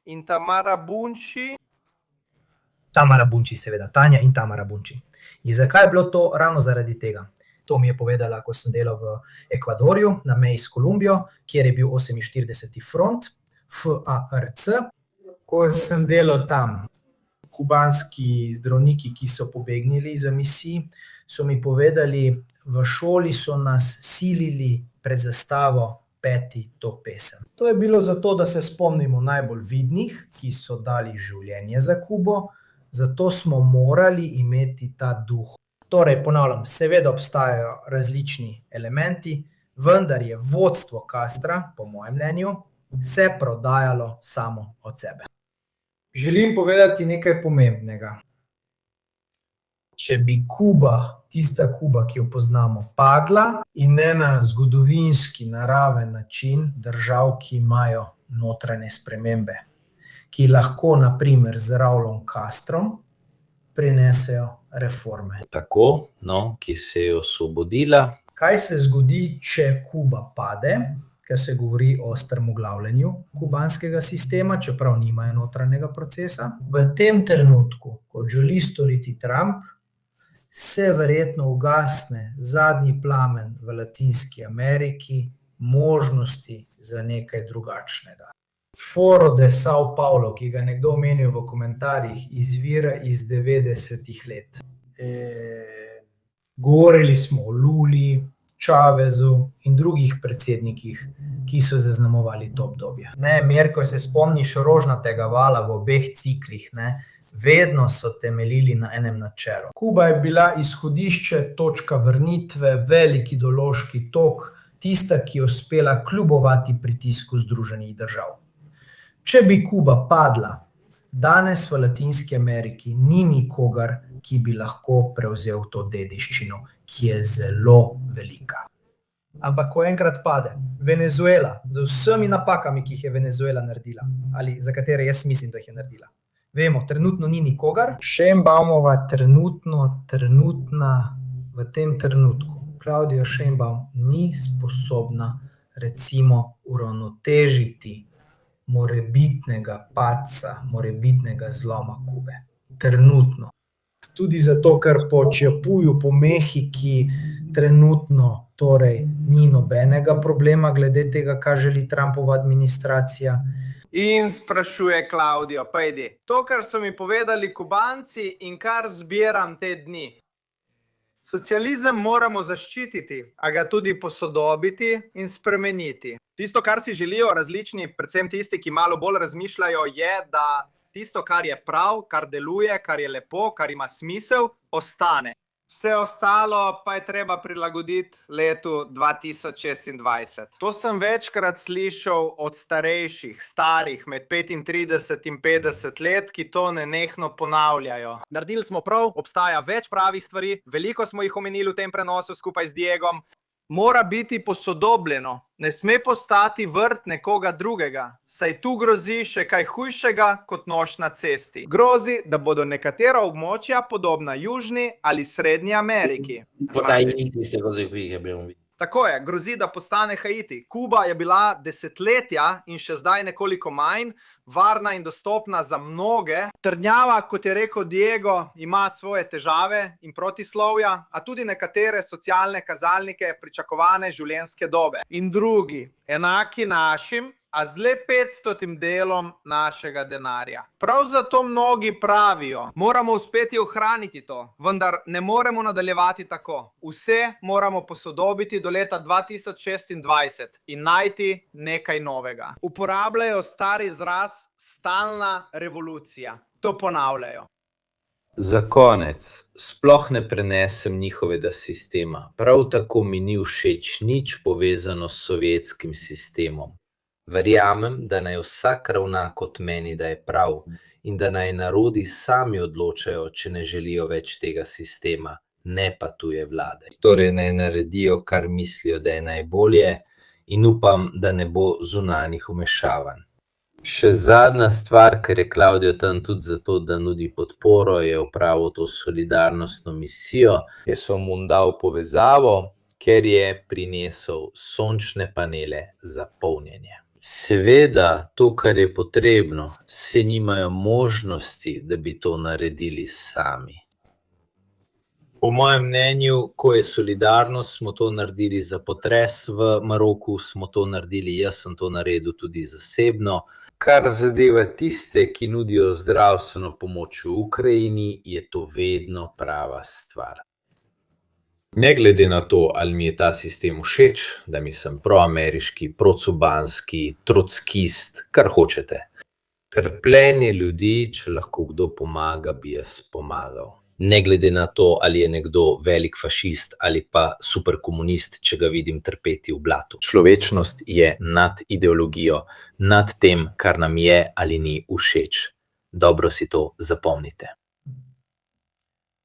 Tamara Bunči, seveda, Tanja in Tamara Bunči. In zakaj je bilo to? Ravno zaradi tega. To mi je povedala, ko sem delal v Ekvadorju, na meji s Kolumbijo, kjer je bil 48. front, FARC. Ko sem delal tam, kubanski zdravniki, ki so pobegnili iz misij, so mi povedali, v šoli so nas silili pred zastavo peti to pesem. To je bilo zato, da se spomnimo najbolj vidnih, ki so dali življenje za Kubo, zato smo morali imeti ta duh. Torej, ponavljam, seveda obstajajo različni elementi, vendar je vodstvo Castra, po mojem mnenju, se prodajalo samo od sebe. Želim povedati nekaj pomembnega. Če bi Kuba, tista Kuba, ki jo poznamo, padla in ne na zgodovinski, naraven način držav, ki imajo notranje spremembe, ki lahko, na primer, z Raulom Castrom prinesejo reforme. Tako, ki se je osvobodila. Kaj se zgodi, če Kuba pade, ker se govori o strmoglavljenju kubanskega sistema, čeprav nimajo notranjega procesa? V tem trenutku, kot želi storiti Trump, se verjetno ugasne zadnji plamen v Latinski Ameriki, možnosti za nekaj drugačnega. Foro de São Paulo, ki ga nekdo omenil v komentarjih, izvira iz 90-ih let. Govorili smo o Luli, Chavezu in drugih predsednikih, ki so zaznamovali to obdobje. Mirko, se spomniš rožnatega vala v obeh ciklih, vedno so temeljili na enem načelu. Kuba je bila izhodišče, točka vrnitve, velik ideološki tok, tista, ki je uspela kljubovati pritisku Združenih držav. Če bi Kuba padla, danes v Latinski Ameriki ni nikogar, ki bi lahko prevzel to dediščino, ki je zelo velika. Ampak ko enkrat pade, Venezuela, z vsemi napakami, ki jih je Venezuela naredila, ali za katere jaz mislim, da jih je naredila. Vemo, trenutno ni nikogar. Sheinbaumova trenutna v tem trenutku, Claudia Sheinbaum, ni sposobna recimo uravnotežiti morebitnega padca, morebitnega zloma Kube. Trenutno. Tudi zato, ker po Chiapuju, po Mehiki trenutno torej ni nobenega problema glede tega, kaj želi Trumpova administracija. In sprašuje Claudio, pojdi, to, kar so mi povedali Kubanci in kar zbiram te dni. Socializem moramo zaščititi, a ga tudi posodobiti in spremeniti. Tisto, kar si želijo različni, predvsem tisti, ki malo bolj razmišljajo, je, da tisto, kar je prav, kar deluje, kar je lepo, kar ima smisel, ostane. Vse ostalo pa je treba prilagoditi letu 2026. To sem večkrat slišal od starejših, starih med 35 in 50 let, ki to nenehno ponavljajo. Naredili smo prav, obstaja več pravih stvari, veliko smo jih omenili v tem prenosu skupaj z Diegom. Mora biti posodobljeno, ne sme postati vrt nekoga drugega, saj tu grozi še kaj hujšega kot nož na cesti. Grozi, da bodo nekatera območja podobna Južni ali Srednji Ameriki. Tako je, grozi, da postane Haiti. Kuba je bila desetletja in še zdaj nekoliko manj varna in dostopna za mnoge. Trdnjava, kot je rekel Diego, ima svoje težave in protislovja, a tudi nekatere socialne kazalnike pričakovane življenjske dobe. In drugi, enaki našim, a z le 500 delom našega denarja. Prav zato mnogi pravijo, moramo uspeti ohraniti to, vendar ne moremo nadaljevati tako. Vse moramo posodobiti do leta 2026 in najti nekaj novega. uporabljajo star izraz stalna revolucija. To ponavljajo. Za konec, sploh ne prenesem njihovega sistema, prav tako mi ni všeč nič povezano s sovjetskim sistemom. Verjamem, da naj vsak ravna kot meni, da je prav, in da naj narodi sami odločajo, če ne želijo več tega sistema, ne pa tuje vlade. Torej naj naredijo, kar mislijo, da je najbolje, in upam, da ne bo zunanjih vmešavanj. Še zadnja stvar, ker je Claudio tam tudi zato, da nudi podporo, je opravil to solidarnostno misijo. Jaz sem mu dal povezavo, ker je prinesel sončne panele za polnjenje. Seveda, to, kar je potrebno, se nimajo možnosti, da bi to naredili sami. Po mojem mnenju, ko je solidarnost, smo to naredili za potres v Maroku, smo to naredili, jaz sem to naredil tudi zasebno. Kar zadeva tiste, ki nudijo zdravstveno pomoč v Ukrajini, je to vedno prava stvar. Ne glede na to, ali mi je ta sistem všeč, da mi sem proameriški, procubanski, trockist, kar hočete. Trpljenje ljudi, če lahko kdo pomaga, bi jaz pomagal. Ne glede na to, ali je nekdo velik fašist ali pa superkomunist, če ga vidim trpeti v blatu. Človečnost je nad ideologijo, nad tem, kar nam je ali ni všeč. Dobro si to zapomnite.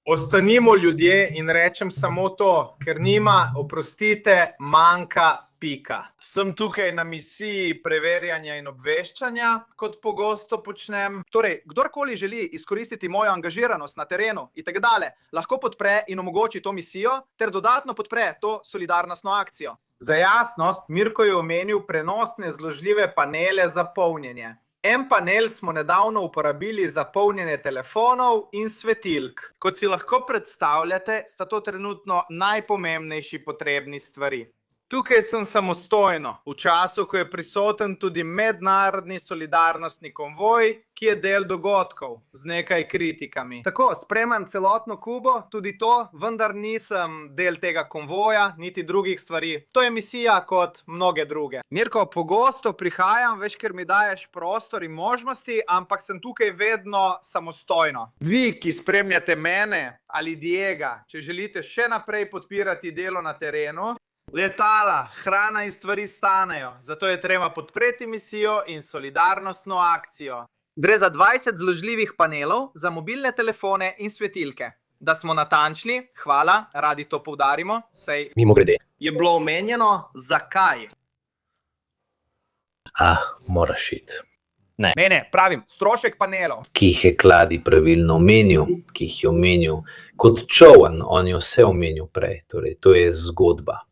Ostanimo ljudje in rečem samo to, ker njima, oprostite, manjka pika. Sem tukaj na misiji preverjanja in obveščanja, kot pogosto počnem. Torej, kdorkoli želi izkoristiti mojo angažiranost na terenu in tako dalje, lahko podpre in omogoči to misijo ter dodatno podpre to solidarnostno akcijo. Za jasnost, Mirko je omenil prenosne zložljive panele za polnjenje. En panel smo nedavno uporabili za polnjenje telefonov in svetilk. Kot si lahko predstavljate, sta to trenutno najpomembnejši potrebni stvari. Tukaj sem samostojno, v času, ko je prisoten tudi mednarodni solidarnostni konvoj, ki je del dogodkov z nekaj kritikami. Tako, spremem celotno Kubo, tudi to, vendar nisem del tega konvoja, niti drugih stvari. To je misija kot mnoge druge. Mirko, pogosto prihajam, veš, ker mi daješ prostor in možnosti, ampak sem tukaj vedno samostojno. Vi, ki spremljate mene ali Diega, če želite še naprej podpirati delo na terenu, letala, hrana in stvari stanejo, zato je treba podpreti misijo in solidarnostno akcijo. Gre za 20 zložljivih panelov za mobilne telefone in svetilke. Da smo natančni, hvala, radi to poudarimo, saj Mimogrede. je bilo omenjeno, zakaj. Moraš iti. Ne, pravim, strošek panelov. Ki jih je Kladi pravilno omenil, ki jih je omenil kot čovn, on je vse omenil prej, torej to je zgodba.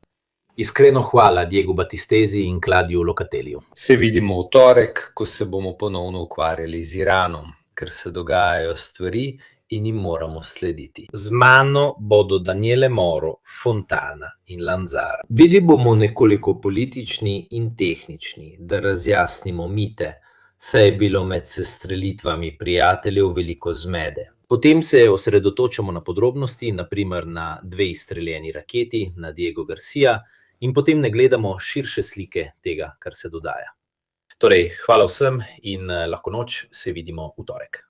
Iskreno hvala Diegu Battistezi in Claudiu Locateliju. Se vidimo v torek, ko se bomo ponovno ukvarjali z Iranom, ker se dogajajo stvari in jim moramo slediti. Z mano bodo Daniele Moro, Fontana in Lanzara. Bili bomo nekoliko politični in tehnični, da razjasnimo mite, saj je bilo med sestrelitvami prijateljev veliko zmede. Potem se osredotočamo na podrobnosti, naprimer na 2 izstreljeni raketi, na Diego Garcia, in potem ne gledamo širše slike tega, kar se dogaja. Torej, hvala vsem in lahko noč, se vidimo v torek.